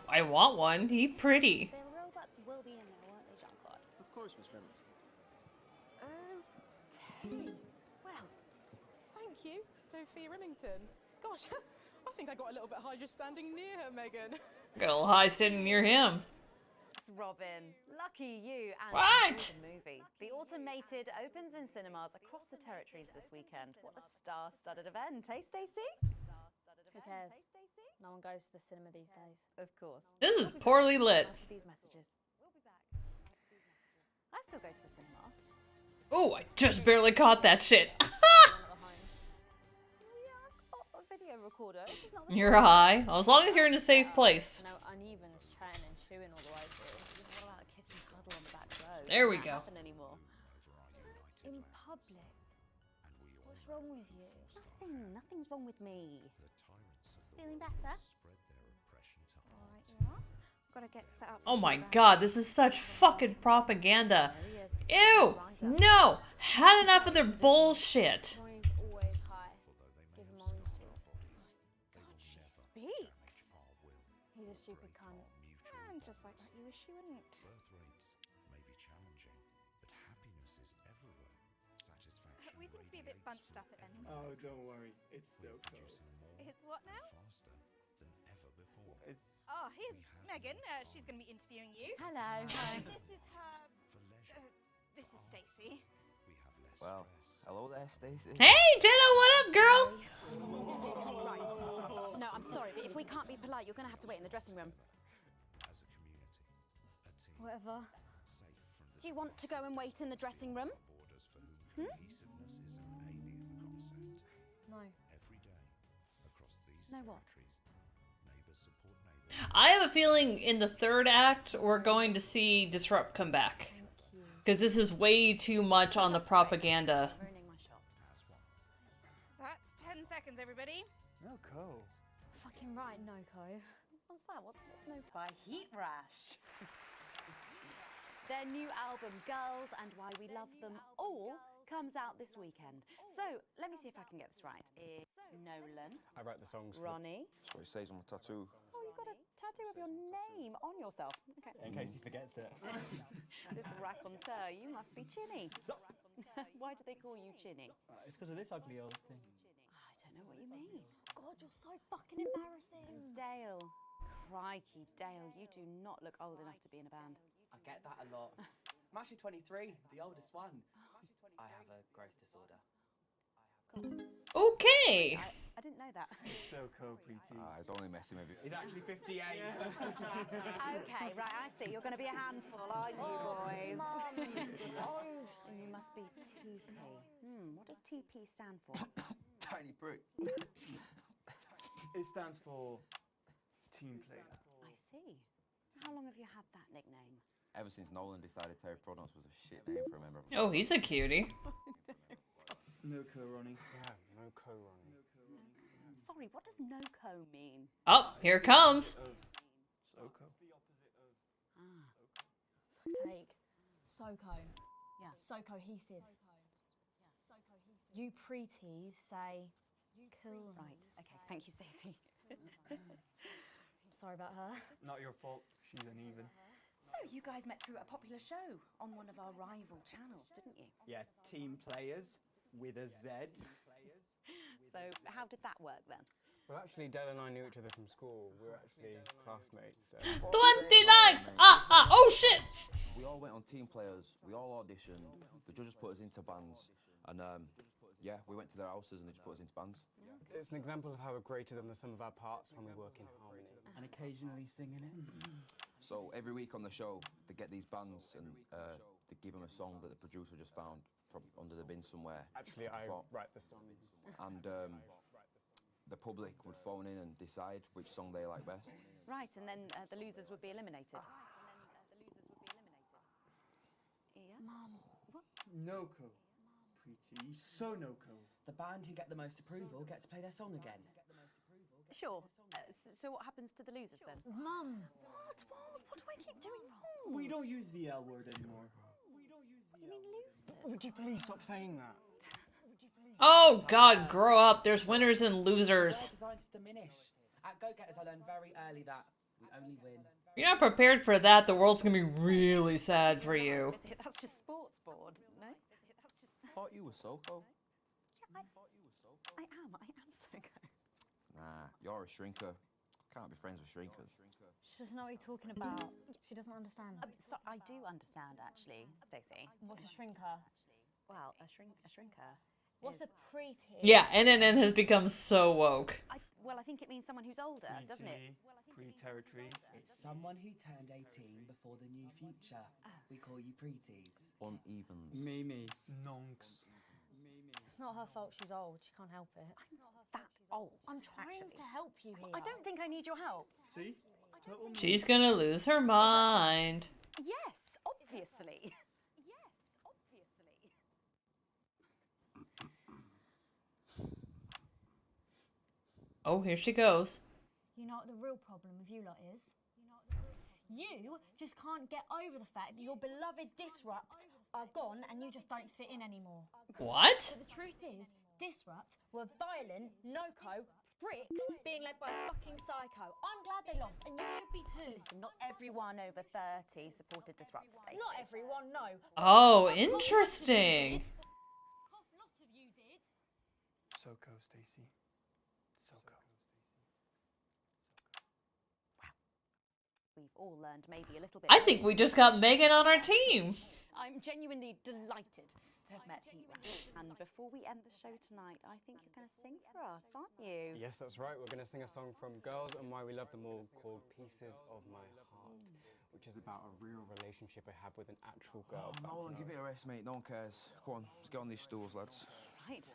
I want one. He pretty. The robots will be in there, won't they, Jean-Claude? Of course, Miss Remington. Okay. Well, thank you, Sophia Remington. Gosh, I think I got a little bit high just standing near her, Megan. Got a little high sitting near him. Robin, lucky you and What? the movie. The Automated opens in cinemas across the territories this weekend. What a star-studded event, eh, Stacey? Who cares? No one goes to the cinema these days. Of course. This is poorly lit. After these messages. We'll be back. I still go to the cinema. Oh, I just barely caught that shit. A video recorder. It's just not the You're same. high. As long as you're in a safe place. No uneven as chatting and chewing all the way through. What about a kiss and cuddle on the back row? There we Doesn't go. happen anymore. In public? What's wrong with you? Nothing's wrong with me. Feeling better? Alright, you are. Gotta get set up. Oh my god, this is such fucking propaganda. Ew! No! Had enough of their bullshit. Ronnie's always high. Give him honesty. God, she speaks. He's a stupid cunt. And just like that, you wish you wouldn't. We seem to be a bit bunched up at the end. Oh, don't worry. It's so cool. It's what now? It's Oh, here's Megan. She's going to be interviewing you. Hello. Hi. This is her. This is Stacey. Well, hello there, Stacey. Hey, Jenna, what up, girl? Right. No, I'm sorry, but if we can't be polite, you're going to have to wait in the dressing room. Whatever. Do you want to go and wait in the dressing room? Hmm? No. No what? I have a feeling in the third act we're going to see Disrupt come back. Because this is way too much on the propaganda. That's 10 seconds, everybody. Noko. Fucking right, Noko. What's that? What's no by Heat Rash? Their new album, Girls and Why We Love Them All, comes out this weekend. So, let me see if I can get this right. It's Nolan. I write the songs. Ronnie. That's what it says on my tattoo. Oh, you've got a tattoo of your name on yourself. Okay. In case he forgets it. This raconteur, you must be Chinny. Why do they call you Chinny? It's because of this ugly old thing. I don't know what you mean. God, you're so fucking embarrassing. Dale. Crikey, Dale, you do not look old enough to be in a band. I get that a lot. I'm actually 23, the oldest one. I have a growth disorder. Okay. I didn't know that. So cool, PT. He's only messing with you. He's actually 58. Okay, right, I see. You're going to be a handful, aren't you, boys? You must be TP. What does TP stand for? Tiny prick. It stands for team player. I see. How long have you had that nickname? Ever since Nolan decided Terry Pronouns was a shit name for a member of Oh, he's a cutie. Noko, Ronnie. Yeah, Noko, Ronnie. Sorry, what does no-co mean? Oh, here it comes. Soko. Fuck's sake. Soko. Yeah. So cohesive. You pretees say cool. Right, okay, thank you, Stacey. Sorry about her. Not your fault. She's uneven. So you guys met through a popular show on one of our rival channels, didn't you? Yeah, Team Players with a Z. So how did that work then? Well, actually, Dell and I knew each other from school. We were actually classmates. So. 20 likes! Oh shit! We all went on Team Players, we all auditioned, the judges put us into bands, and yeah, we went to their houses and they just put us into bands. It's an example of how we're greater than the sum of our parts when we work in harmony. And occasionally singing it. So every week on the show, they get these bands and they give them a song that the producer just found from under the bin somewhere. Actually, I write the song. And the public would phone in and decide which song they like best. Right, and then the losers would be eliminated. Yeah? Mum. What? Noko. Pretty. So Noko. The band who get the most approval get to play their song again. Sure. So what happens to the losers then? Mum. What do I keep doing wrong? We don't use the L word anymore. You mean losers? Would you please stop saying that? Oh god, grow up. There's winners and losers. It's designed to diminish. At Go-Getters, I learned very early that we only win. If you're not prepared for that, the world's gonna be really sad for you. That's just sports board, no? I thought you were Soko. Yeah, I am so good. Nah, you're a shrinker. Can't be friends with shrinkers. She doesn't know what you're talking about. She doesn't understand. So I do understand, actually, Stacey. What's a shrinker? Well, a shrinker. What's a pretty? Yeah, NNN has become so woke. I think it means someone who's older, doesn't it? Pre-territories. It's someone who turned 18 before the new future. We call you preties. Uneven. Mimi. Nonks. It's not her fault she's old. She can't help it. I'm not that old. I'm trying to help you here. I don't think I need your help. See? Total She's gonna lose her mind. Yes, obviously. Oh, here she goes. You know what the real problem with you lot is? You just can't get over the fact that your beloved Disrupt are gone and you just don't fit in anymore. What? But the truth is, Disrupt were violent, no-co, pricks being led by a fucking psycho. I'm glad they lost, and you should be too. Listen, not everyone over 30 supported Disrupt, Stacey. Not everyone, no. Oh, interesting. A lot of you did. Soko, Stacey. Soko. We've all learned maybe a little bit. I think we just got Megan on our team. I'm genuinely delighted to have met Heat Rash. And before we end the show tonight, I think you're going to sing for us, aren't you? Yes, that's right. We're going to sing a song from Girls and Why We Love Them All called Pieces of My Heart. which is about a real relationship I have with an actual girl. Oh, Nolan, give it a rest, mate. No one cares. Come on, let's get on these stools, lads. Right.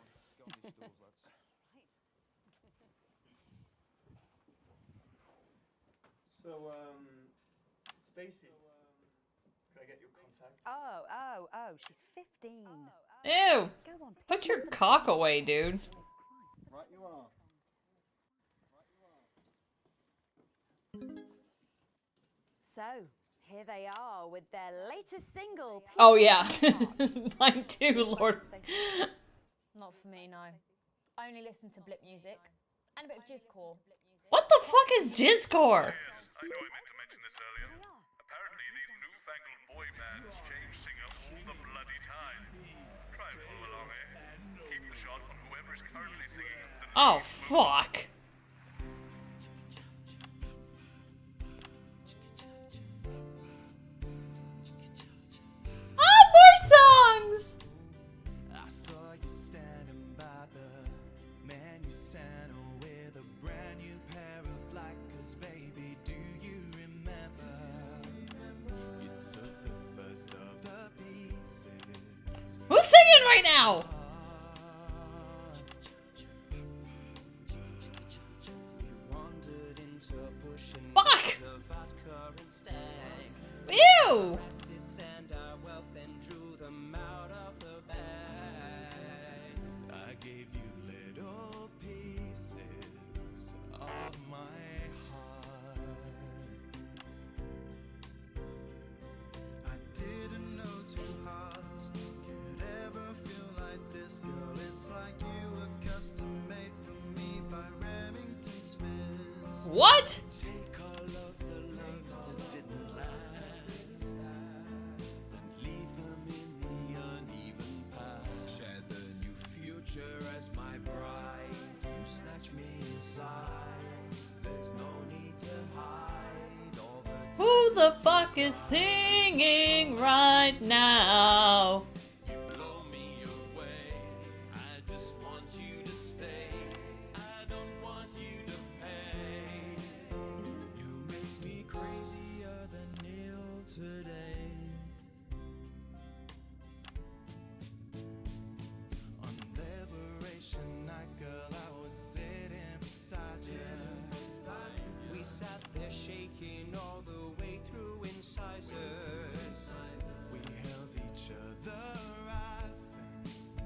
So, Stacey, can I get your contact? Oh, she's 15. Ew! Go on, Put your cock away, dude. Right, you are. So, here they are with their latest single. Oh yeah, mine too, Lord. Not for me, no. I only listen to blip music and a bit of jizzcore. What the fuck is jizzcore? I know I meant to mention this earlier. Apparently, these newfangled boy bands change singer all the bloody time. Try and follow along, eh? Keep the shot on whoever is currently singing the Oh fuck. Ah, more songs! I saw you standing by the menu center with a brand new pair of Lakers, baby. Do you remember? You took the first of the pieces. Who's singing right now? Fuck! Ew! I gave you little pieces of my heart. I didn't know two hearts could ever feel like this, girl. It's like you were custom made for me by Remington Smith. What? Take all of the loves that didn't last and leave them in the uneven past. Share the new future as my bride. You snatch me inside. There's no need to hide all the Who the fuck is singing right now? You blow me away. I just want you to stay. I don't want you to pay. You make me crazier than Neil today. On Liberation Night, girl, I was sitting beside you. We sat there shaking all the way through incisors. We held each other as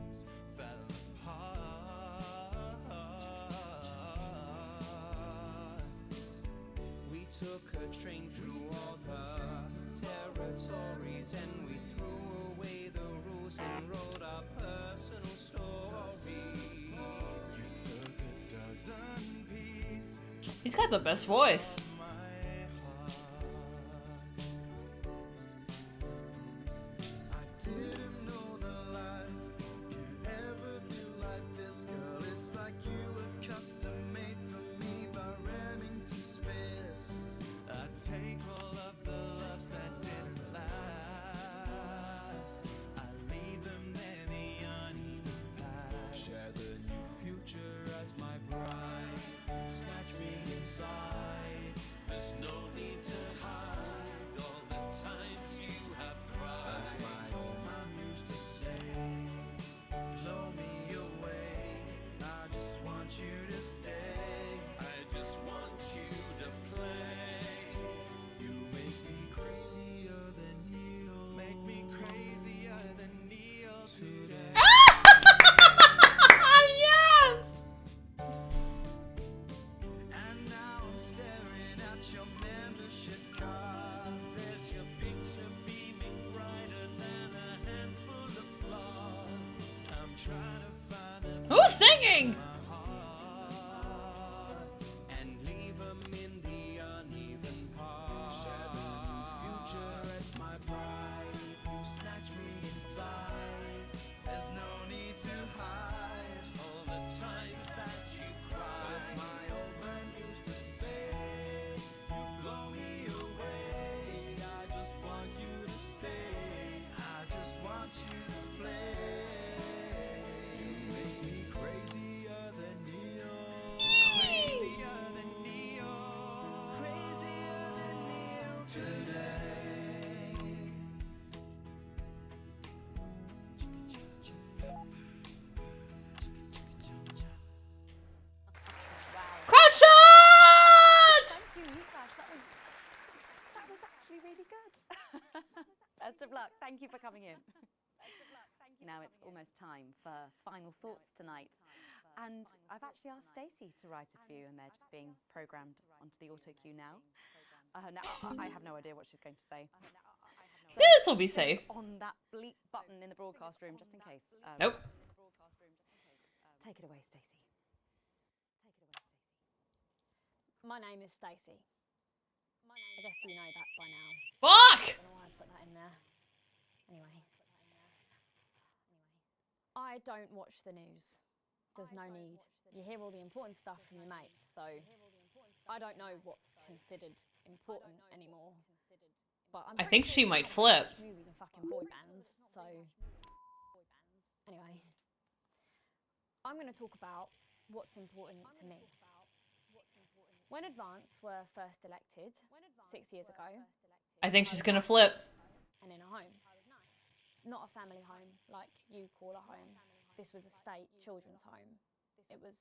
things fell apart. We took a train through all the territories and we threw away the rules and wrote our personal stories. You took a dozen pieces. He's got the best voice. I didn't know that life could ever feel like this, girl. It's like you were custom made for me by Remington Smith. I take all of the loves that didn't last. I leave them there, the uneven past. Share the new future as my bride. Snatch me inside. There's no need to hide all the times you have cried. As my old man used to say, blow me away. I just want you to stay. I just want you to play. You make me crazier than Neil. Make me crazier than Neil today. Yes! And now I'm staring at your membership card. There's your picture beaming brighter than a handful of flaws. I'm trying to find them. Who's singing? in my heart and leave them in the uneven parts. Share the new future as my bride. You snatch me inside. There's no need to hide all the times that you cried. As my old man used to say, you blow me away. I just want you to stay. I just want you to play. You make me crazier today. Crotch shot! Thank you, Lukas. That was actually really good. Best of luck. Thank you for coming in. Now it's almost time for final thoughts tonight. And I've actually asked Stacey to write a few, and they're just being programmed onto the auto cue now. Now I have no idea what she's going to say. So This will be safe. on that bleep button in the broadcast room, just in case. Nope. Take it away, Stacey. My name is Stacey. I guess you know that by now. Fuck! I don't know why I put that in there. Anyway. I don't watch the news. There's no need. You hear all the important stuff from your mates, so I don't know what's considered important anymore. But I think she might flip. Movies and fucking boy bands, so anyway. I'm going to talk about what's important to me. When Advance were first elected 6 years ago, I think she's gonna flip. and in a home. Not a family home like you call a home. This was a state children's home. It was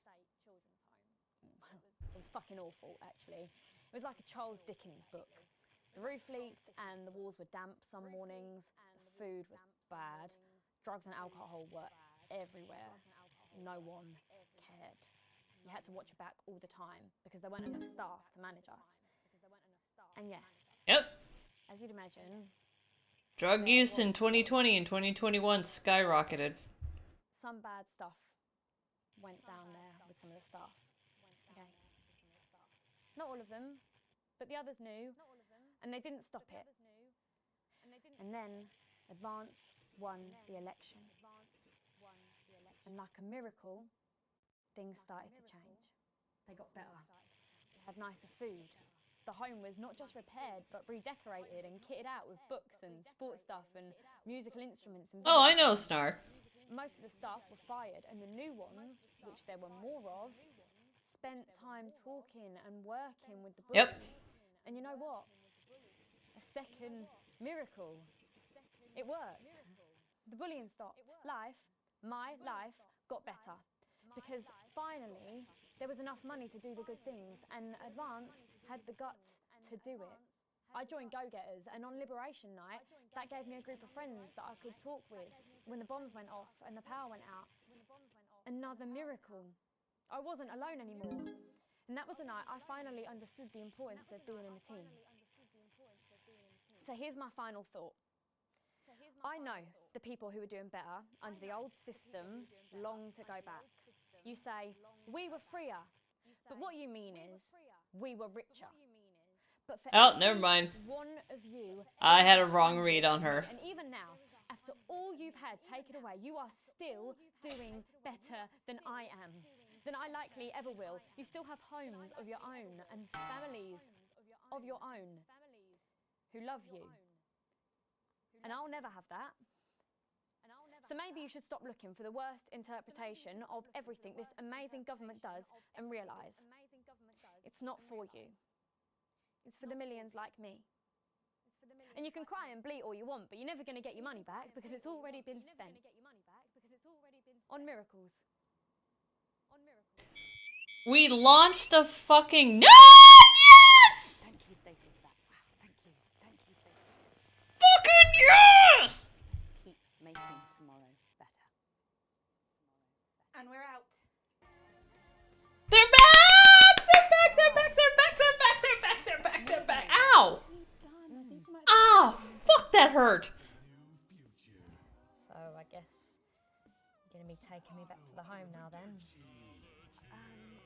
fucking awful, actually. It was like a Charles Dickens book. The roof leaked and the walls were damp some mornings. The food was bad. Drugs and alcohol were everywhere. No one cared. You had to watch your back all the time because there weren't enough staff to manage us. And yes, Yep. as you'd imagine, Drug use in 2020 and 2021 skyrocketed. some bad stuff went down there with some of the staff. Okay. Not all of them, but the others knew, and they didn't stop it. And then Advance won the election. And like a miracle, things started to change. They got better. We had nicer food. The home was not just repaired, but redecorated and kitted out with books and sports stuff and musical instruments. And Oh, I know, Star. most of the staff were fired, and the new ones, which there were more of, spent time talking and working with the bullies. Yep. And you know what? A second miracle. It worked. The bullying stopped. My life, got better. Because finally, there was enough money to do the good things, and Advance had the guts to do it. I joined Go-Getters, and on Liberation Night, that gave me a group of friends that I could talk with when the bombs went off and the power went out. Another miracle. I wasn't alone anymore. And that was the night I finally understood the importance of being in a team. So here's my final thought. I know the people who were doing better under the old system long to go back. You say, we were freer. But what you mean is, we were richer. But for Oh, never mind. one of you, I had a wrong read on her. and even now, after all you've had taken away, you are still doing better than I am, than I likely ever will. You still have homes of your own and families of your own who love you. And I'll never have that. So maybe you should stop looking for the worst interpretation of everything this amazing government does and realise it's not for you. It's for the millions like me. And you can cry and bleat all you want, but you're never going to get your money back because it's already been spent on miracles. We launched a fucking yes! Thank you, Stacey, for that. Wow, thank you, Stacey. Fucking yes! Keep making tomorrow better. And we're out. They're back! They're back! They're back! They're back! They're back! They're back! They're back! They're back! Ow! Ah! Fuck, that hurt. So I guess you're going to be taking me back to the home now then.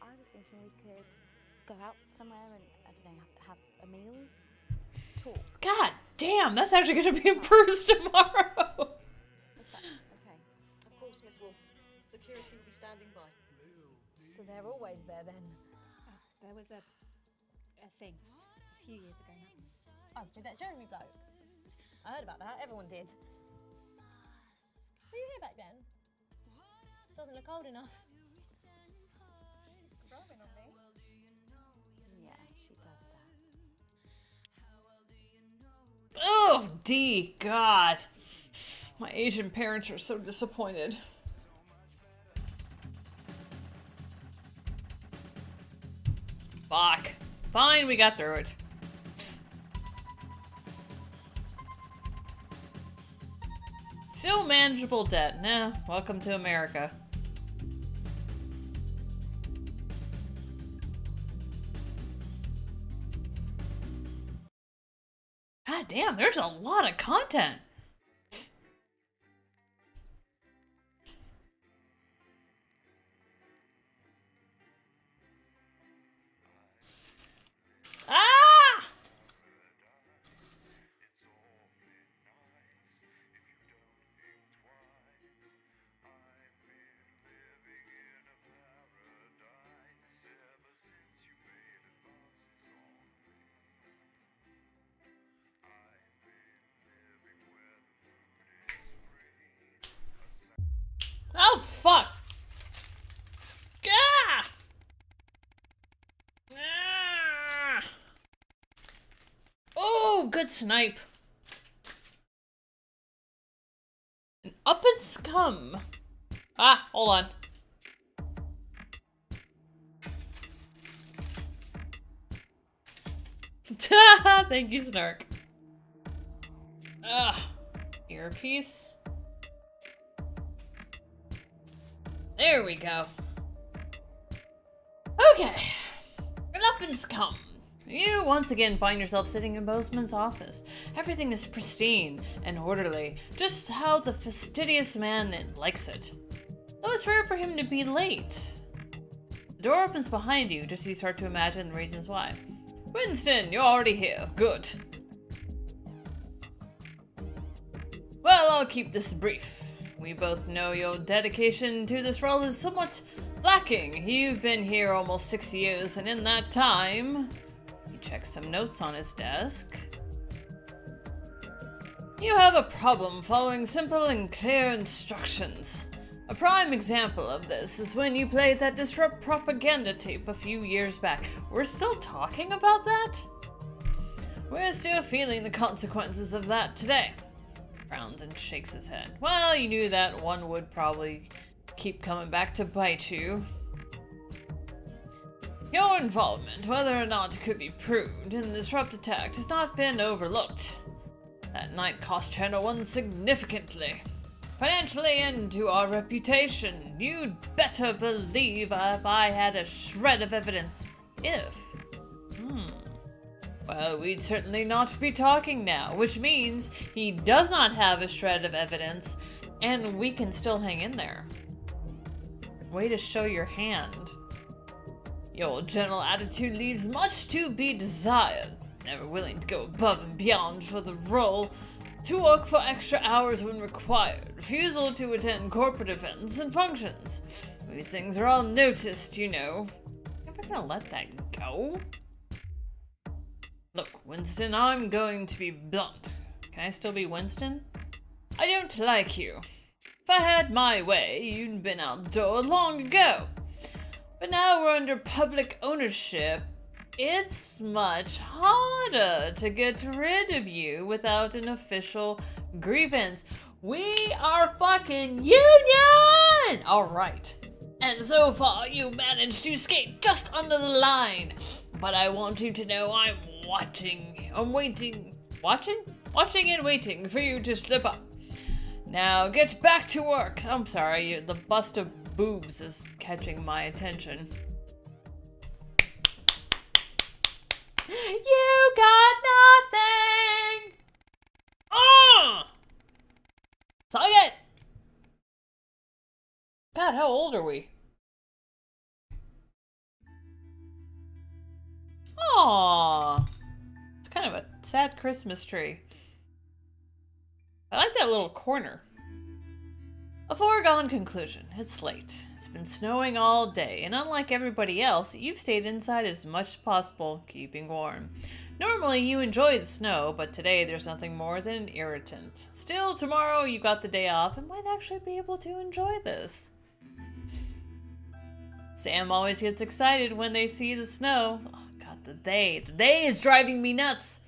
I was thinking we could go out somewhere and, I don't know, have a meal, talk. God damn, that's actually gonna be improved tomorrow. Okay. Of course, Miss Wolf. Security will be standing by. So they're always there then. There was a thing a few years ago now. Oh, did that Jeremy bloke? I heard about that. Everyone did. Were you here back then? Doesn't look old enough. Driving on me. Yeah, she does that. D. God. My Asian parents are so disappointed. Fuck. Fine, we got through it. Still manageable debt. Nah, welcome to America. God damn, there's a lot of content. Ah! Oh, fuck! Gah! Ah! Oh, good snipe. And up and scum. Ah, hold on. Thank you, Snark. Ugh. Earpiece. There we go. Okay. And up and scum. You once again find yourself sitting in Bozeman's office. Everything is pristine and orderly, just how the fastidious man likes it. Though it's rare for him to be late. The door opens behind you just as you start to imagine the reasons why. Winston, you're already here. Good. Well, I'll keep this brief. We both know your dedication to this role is somewhat lacking. You've been here almost 6 years, and in that time... He checks some notes on his desk. You have a problem following simple and clear instructions. A prime example of this is when you played that Disrupt propaganda tape a few years back. We're still talking about that? We're still feeling the consequences of that today. Frowns and shakes his head. Well, you knew that one would probably keep coming back to bite you. Your involvement, whether or not it could be proved, in the Disrupt attack has not been overlooked. That night cost Channel 1 significantly. Financially and to our reputation. You'd better believe if I had a shred of evidence. Well, we'd certainly not be talking now, which means he does not have a shred of evidence, and we can still hang in there. Way to show your hand. Your general attitude leaves much to be desired. Never willing to go above and beyond for the role, to work for extra hours when required, refusal to attend corporate events and functions. These things are all noticed, you know. Never gonna let that go. Look, Winston, I'm going to be blunt. Can I still be Winston? I don't like you. If I had my way, you'd been out the door long ago. But now we're under public ownership. It's much harder to get rid of you without an official grievance. We are fucking union! Alright. And so far, you managed to skate just under the line. But I want you to know I'm watching. I'm waiting. Watching? Watching and waiting for you to slip up. Now get back to work. I'm sorry, the bust of boobs is catching my attention. You got nothing! Suck it! God, how old are we? Aww. It's kind of a sad Christmas tree. I like that little corner. A foregone conclusion. It's late. It's been snowing all day, and unlike everybody else, you've stayed inside as much as possible, keeping warm. Normally, you enjoy the snow, but today there's nothing more than an irritant. Still, tomorrow you got the day off and might actually be able to enjoy this. Sam always gets excited when they see the snow. Oh god, the they is driving me nuts.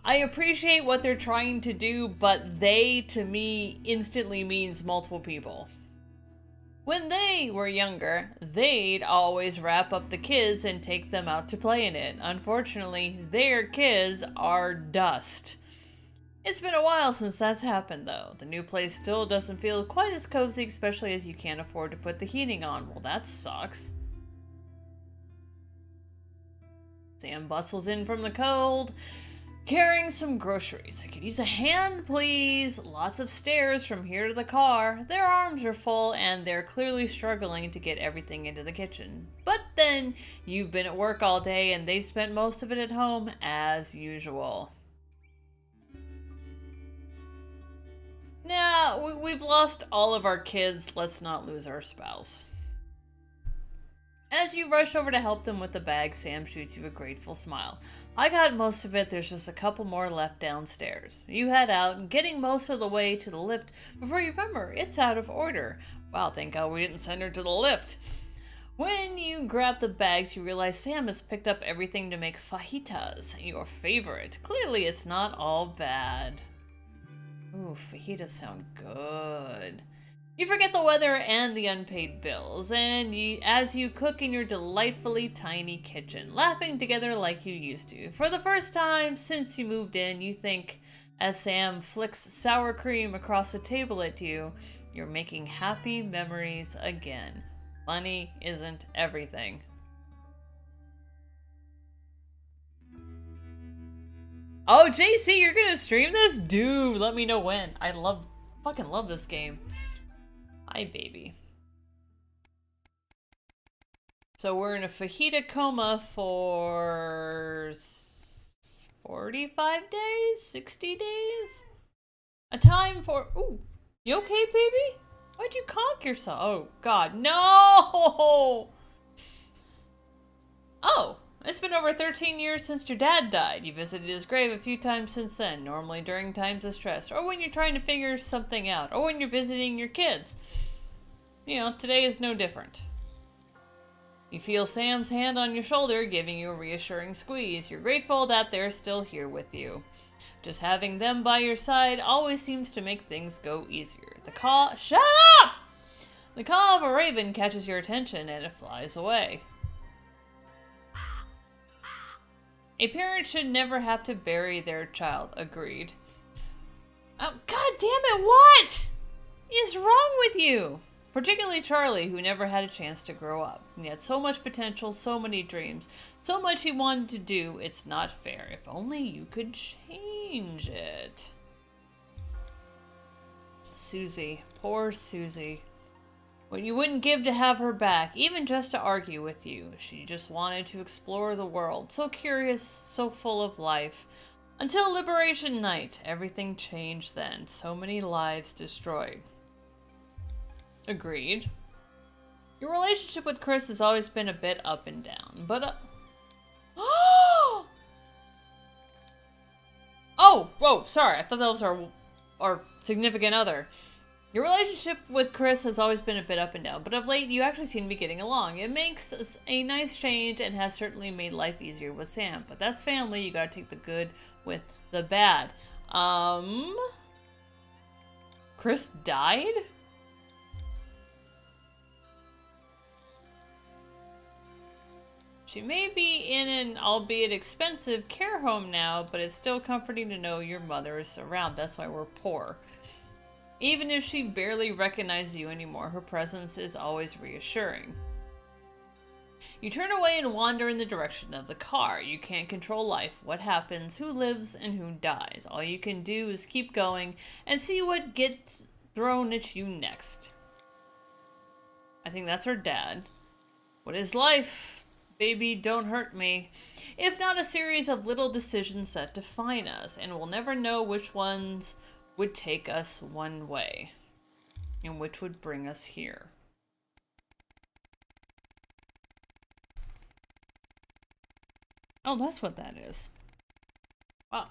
I appreciate what they're trying to do, but they, to me, instantly means multiple people. When they were younger, they'd always wrap up the kids and take them out to play in it. Unfortunately, their kids are dust. It's been a while since that's happened, though. The new place still doesn't feel quite as cozy, especially as you can't afford to put the heating on. Well, that sucks. Sam bustles in from the cold, carrying some groceries. I could use a hand, please. Lots of stairs from here to the car. Their arms are full, and they're clearly struggling to get everything into the kitchen. But then, you've been at work all day, and they've spent most of it at home, as usual. Nah, we've lost all of our kids. Let's not lose our spouse. As you rush over to help them with the bag, Sam shoots you a grateful smile. I got most of it, there's just a couple more left downstairs. You head out, getting most of the way to the lift before you remember it's out of order. Wow, thank God we didn't send her to the lift. When you grab the bags, you realize Sam has picked up everything to make fajitas, your favorite. Clearly it's not all bad. Ooh, fajitas sound good. You forget the weather and the unpaid bills, and as you cook in your delightfully tiny kitchen, laughing together like you used to. For the first time since you moved in, you think, as Sam flicks sour cream across the table at you, you're making happy memories again. Money isn't everything. Oh, JC, you're gonna stream this? Dude, let me know when. I fucking love this game. Hi, baby. So we're in a fajita coma for 45 days? 60 days? A time for... Ooh, you okay, baby? Why'd you conk yourself? Oh, God, no! Oh, it's been over 13 years since your dad died. You visited his grave a few times since then, normally during times of stress, or when you're trying to figure something out, or when you're visiting your kids. You know, today is no different. You feel Sam's hand on your shoulder, giving you a reassuring squeeze. You're grateful that they're still here with you. Just having them by your side always seems to make things go easier. Shut up! The call of a raven catches your attention and it flies away. A parent should never have to bury their child. Agreed. Oh, God damn it, what is wrong with you? Particularly Charlie, who never had a chance to grow up. He had so much potential, so many dreams, so much he wanted to do. It's not fair. If only you could change it. Susie. Poor Susie. What you wouldn't give to have her back, even just to argue with you. She just wanted to explore the world. So curious, so full of life. Until Liberation Night, everything changed then. So many lives destroyed. Agreed. Your relationship with Chris has always been a bit up and down, but oh, whoa, sorry. I thought that was our significant other. Your relationship with Chris has always been a bit up and down, but of late you actually seem to be getting along. It makes a nice change and has certainly made life easier with Sam, but that's family. You gotta take the good with the bad. Chris died? She may be in an albeit expensive care home now, but it's still comforting to know your mother is around. That's why we're poor. Even if she barely recognizes you anymore, her presence is always reassuring. You turn away and wander in the direction of the car. You can't control life, what happens, who lives, and who dies. All you can do is keep going and see what gets thrown at you next. I think that's her dad. What is life? Baby, don't hurt me. If not a series of little decisions that define us, and we'll never know which ones would take us one way, and which would bring us here. Oh, that's what that is. Wow.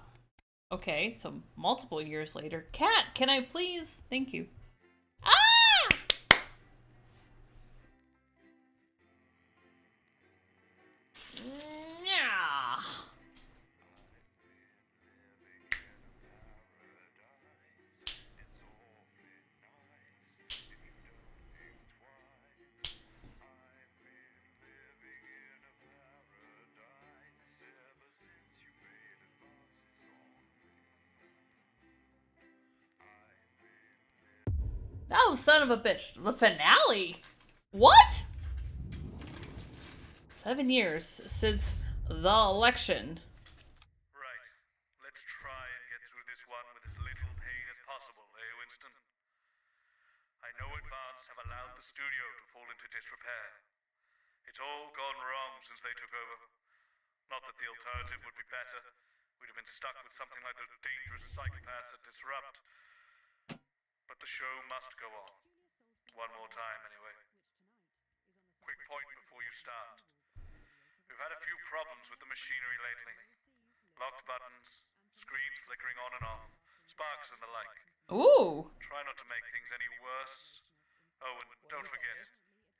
Okay, so multiple years later. Cat, can I please? Thank you. Ah! Yeah. Oh, son of a bitch. The finale? What? 7 years since the election. Right. Let's try and get through this one with as little pain as possible, eh, Winston? I know Advance have allowed the studio to fall into disrepair. It's all gone wrong since they took over. Not that the alternative would be better. We'd have been stuck with something like those dangerous psychopaths at Disrupt. But the show must go on. One more time, anyway. Quick point before you start. We've had a few problems with the machinery lately. Locked buttons, screens flickering on and off, sparks and the like. Ooh. Try not to make things any worse. Oh, and don't forget,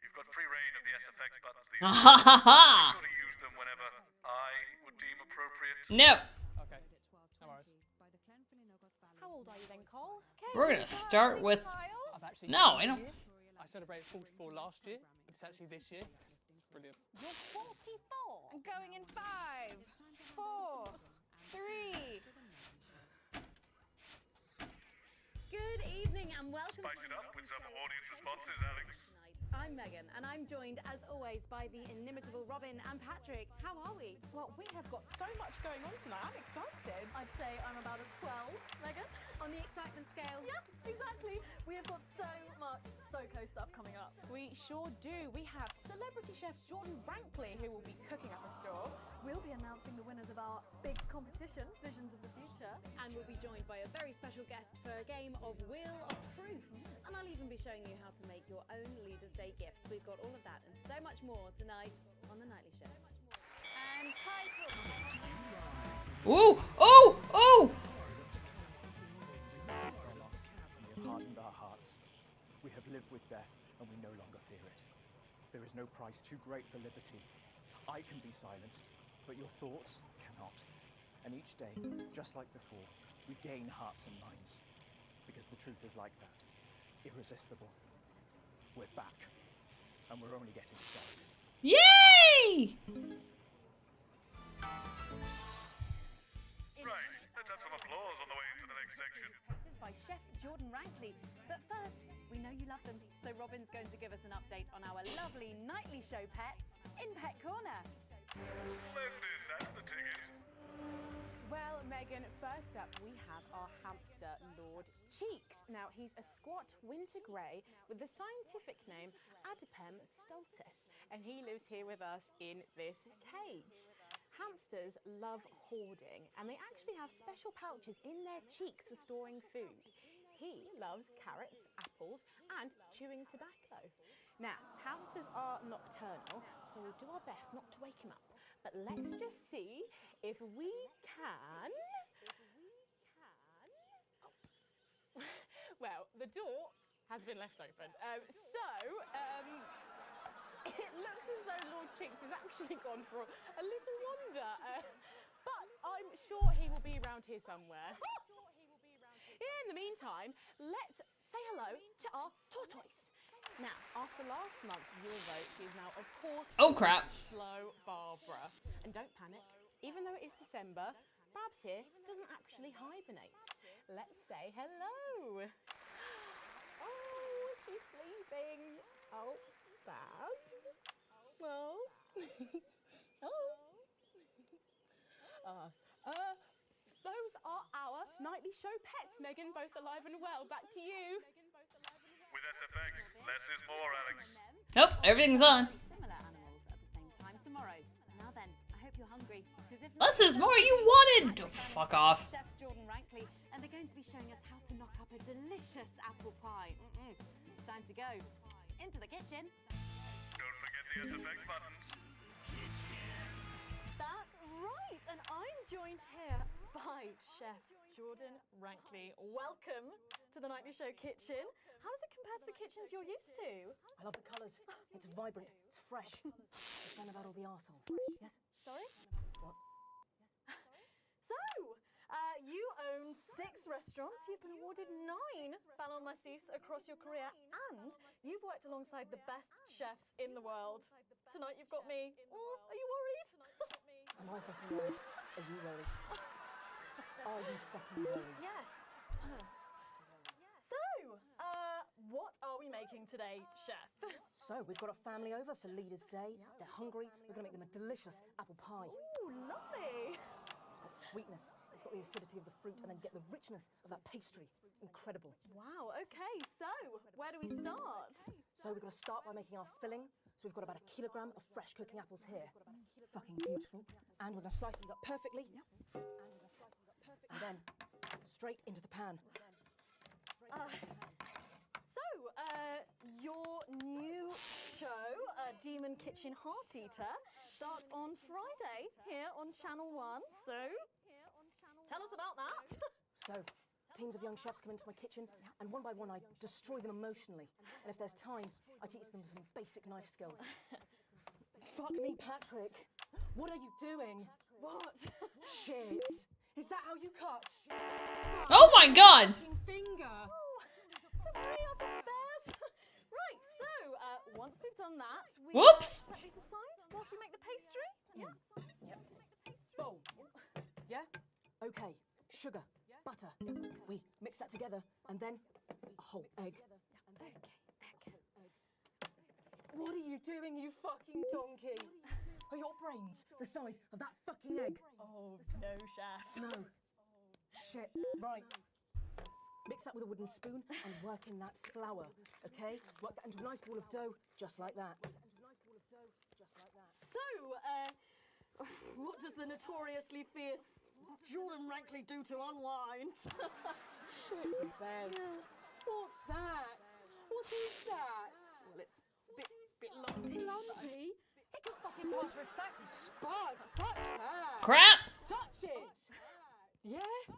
you've got free reign of the SFX buttons these days. Make sure to use them whenever I would deem appropriate. No. Okay. No worries. How old are you then, Cole? We're gonna start with. No, I don't. I celebrated 44 last year, but it's actually this year. It's brilliant. You're 44. I'm going in 5, 4, 3. Good evening and welcome. Spice it up with some audience responses, Alex. I'm Megan, and I'm joined, as always, by the inimitable Robin and Patrick. How are we? Well, we have got so much going on tonight. I'm excited. I'd say I'm about a 12, Megan. On the excitement scale? Yeah, exactly. We have got so much SoCo stuff coming up. We sure do. We have celebrity chef Jordan Rankley, who will be cooking up a store. We'll be announcing the winners of our big competition, Visions of the Future. And we'll be joined by a very special guest for a game of Wheel of Proof. And I'll even be showing you how to make your own Leaders' Day gifts. We've got all of that and so much more tonight on The Nightly Show. And title. Ooh! Oh! Oh! We have hardened our hearts. We have lived with death, and we no longer fear it. There is no price too great for liberty. I can be silenced, but your thoughts cannot. And each day, just like before, we gain hearts and minds. Because the truth is like that. Irresistible. We're back. And we're only getting started. Yay! Right, let's have some applause on the way into the next section. This is by Chef Jordan Rankley. But first, we know you love them, so Robin's going to give us an update on our lovely Nightly Show pets in Pet Corner. Splendid, that's the ticket. Well, Megan, first up we have our hamster, Lord Cheeks. Now, he's a squat winter grey with the scientific name Adipem stultus, and he lives here with us in this cage. Hamsters love hoarding, and they actually have special pouches in their cheeks for storing food. He loves carrots, apples, and chewing tobacco. Now, hamsters are nocturnal, so we'll do our best not to wake him up. But let's just see if we can... Oh. Well, the door has been left open. It looks as though Lord Cheeks has actually gone for a little wander. But I'm sure he will be around here somewhere. In the meantime, let's say hello to our tortoise. Now, after last month's viewer vote, she is now, of course, Oh, crap. Slow Barbara. And don't panic, even though it is December, Babs here doesn't actually hibernate. Let's say hello. Oh, she's sleeping. Oh, Babs. Oh. Those are our Nightly Show pets, Megan, both alive and well. Back to you. With SFX, less is more, Alex. Nope, everything's on. Similar animals at the same time tomorrow. Now then, I hope you're hungry. Because if Less is more. You wanted. Fuck off. Chef Jordan Rankley, and they're going to be showing us how to knock up a delicious apple pie. It's time to go into the kitchen. Don't forget the SFX buttons. That's right, and I'm joined here by Chef Jordan Rankley. Welcome to the Nightly Show kitchen. How does it compare to the kitchens you're used to? I love the colours. It's vibrant. It's fresh. It's none about all the arseholes. Yes? Sorry? What? So, you own 6 restaurants. You've been awarded 9 Ballon d'Or across your career, and you've worked alongside the best chefs in the world. Tonight you've got me. Oh, are you worried? Am I fucking worried? Are you worried? Are you fucking worried? Yes. So, what we making today, chef? So, we've got a family over for Leaders' Day. They're hungry. We're going to make them a delicious apple pie. Ooh, lovely. It's got sweetness, it's got the acidity of the fruit, and then get the richness of that pastry. Incredible. Wow, okay, so where do we start? So we've got to start by making our filling. So we've got about 1 kilogram of fresh cooking apples here. Fucking beautiful. And we're going to slice these up perfectly. And then straight into the pan. Your new show, Demon Kitchen Heart Eater, starts on Friday here on Channel 1. So, tell us about that. So, teams of young chefs come into my kitchen, and one by one I destroy them emotionally. And if there's time, I teach them some basic knife skills. Fuck me, Patrick. What are you doing? What? Shit. Is that how you cut? Oh my god! Finger. Hurry up and spares. Right, so once we've done that, we Whoops! set these aside whilst we make the pastry. Yeah. Yep. Bowl. Yeah? Okay. Sugar. Butter. We mix that together, and then a whole egg. What are you doing, you fucking donkey? Are your brains the size of that fucking egg? Oh, no, chef. No. Shit. Right. Mix that with a wooden spoon and work in that flour, okay? Work that into a nice ball of dough, just like that. So, what does the notoriously fierce Jordan Rankley do to unwind? Shit in bed. What's that? What is that? Well, it's a bit lumpy. Lumpy? It can fucking pass for a sack of spuds. Touch that. Crap! Touch it. Yeah?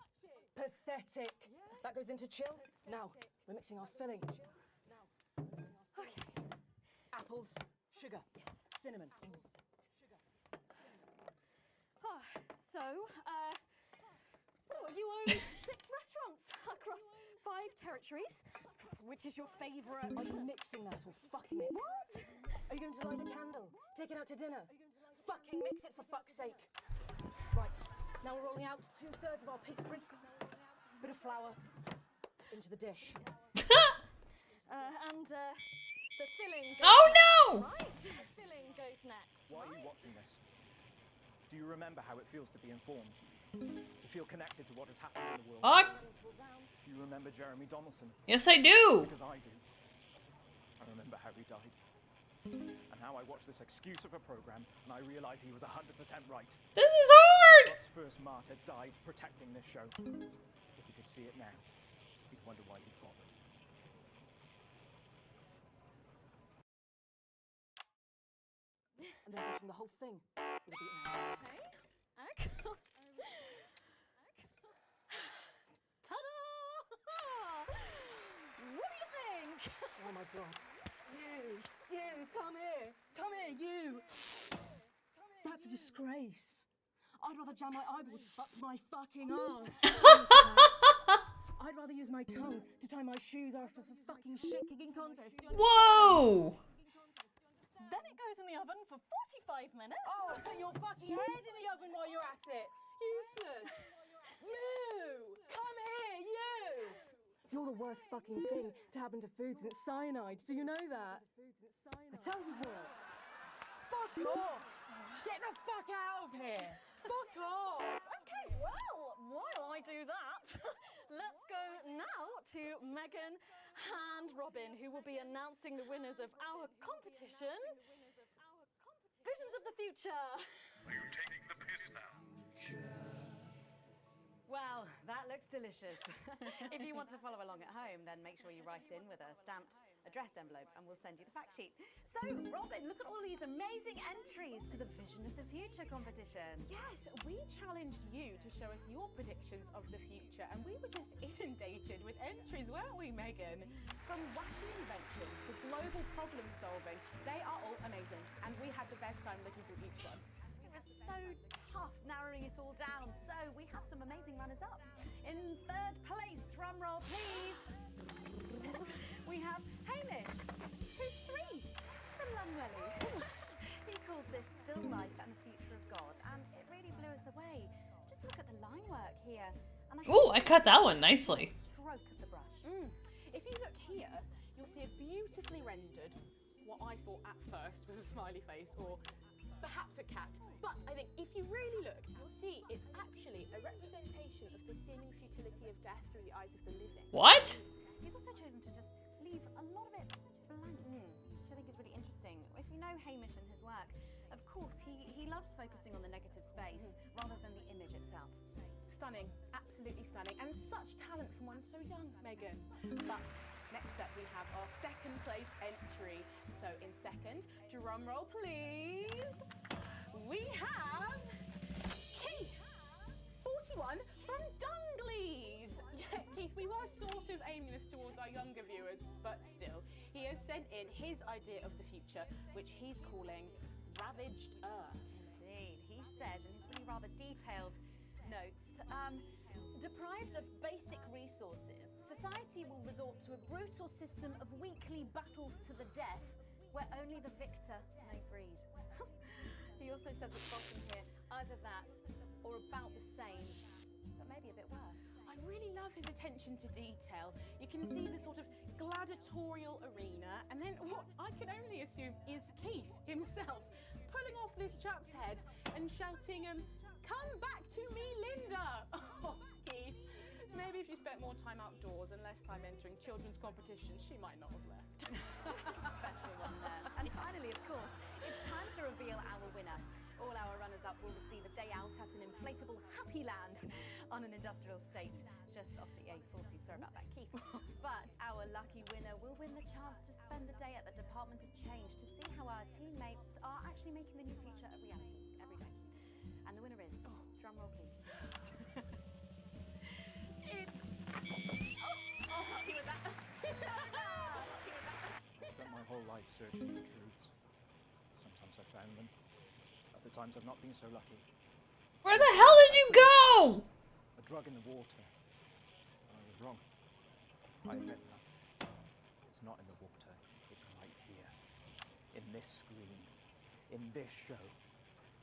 Pathetic. That goes into chill. Now, we're mixing our filling. Okay. Apples, sugar, cinnamon. You own 6 restaurants across 5 territories. Which is your favourite? Are you mixing that or fucking it? What? Are you going to light a candle? Take it out to dinner? Fucking mix it for fuck's sake. Right, now we're rolling out 2/3 of our pastry. Bit of flour into the dish. And the filling goes Oh next, no! Right, the filling goes next. Why are you watching this? Do you remember how it feels to be informed? To feel connected to what has happened in the world? Fuck. Do you remember Jeremy Donaldson? Yes, I do! Because I do. I remember how he died. And now I watch this excuse of a program, and I realize he was 100% right. This is hard! Scott's first martyr died protecting this show. If you could see it now, you'd wonder why he bothered. And then watching the whole thing. With a beaten egg. Ta-da! What do you think? Oh my god. You, come here. Come here, you. That's a disgrace. I'd rather jam my eyeballs up my fucking arse. I'd rather use my tongue to tie my shoes after a fucking shit-kicking contest. Whoa! Then it goes in the oven for 45 minutes. Oh, put your fucking head in the oven while you're at it. Useless. You! Come here, you! You're the worst fucking thing to happen to food since cyanide. Do you know that? I tell you what. Fuck off! Get the fuck out of here! Fuck off! Okay, well, while I do that, let's go now to Megan and Robin, who will be announcing the winners of our competition, Visions of the Future. Are you taking the piss now? Well, that looks delicious. If you want to follow along at home, then make sure you write in with a stamped addressed envelope and we'll send you the fact sheet. So, Robin, look at all these amazing entries to the Vision of the Future competition. Yes, we challenged you to show us your predictions of the future, and we were just inundated with entries, weren't we, Megan? From wacky inventions to global problem solving, they are all amazing, and we had the best time looking through each one. It was so tough narrowing it all down, so we have some amazing runners-up. In 3rd place, drum roll please, we have Hamish, who's 3 from Lunwelly. He calls this Still Life and the Future of God, and it really blew us away. Just look at the line work here. And Ooh, I cut that one nicely. Stroke of the brush. If you look here, you'll see a beautiful beautifully rendered what I thought at first was a smiley face or perhaps a cat. But I think if you really look, you'll see it's actually a representation of the seeming futility of death through the eyes of the living. What? He's also chosen to just leave a lot of it blank, which I think is really interesting. If you know Hamish and his work, of course, he loves focusing on the negative space rather than the image itself. Stunning, absolutely stunning, and such talent from one so young, Megan. But next up we have our second place entry. So in second, drum roll please, we have Keith, 41 from Dungleys. Yeah, Keith, we were sort of aiming this towards our younger viewers, but still, he has sent in his idea of the future, which he's calling Ravaged Earth. Indeed, he says in his really rather detailed notes, deprived of basic resources, society will resort to a brutal system of weekly battles to the death, where only the victor may breed. He also says at the bottom here, either that or about the same, but maybe a bit worse. I really love his attention to detail. You can see the sort of gladiatorial arena, and then what I can only assume is Keith himself pulling off this chap's head and shouting, "Come back to me, Linda!" Oh, Keith. Maybe if you spent more time outdoors and less time entering children's competitions, she might not have left. Especially one there. And finally, of course, it's time to reveal our winner. All our runners-up will receive a day out at an inflatable Happy Land on an industrial estate just off the A40. Sorry about that, Keith. But our lucky winner will win the chance to spend the day at the Department of Change to see how our teammates are actually making the near future a reality every day. And the winner is, drum roll please. Lucky with that. I've spent my whole life searching for truths. Sometimes I've found them. Other times I've not been so lucky. Where the hell did you go? A drug in the water. I was wrong. I admit that. It's not in the water. It's right here. In this screen. In this show.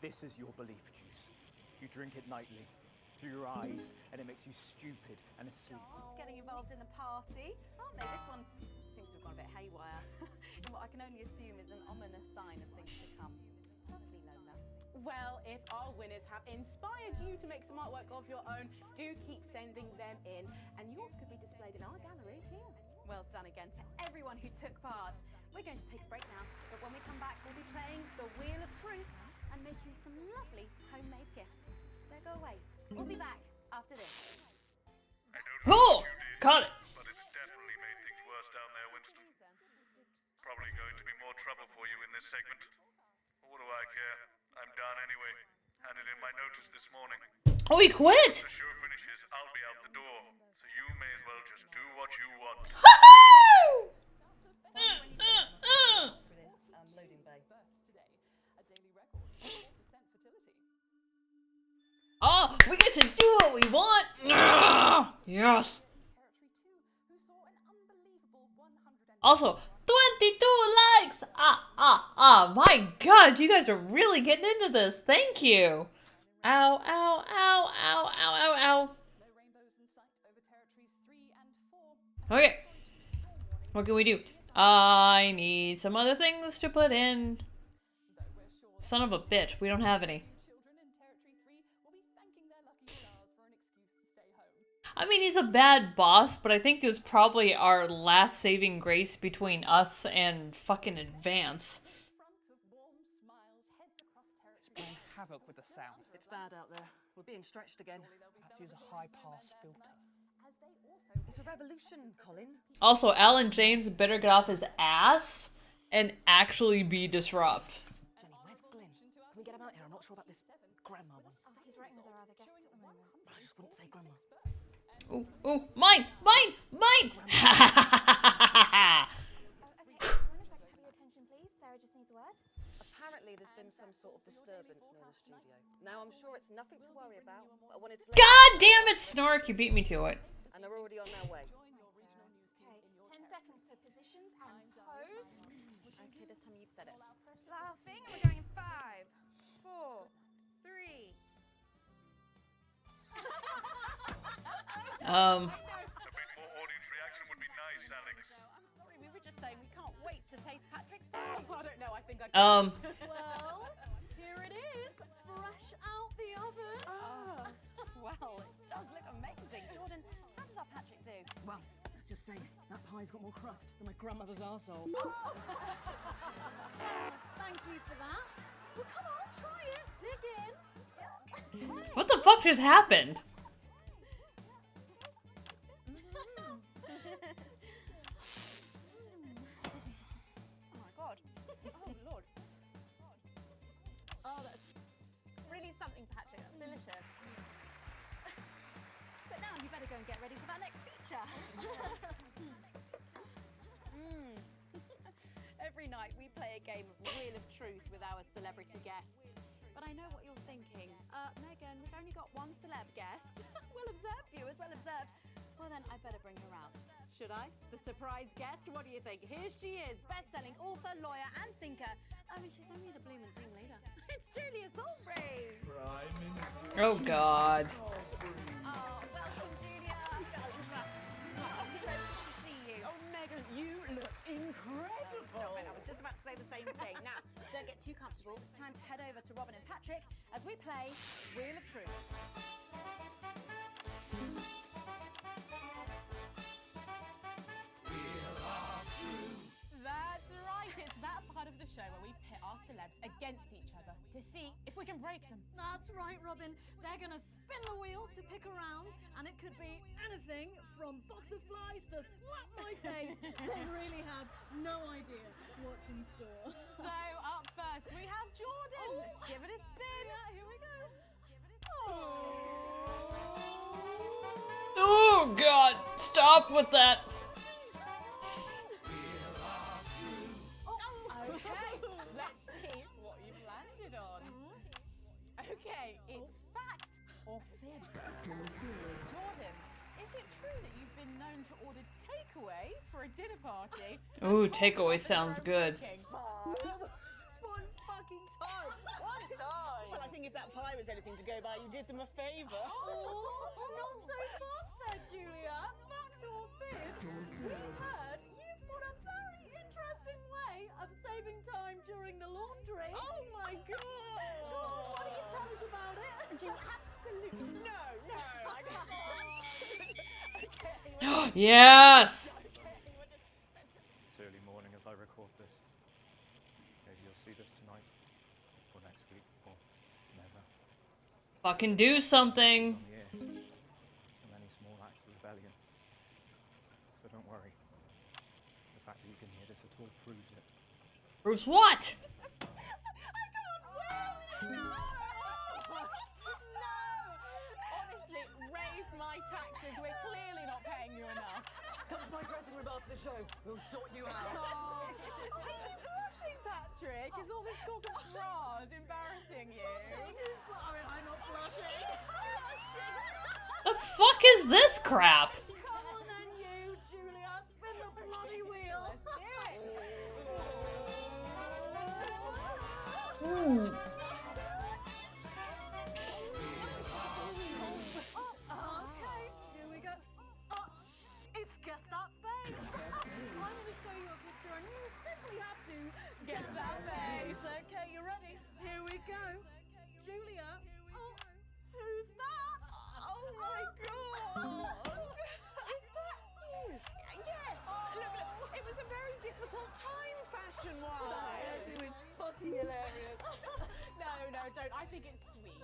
This is your belief juice. You drink it nightly. Through your eyes, and it makes you stupid and asleep. It's getting involved in the party. Aren't they? This one seems to have gone a bit haywire. In what I can only assume is an ominous sign of things to come. Lovely, Lola. Well, if our winners have inspired you to make some artwork of your own, do keep sending them in, and yours could be displayed in our gallery here. Well done again to everyone who took part. We're going to take a break now, but when we come back, we'll be playing the Wheel of Truth and making some lovely homemade gifts. Don't go away. We'll be back after this. Oh, got it. But it's definitely made things worse down there, Winston. Probably going to be more trouble for you in this segment. What do I care? I'm done anyway. Handed in my notice this morning. Oh, he quit? When the show finishes, I'll be out the door. So you may as well just do what you want. Loading bay. Oh, we get to do what we want. Yes. Also, 22 likes. My God, you guys are really getting into this. Thank you. Ow, ow, ow, ow, ow, ow, ow. Okay. What can we do? I need some other things to put in. Son of a bitch, we don't have any. I mean, he's a bad boss, but I think it was probably our last saving grace between us and fucking Advance. It's playing havoc with the sound. It's bad out there. We're being stretched again. Have to use a high-pass filter. It's a revolution, Colin. Also, Alan James better get off his ass and actually be Disrupt. Jenny, where's Glenn? Can we get him out here? I'm not sure about this grandma one. He's writing with our other guests at the moment. I just wouldn't say grandma. Ooh, ooh, mine! Mine! Ha ha ha ha ha! Sarah just needs a word. Apparently there's been some sort of disturbance near the studio. Now I'm sure it's nothing to worry about, but I wanted to let God damn it, Snark! You beat me to it. And they're already on their way. Okay, 10 seconds, so positions and pose. Okay, this time you've said it. Laughing, and we're going in 5, 4, 3. A bit more audience reaction would be nice, Alex. I'm sorry, we were just saying we can't Patrick's bag? I don't know. I think I. Well, here it is, fresh out the oven. Well, it does look amazing. Jordan, how did our Patrick do? Well, let's just say that pie's got more crust than my grandmother's arsehole. Thank you for that. Well, come on, try it. Dig in. What the fuck just happened? Oh my god. Oh lord. Oh, that's really something, Patrick. That's delicious. But now you better go and get ready for that next feature. Every night we play a game of Wheel of Truth with our celebrity guests. But I know what you're thinking. Megan, we've only got one celeb guest. Well observed, viewers, well observed. Well then, I better bring her out. Should I? The surprise guest? What do you think? Here she is, best-selling author, lawyer and thinker. I mean, she's only the blooming team leader. It's Julia Salisbury! Prime Minister. Oh God. Oh, welcome, Julia. So good to see you. Oh, Megan, you look incredible. I was just about to say the same thing. Now, don't get too comfortable. It's time to head over to Robin and Patrick as we play Wheel of Truth. That's right. It's that part of the show where we pit our celebs against each other to see if we can break them. That's right, Robin. They're gonna spin the wheel to pick a round, and it could be anything from box of flies to slap my face. They really have no idea what's in store. So up first we have Jordan. Let's give it a spin. Here we go. Oh God! Stop with that. Okay, let's see what you've landed on. Okay, it's fact or fib. Jordan, is it true that you've been known to order takeaway for a dinner party? Ooh, takeaway sounds good. Just one fucking time. One time. Well, I think if that pie was anything to go by, you did them a favour. Oh, not so fast there, Julia. Fact or fib? We've heard you've got a very interesting way of saving time during the laundry. Oh my God! Why don't you tell us about it? You absolutely no. I can't. Okay. Yes! It's early morning as I record this. Maybe you'll see this tonight, or next week, or never. Fucking do something. Yeah. So many small acts of rebellion. So don't worry. The fact that you can hear this at all proves it. Proves what? Honestly, raise my taxes. We're clearly not paying you enough. Come to my dressing room after the show. We'll sort you out. Are you blushing, Patrick? Is all this talk of bras embarrassing you? I'm not blushing. The fuck is this crap? Come on then, you, Julia. Spin the bloody wheel. Ooh. Okay, here we go. It's guess that face. I'm going to show you a picture and you simply have to guess that face. Okay, you ready? Here we go. Julia. Oh, who's that? Oh my God! Is that you? Yes. Look, it was a very difficult time, fashion-wise. That hairdo is fucking hilarious. No, don't. I think it's sweet.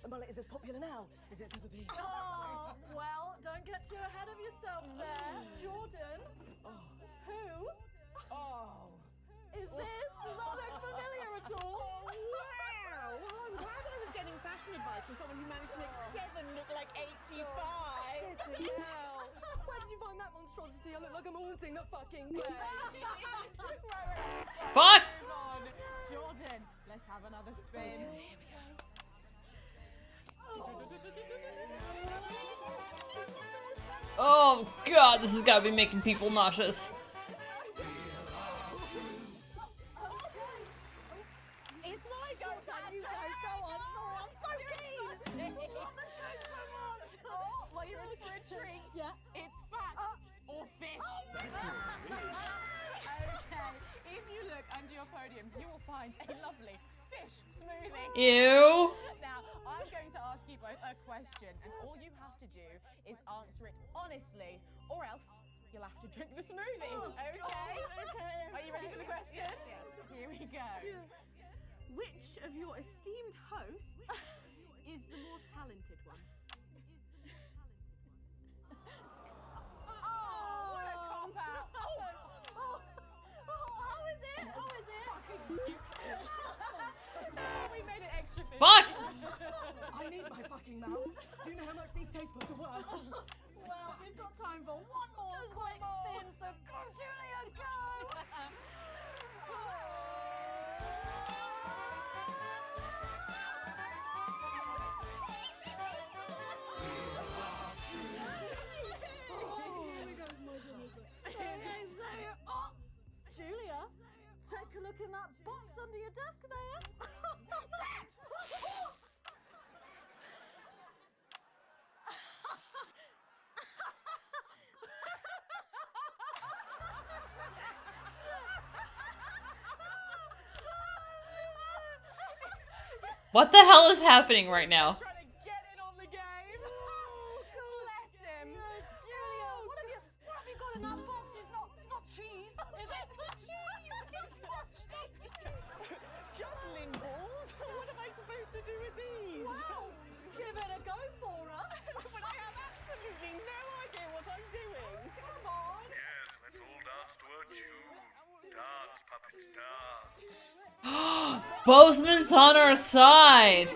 The mullet is as popular now as it's ever been. Oh, well, don't get too ahead of yourself there. Jordan. Who? Oh. Is this? Does that look familiar at all? Oh, wow! Well, I'm glad that I was getting fashion advice from someone who managed to make 7 look like 85. Hell. Where did you find that monstrosity? I look like I'm haunting the fucking place. Fuck! Move on. Jordan, let's have another spin. Okay, here we go. Oh God, this has got to be making people nauseous. It's my go, Patrick. Go on, sorry, I'm so keen. Let's go so much. Oh, well, you're in for a treat. Yeah. It's fact or fish. Okay. podiums, you will find a lovely fish smoothie. Ew. Now, I'm going to ask you both a question, and all you have to do is answer it honestly, or else you'll have to drink the smoothie. Okay? Okay. Are you ready for the question? Yes. Here we go. Which of your esteemed hosts is the more talented one? Oh, what a cop out! How is it? How is it? We made it extra fishy. Fuck! I need my fucking mouth. Do you know how much these taste buds are worth? Well, we've got time for one more quick spin, so go, Julia, go! Julia, take a look in that box under your desk there. What the hell is happening right now? Trying to get in on the game. Bless him. Julia, what have you got in that box? It's not cheese, is it? Cheese! It's not cheese! Juggling balls? What am I supposed to do with these? Well, give it a go for us. But I have absolutely no idea what I'm doing. Come on. Yes, let's all dance to a tune. Dance, puppets, dance. Bozeman's on our side.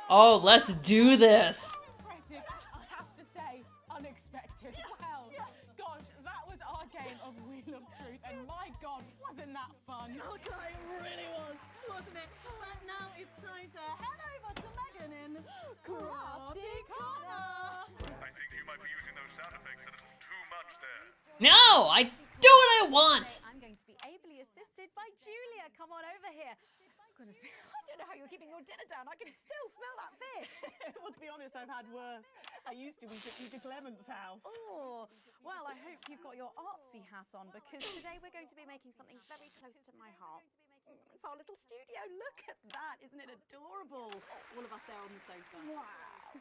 Oh, let's do this. Impressive, I have to say, unexpected. Well, gosh, that was our game of Wheel of Truth, and my God, wasn't that fun? Okay, it really was, wasn't it? But now it's time to head over to Megan in Crafty Corner. I think you might be using those sound effects a little too much there. No, I do what I want. I'm going to be ably assisted by Julia. Come on over here. Goodness me, I don't know how you're keeping your dinner down. I can still smell that fish. Well, to be honest, I've had worse. I used to eat at Peter Clement's house. Oh, well, I hope you've got your artsy hat on, because today we're going to be making something very close to my heart. It's our little studio. Look at that. Isn't it adorable? All of us there on the sofa. Wow.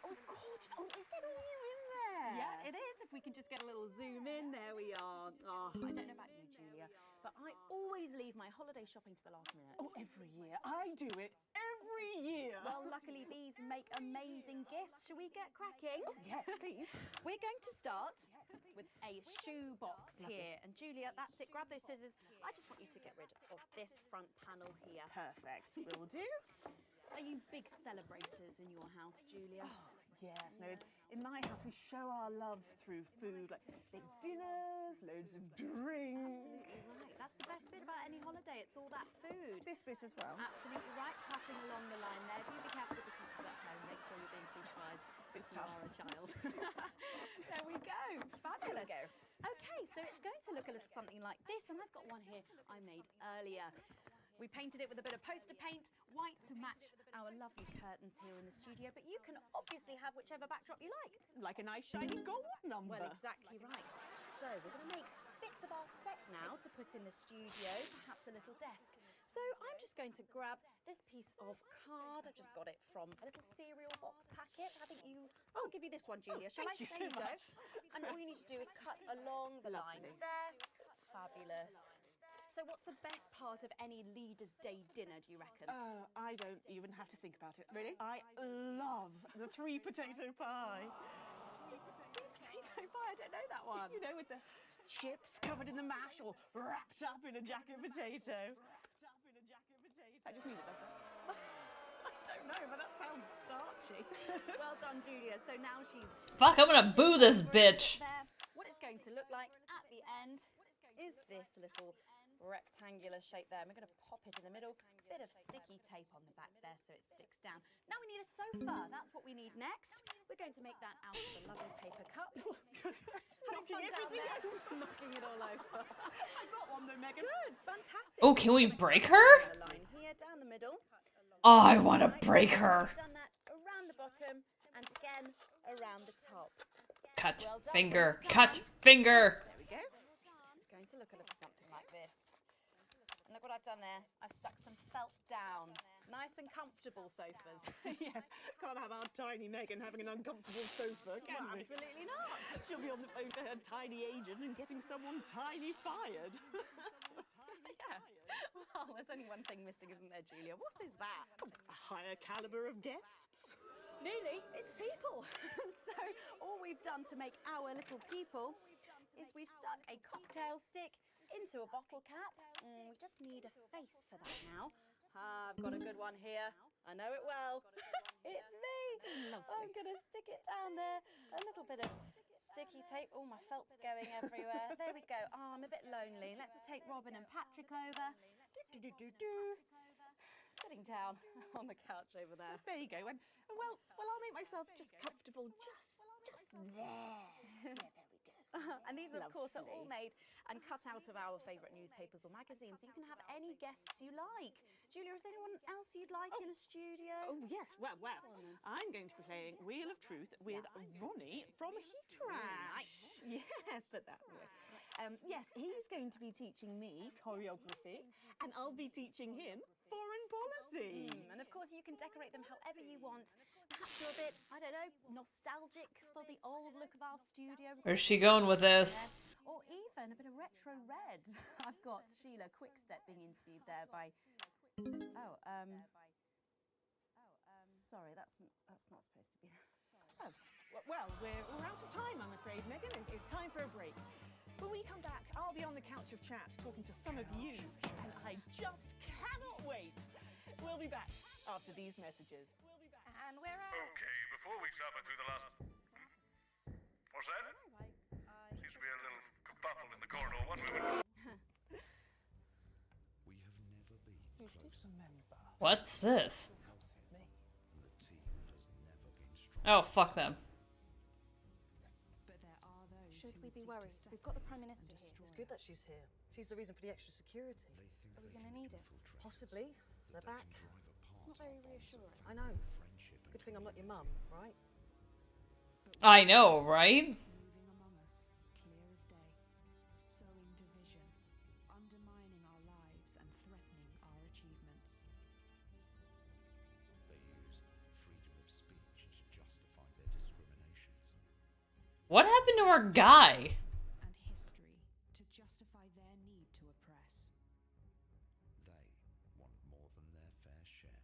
Oh, it's gorgeous. Oh, is that all you in there? Yeah, it is. If we can just get a little zoom in, there we are. Oh, I don't know about you, Julia, but I always leave my holiday shopping to the last minute. Oh, every year. I do it every year. Well, luckily these make amazing gifts. Shall we get cracking? Oh, yes, please. We're going to start with a shoe box here. And Julia, that's it. Grab those scissors. I just want you to get rid of this front panel here. Perfect. Will do. Are you big celebrators in your house, Julia? Oh, yes. No, in my house we show our love through food, like big dinners, loads of drinks. Absolutely right. That's the best bit about any holiday. It's all that food. This bit as well. Absolutely right. Cutting along the line there. Do be careful with the scissors at home. Make sure you're being supervised. It's a bit tough. You are a child. There we go. Fabulous. There we go. Okay, so it's going to look a little something like this, and I've got one here I made earlier. We painted it with a bit of poster paint, white to match our lovely curtains here in the studio, but you can obviously have whichever backdrop you like. Like a nice shiny gold number. Well, exactly right. So we're going to make bits of our set now to put in the studio, perhaps a little desk. So I'm just going to grab this piece of card. I've just got it from a little cereal box packet. I think you... I'll give you this one, Julia, shall I? Thank you There so you much. go. And all you need to do is cut along the lines there. Fabulous. So what's the best part of any Leaders' Day dinner, do you reckon? I don't even have to think about it. Really? I love the 3 potato pie. 3 potato pie? I don't know that one. You know, with the chips covered in the mash or wrapped up in a jacket potato. I just mean it, does it? I don't know, but that sounds starchy. Well done, Julia. So now she's... Fuck, I'm gonna boo this bitch. There. What it's going to look like at the end is this little rectangular shape there. And we're going to pop it in the middle. Bit of sticky tape on the back there so it sticks down. Now we need a sofa. That's what we need next. We're going to make that out of a lovely paper cup. Knocking everything over. Knocking it all over. I got one though, Megan. Good, fantastic. Oh, can we break her? The line here, down the middle. Oh, I want to break her. Done that around the bottom and again around the top. Cut finger. Cut finger. There we go. It's going to look a little something like this. And look what I've done there. I've stuck some felt down. Nice and comfortable sofas. Yes, can't have our tiny Megan having an uncomfortable sofa, can we? Absolutely not. She'll be on the phone to her tiny agent and getting someone tiny fired. Yeah. Well, there's only one thing missing, isn't there, Julia? What is that? A higher caliber of guests. Nearly. It's people. So all we've done to make our little people is we've stuck a cocktail stick into a bottle cap. We just need a face for that now. I've got a good one here. I know it well. It's me. I'm going to stick it down there. A little bit of sticky tape. Oh, my felt's going everywhere. There we go. Oh, I'm a bit lonely. Let's take Robin and Patrick over. Sitting down on the couch over there. There you go. And well, I'll make myself just comfortable just there. And these, of course, are all made and cut out of our favourite newspapers or magazines, so you can have any guests you like. Julia, is there anyone else you'd like in a studio? Oh, yes. Well, I'm going to be playing Wheel of Truth with Ronnie from Heatrash. Nice. Yes, put that way. Yes, he's going to be teaching me choreography, and I'll be teaching him foreign policy. And of course, you can decorate them however you want. Perhaps you're a bit, I don't know, nostalgic for the old look of our studio. Where's she going with this? Or even a bit of retro red. I've got Sheila Quickstep being interviewed there by... Sorry, that's not supposed to be... Oh, well, we're out of time, I'm afraid, Megan. It's time for a break. When we come back, I'll be on the couch of chat talking to some of you, and I just cannot wait. We'll be back after these messages. And we're out. Okay, before we suffer through the last... What's that? Seems to be a little kerfuffle in the corridor. One moment. We have never been closer. What's this? The team has never been stronger. Oh, fuck them. Should we be worried? We've got the Prime Minister here. It's good that she's here. She's the reason for the extra security. Are we going to need it? Possibly. They're back. It's not very reassuring. I know. Good thing I'm not your mum, right? I know, right? Moving among us, clear as day, sowing division, undermining our lives and threatening our achievements. They use freedom of speech to justify their discriminations. What happened to our guy? And history to justify their need to oppress. They want more than their fair share.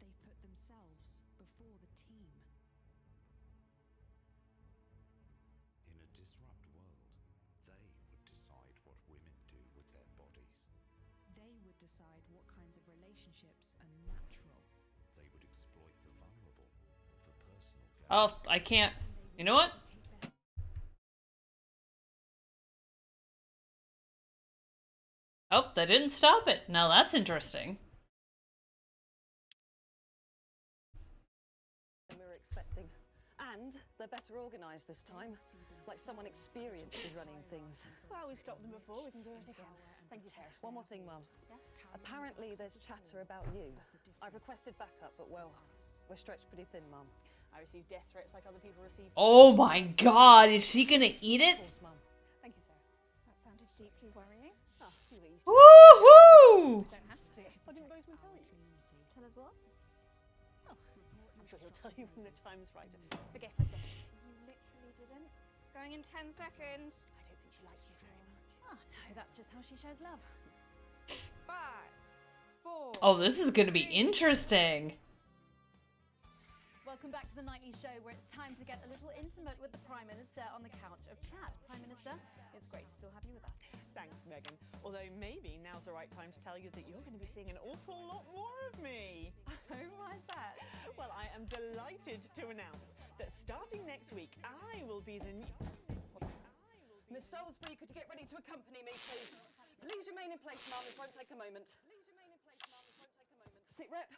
They put themselves before the team. In a disrupt world, they would decide what women do with their bodies. They would decide what kinds of relationships are natural. They would exploit the vulnerable for personal gain. Oh, I can't. You know what? Oh, that didn't stop it. Now that's interesting. We were expecting. And they're better organised this time. Like someone experienced in running things. Well, we stopped them before. We can do it again. Thank you, Sarah. One more thing, Mum. Apparently there's chatter about you. I've requested backup, but well, we're stretched pretty thin, Mum. I received death threats like other people receive. Oh my god, is she gonna eat it? Thank you, Sarah. That sounded deeply worrying. Oh, you eased. Woohoo! Don't have to. What didn't Bozeman tell you? Tell us what? Oh, I'm sure he'll tell you when the time's right. Forget I said it. You literally didn't. Going in 10 seconds. I don't think she likes you very much. Oh, no, that's just how she shows love. 5, 4. Oh, this is gonna be interesting. Welcome back to the Nightly Show, where it's time to get a little intimate with the Prime Minister on the couch of chat. Prime Minister, it's great to still have you with us. Thanks, Megan. Although maybe now's the right time to tell you that you're going to be seeing an awful lot more of me. Oh, why's that? Well, I am delighted to announce that starting next week, I will be the new... Miss Salisbury, could you get ready to accompany me, please? Please remain in place, Mum. This won't take a moment. Sit rep.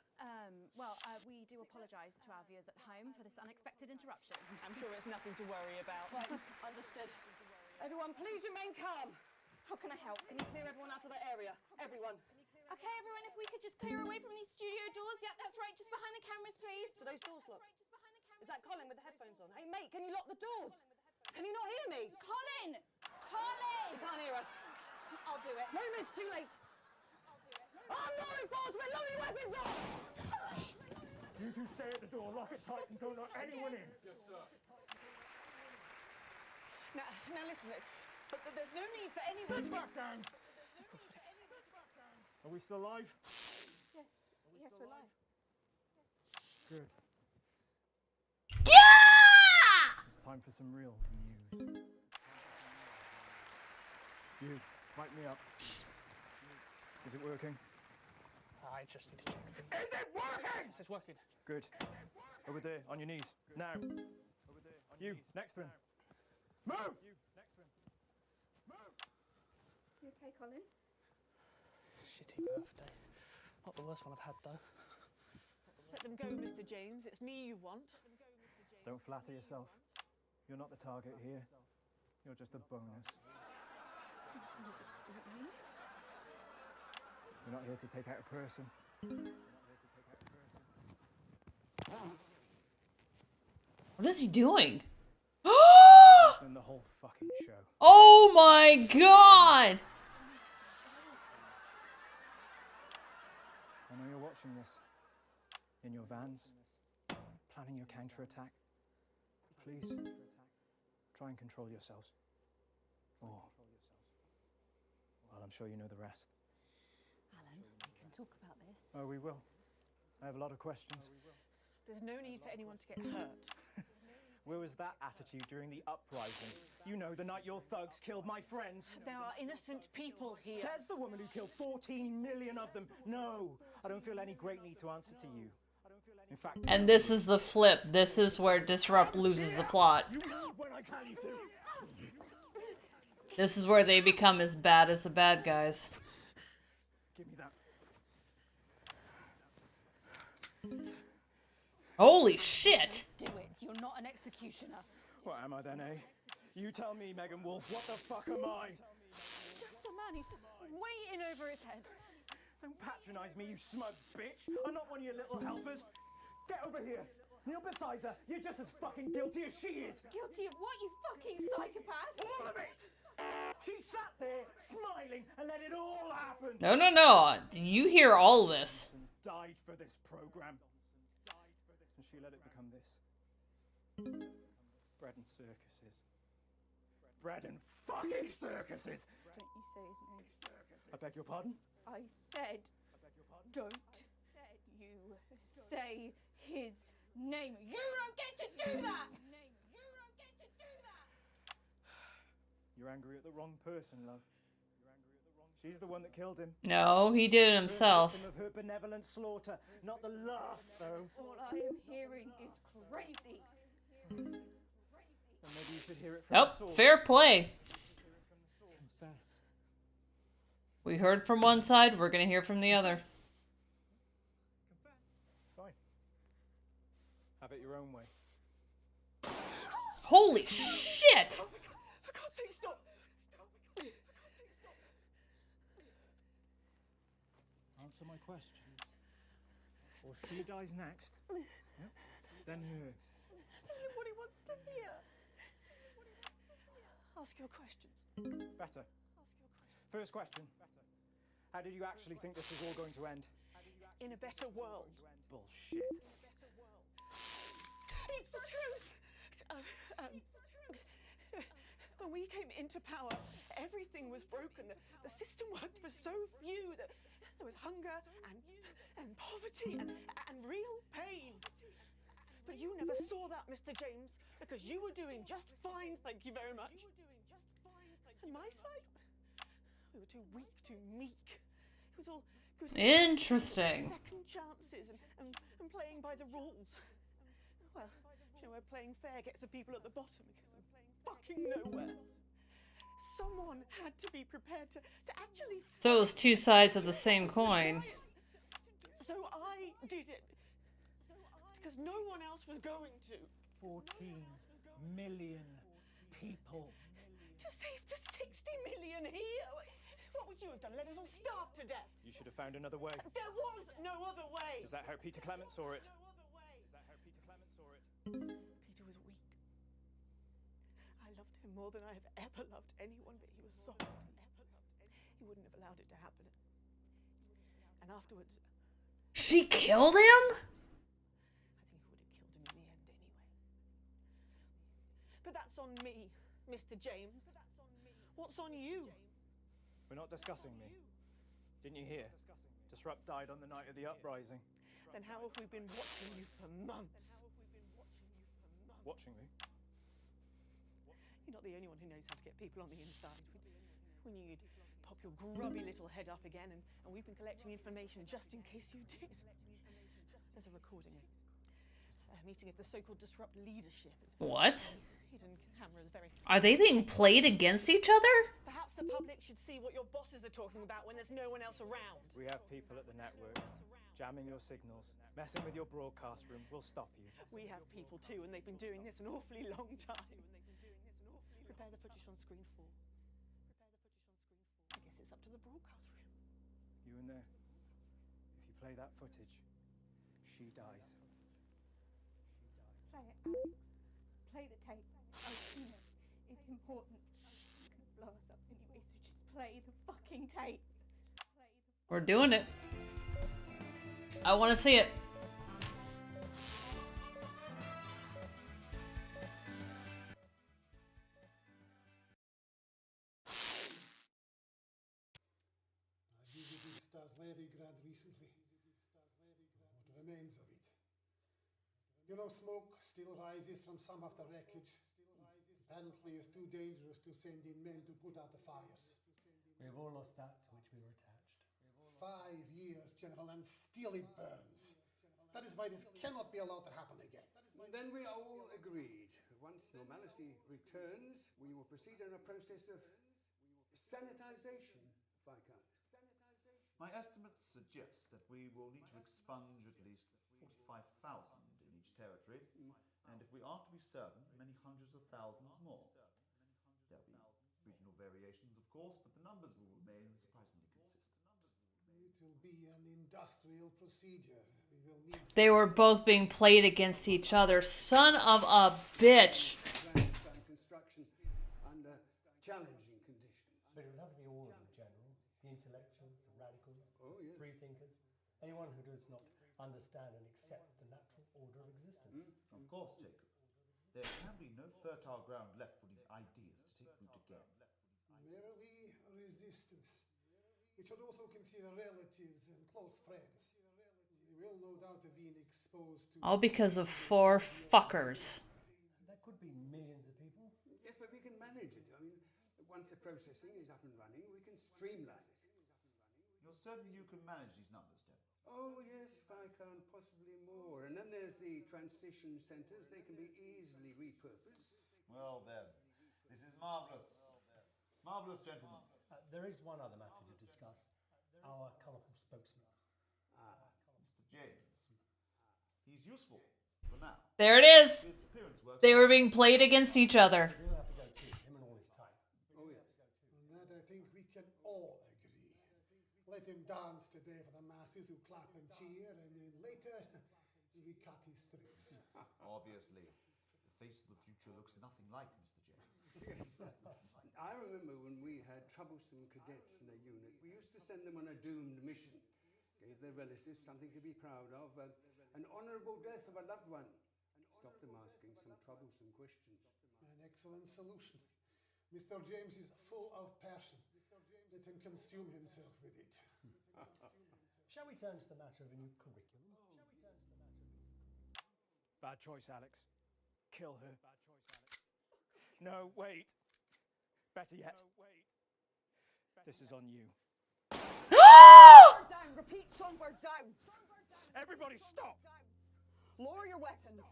We do apologise to our viewers at home for this unexpected interruption. I'm sure it's nothing to worry about. Right, understood. Everyone, please remain calm. How can I help? Can you clear everyone out of that area? Everyone. Okay, everyone, if we could just clear away from these studio doors. Yep, that's right, just behind the cameras, please. Do those doors lock? Is that Colin with the headphones on? Hey, mate, can you lock the doors? Can you not hear me? Colin! Colin! He can't hear us. I'll do it. No, miss, too late. I'll do it. I'm law enforcement! Load your weapons on! You two stay at the door, lock it tight, and don't let anyone in. Yes, sir. Now listen, there's no need for anyone Sit to... back down! Of course, whatever you say. Are we still live? Yes, yes, we're live. Good. Yeah! Time for some real news. You, mic me up. Is it working? I just need to check. Is it working? Yes, it's working. Good. Over there, on your knees. Now. Over there, on your knees. Next to him. Move! You, next to him. Move! You okay, Colin? Shitty birthday. Not the worst one I've had, though. Let them go, Mr. James. It's me you want. Don't flatter yourself. You're not the target here. You're just a bonus. Is it me? You're not here to take out a person. What is he doing? In the whole fucking show. Oh my god! I know you're watching this. In your vans, planning your counter-attack. Please, try and control yourselves. Or, well, I'm sure you know the rest. Alan, we can talk about this. Oh, we will. I have a lot of questions. There's no need for anyone to get hurt. Where was that attitude during the uprising? You know, the night your thugs killed my friends. There are innocent people here. Says the woman who killed 14 million of them. No, I don't feel any great need to answer to you. In fact, And this is the flip. This is where Disrupt loses the plot. you move when I tell you to. This is where they become as bad as the bad guys. Give me that. Holy shit! Do it. You're not an executioner. What am I then, eh? You tell me, Megan Wolf, what the fuck am I? Just a man who's just way in over his head. Don't patronize me, you smug bitch. I'm not one of your little helpers. Get over here. Kneel beside her. You're just as fucking guilty as she is. Guilty of what, you fucking psychopath? All of it! She sat there, smiling, and let it all happen. No, no, no. You hear all this. Died for this program. And she let it become this. Bread and circuses. Bread and fucking circuses! Don't you say his name. I beg your pardon? I said, don't you say his name. You don't get to do that! You're angry at the wrong person, love. She's the one that killed him. No, he did it himself. Victim of her benevolent slaughter. Not the last, though. All I am hearing is crazy. And maybe you should hear it from Nope, the source. fair play. Confess. We heard from one side, we're gonna hear from the other. Fine. Have it your own way. Holy shit! For God's sake, stop! Answer my questions. Or she dies next. Yep. Then her. Tell him what he wants to hear. Ask your questions. Better. First question. How did you actually think this was all going to end? In a better world. Bullshit. It's the truth! When we came into power, everything was broken. The system worked for so few. There was hunger and poverty and real pain. But you never saw that, Mr. James, because you were doing just fine, thank you very much. And my side? We were too weak, too meek. It was all good. Interesting. Second chances and playing by the rules. Well, you know where playing fair gets the people at the bottom because of fucking nowhere. Someone had to be prepared to actually... So it was two sides of the same coin. So I did it. Because no one else was going to. 14 million people. To save the 60 million here? What would you have done? Let us all starve to death? You should have found another way. There was no other way. Is that how Peter Clement saw it? Peter was weak. I loved him more than I have ever loved anyone, but he was soft. He wouldn't have allowed it to happen. And afterwards... She killed him? I think he would have killed him in the end anyway. But that's on me, Mr. James. What's on you? We're not discussing me. Didn't you hear? Disrupt died on the night of the uprising. Then how have we been watching you for months? Watching me? You're not the only one who knows how to get people on the inside. We knew you'd pop your grubby little head up again, and we've been collecting information just in case you did. There's a recording, a meeting of the so-called Disrupt leadership. What? Hidden cameras, very... Are they being played against each other? Perhaps the public should see what your bosses are talking about when there's no one else around. We have people at the network jamming your signals, messing with your broadcast room. We'll stop you. We have people too, and they've been doing this an awfully long time. Prepare the footage on screen 4. I guess it's up to the broadcast room. You in there? If you play that footage, she dies. Play it, Alex. Play the tape. I've seen it. It's important. It's gonna blow us up anyway, so just play the fucking tape. We're doing it. I want to see it. I visited Stas-Levigrad recently. What remains of it. You know, smoke still rises from some of the wreckage. Apparently it's too dangerous to send in men to put out the fires. We have all lost that to which we were attached. 5 years, General, and still it burns. That is why this cannot be allowed to happen again. Then we all agreed. Once normality returns, we will proceed in a process of sanitization, Viscount. My estimates suggest that we will need to expunge at least 45,000 in each territory, and if we are to be certain, many hundreds of thousands more. There'll be regional variations, of course, but the numbers will remain surprisingly consistent. It will be an industrial procedure. We will need... They were both being played against each other. Son of a bitch. Construction under challenging conditions. But it will have to be all of them, General. The intellectuals, the radicals, free thinkers. Anyone who does not understand and accept the natural order of existence. Of course, Jacob. There can be no fertile ground left for these ideas to take root again. Merely resistance. We should also consider relatives and close friends. They will no doubt have been exposed to... All because of 4 fuckers. That could be millions of people. Yes, but we can manage it. I mean, once the processing is up and running, we can streamline it. You're certain you can manage these numbers, Deb? Oh, yes, Viscount, possibly more. And then there's the transition centres. They can be easily repurposed. Well, then, this is marvellous. Marvellous, gentlemen. There is one other matter to discuss. Our colourful spokesman. Mr. James. He's useful for now. There it is. They were being played against each other. We'll have to go too, him and all his type. Oh, yes. On that I think we can all agree. Let him dance today for the masses who clap and cheer, and then later we cut his strings. Obviously. The face of the future looks nothing like Mr. James. Yes. I remember when we had troublesome cadets in a unit, we used to send them on a doomed mission. Gave their relatives something to be proud of, an honourable death of a loved one. Stopped them asking some troublesome questions. An excellent solution. Mr. James is full of passion. Let him consume himself with it. Shall we turn to the matter of a new curriculum? Bad choice, Alex. Kill her. No, wait. Better yet. This is on you. Down. Repeat, somewhere down. Everybody stop! Lower your weapons.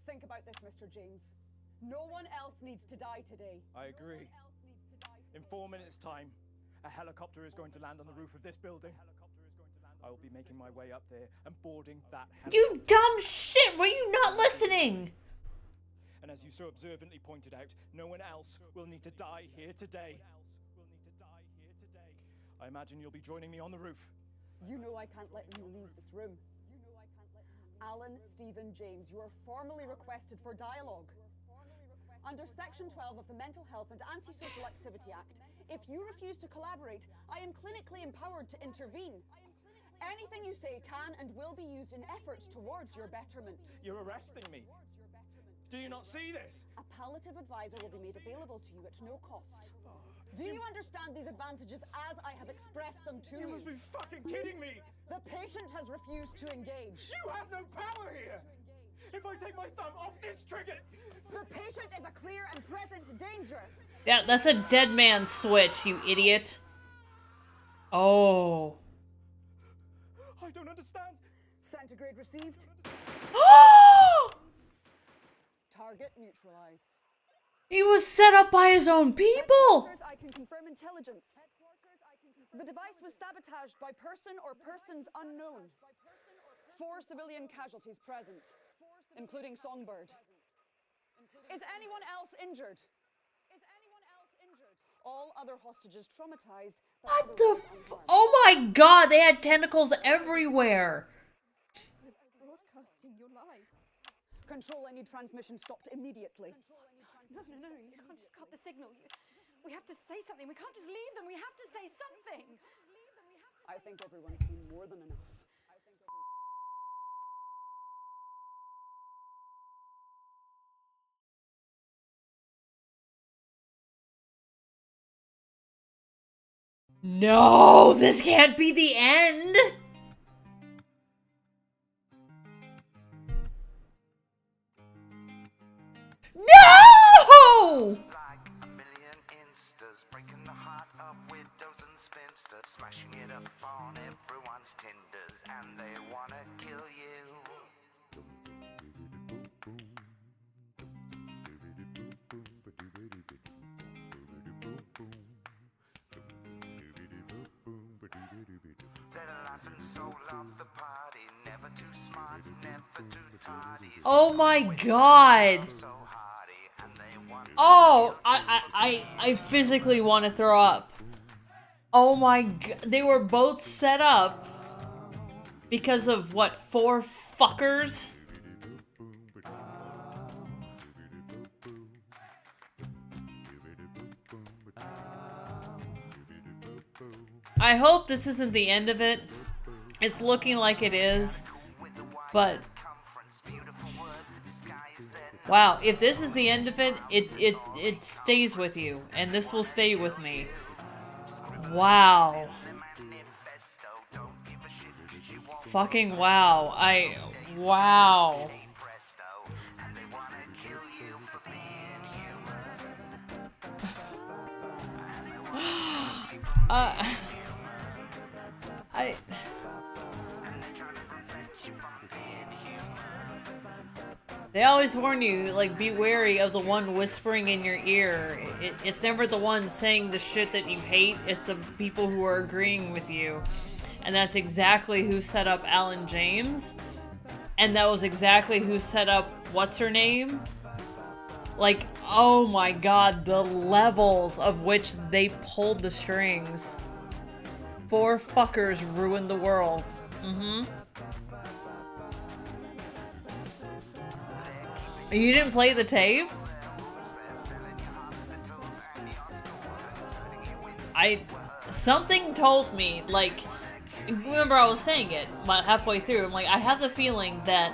Think about this, Mr. James. No one else needs to die today. I agree. In 4 minutes' time, a helicopter is going to land on the roof of this building. I will be making my way up there and boarding that helicopter. You dumb shit! Were you not listening? And as you so observantly pointed out, no one else will need to die here today. I imagine you'll be joining me on the roof. You know I can't let you leave this room. Alan Stephen James, you are formally requested for dialogue. Under Section 12 of the Mental Health and Antisocial Activity Act, if you refuse to collaborate, I am clinically empowered to intervene. Anything you say can and will be used in efforts towards your betterment. You're arresting me. Do you not see this? A palliative advisor will be made available to you at no cost. Do you understand these advantages as I have expressed them to you? You must be fucking kidding me! The patient has refused to engage. You have no power here! If I take my thumb off this trigger... The patient is a clear and present danger. Yeah, that's a dead man switch, you idiot. Oh. I don't understand. Centigrade received. Target neutralized. He was set up by his own people. I can confirm intelligence. The device was sabotaged by person or persons unknown. 4 civilian casualties present, including Songbird. Is anyone else injured? All other hostages traumatized. What the oh my god, they had tentacles everywhere. Broadcasting your life. Control, I need transmission stopped immediately. No, you can't just cut the signal. We have to say something. We can't just leave them. We have to say something. I think everyone's seen more than enough. No, this can't be the end. No! Like a million instas, breaking the heart of widows and spinsters, smashing it up on everyone's tinders, and they wanna kill you. They're the life and soul of the party, never too smart, never too tardy. Oh my god. Oh, I physically want to throw up. Oh my god. They were both set up because of what, 4 fuckers? I hope this isn't the end of it. It's looking like it is, but wow, if this is the end of it, it stays with you, and this will stay with me. Wow. Fucking wow. Wow. They always warn you, like, be wary of the one whispering in your ear. It's never the one saying the shit that you hate, it's the people who are agreeing with you. And that's exactly who set up Alan James. And that was exactly who set up what's-her-name? Like, oh my god, the levels of which they pulled the strings. 4 fuckers ruined the world. You didn't play the tape? Something told me, like, remember I was saying it about halfway through, I'm like, I have the feeling that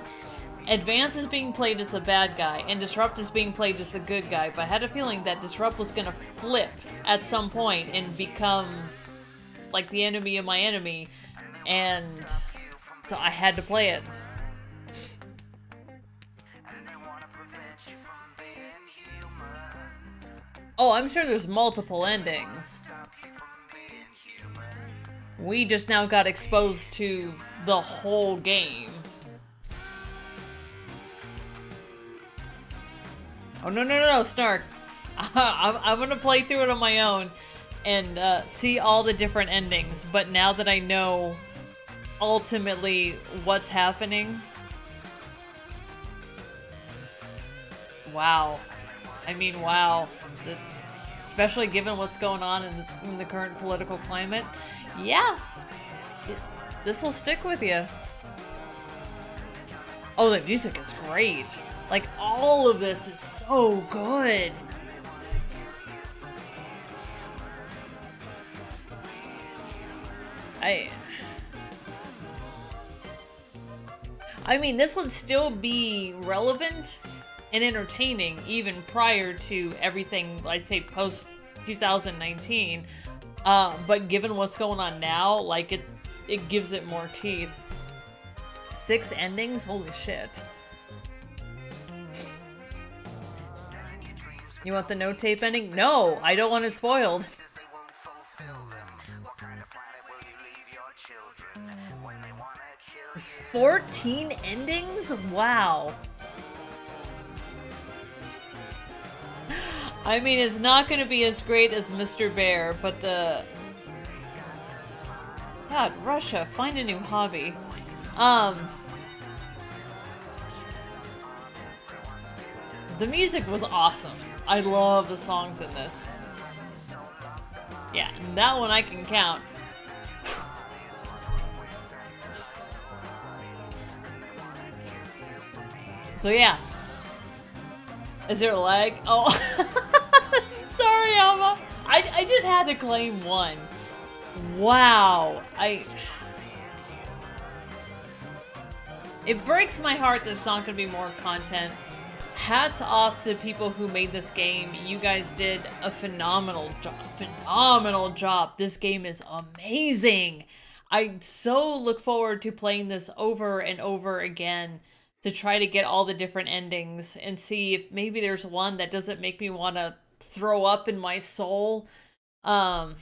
Advance is being played as a bad guy and Disrupt is being played as a good guy, but I had a feeling that Disrupt was gonna flip at some point and become like the enemy of my enemy, and so I had to play it. Oh, I'm sure there's multiple endings. We just now got exposed to the whole game. Oh, no, Snark. I'm gonna play through it on my own and see all the different endings, but now that I know ultimately what's happening... Wow. I mean, wow. Especially given what's going on in the current political climate. Yeah. This will stick with you. Oh, the music is great. Like, all of this is so good. I mean, this would still be relevant and entertaining even prior to everything, I'd say, post 2019. But given what's going on now, like, it gives it more teeth. 6 endings? Holy shit. You want the no tape ending? No, I don't want it spoiled. 14 endings? Wow. I mean, it's not going to be as great as Mr. Bear, but the... God, Russia, find a new hobby. The music was awesome. I love the songs in this. Yeah, that one I can count. So yeah. Is there a lag? Oh. Sorry, Alma. I just had to claim one. Wow. It breaks my heart there's not going to be more content. Hats off to people who made this game. You guys did a phenomenal job. Phenomenal job. This game is amazing. I so look forward to playing this over and over again to try to get all the different endings and see if maybe there's one that doesn't make me want to throw up in my soul. Following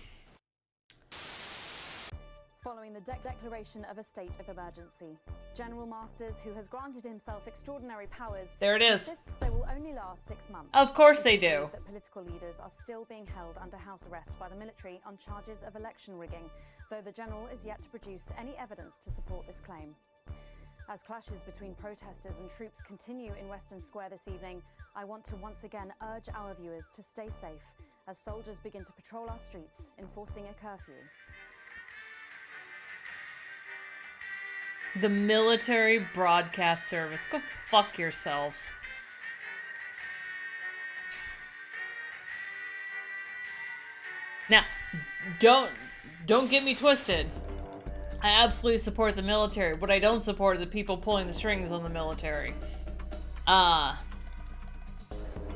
the declaration of a state of emergency, General Masters, who has granted himself extraordinary powers, there it is. insists they will only last 6 months. Of course they do. That political leaders are still being held under house arrest by the military on charges of election rigging, though the general is yet to produce any evidence to support this claim. As clashes between protesters and troops continue in Western Square this evening, I want to once again urge our viewers to stay safe as soldiers begin to patrol our streets, enforcing a curfew. The military broadcast service. Go fuck yourselves. Now, don't get me twisted. I absolutely support the military. What I don't support are the people pulling the strings on the military.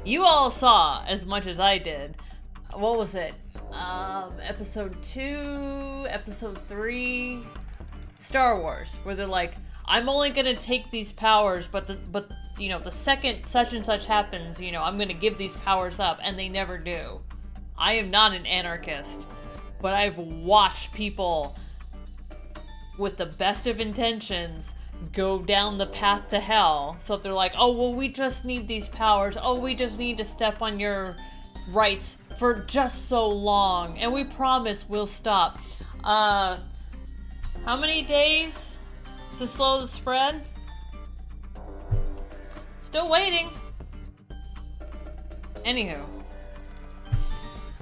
You all saw as much as I did. What was it? Episode 2, episode 3, Star Wars, where they're like, I'm only gonna take these powers, but you know, the second such and such happens, you know, I'm gonna give these powers up, and they never do. I am not an anarchist, but I've watched people with the best of intentions go down the path to hell. So if they're like, oh, well, we just need these powers. Oh, we just need to step on your rights for just so long. And we promise we'll stop. How many days to slow the spread? Still waiting. Anywho.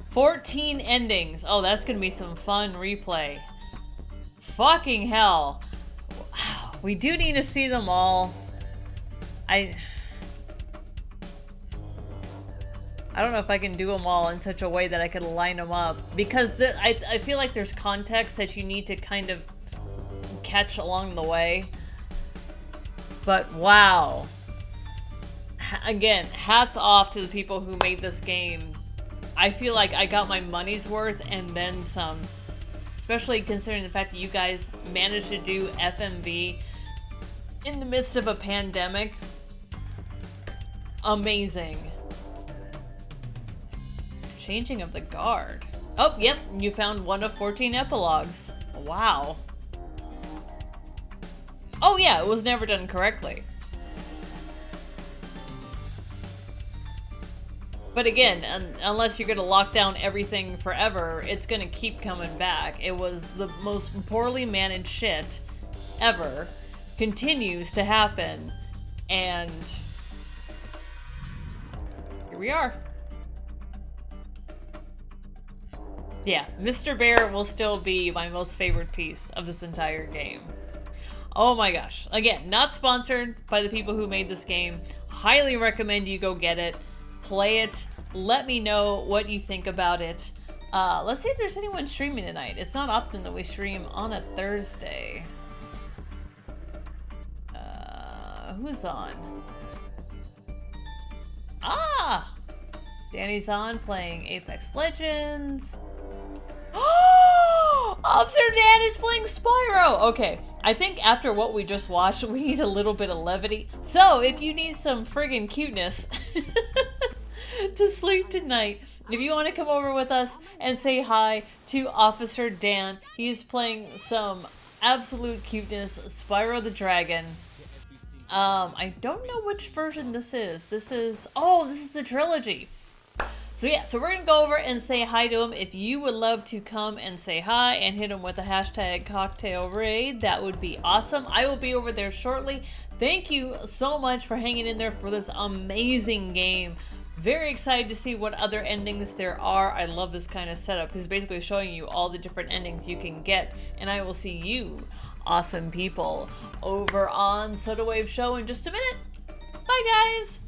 14 endings. Oh, that's gonna be some fun replay. Fucking hell. We do need to see them all. I don't know if I can do them all in such a way that I could line them up, because I feel like there's context that you need to kind of catch along the way. But wow. Again, hats off to the people who made this game. I feel like I got my money's worth and then some. Especially considering the fact that you guys managed to do FMV in the midst of a pandemic. Amazing. Changing of the guard. Oh, yep, you found one of 14 epilogues. Wow. Oh yeah, it was never done correctly. But again, unless you're gonna lock down everything forever, it's gonna keep coming back. It was the most poorly managed shit ever. Continues to happen. And here we are. Yeah, Mr. Bear will still be my most favorite piece of this entire game. Oh my gosh. Again, not sponsored by the people who made this game. Highly recommend you go get it. Play it. Let me know what you think about it. Let's see if there's anyone streaming tonight. It's not often that we stream on a Thursday. Who's on? Ah! Danny's on playing Apex Legends. Officer Dan is playing Spyro! Okay, I think after what we just watched, we need a little bit of levity. So, if you need some friggin' cuteness to sleep tonight, if you want to come over with us and say hi to Officer Dan, he's playing some absolute cuteness, Spyro the Dragon. I don't know which version this is. This is the trilogy. So yeah, so we're gonna go over and say hi to him. If you would love to come and say hi and hit him with a hashtag cocktail raid, that would be awesome. I will be over there shortly. Thank you so much for hanging in there for this amazing game. Very excited to see what other endings there are. I love this kind of setup. He's basically showing you all the different endings you can get. And I will see you, awesome people, over on Soda Wave Show in just a minute. Bye, guys.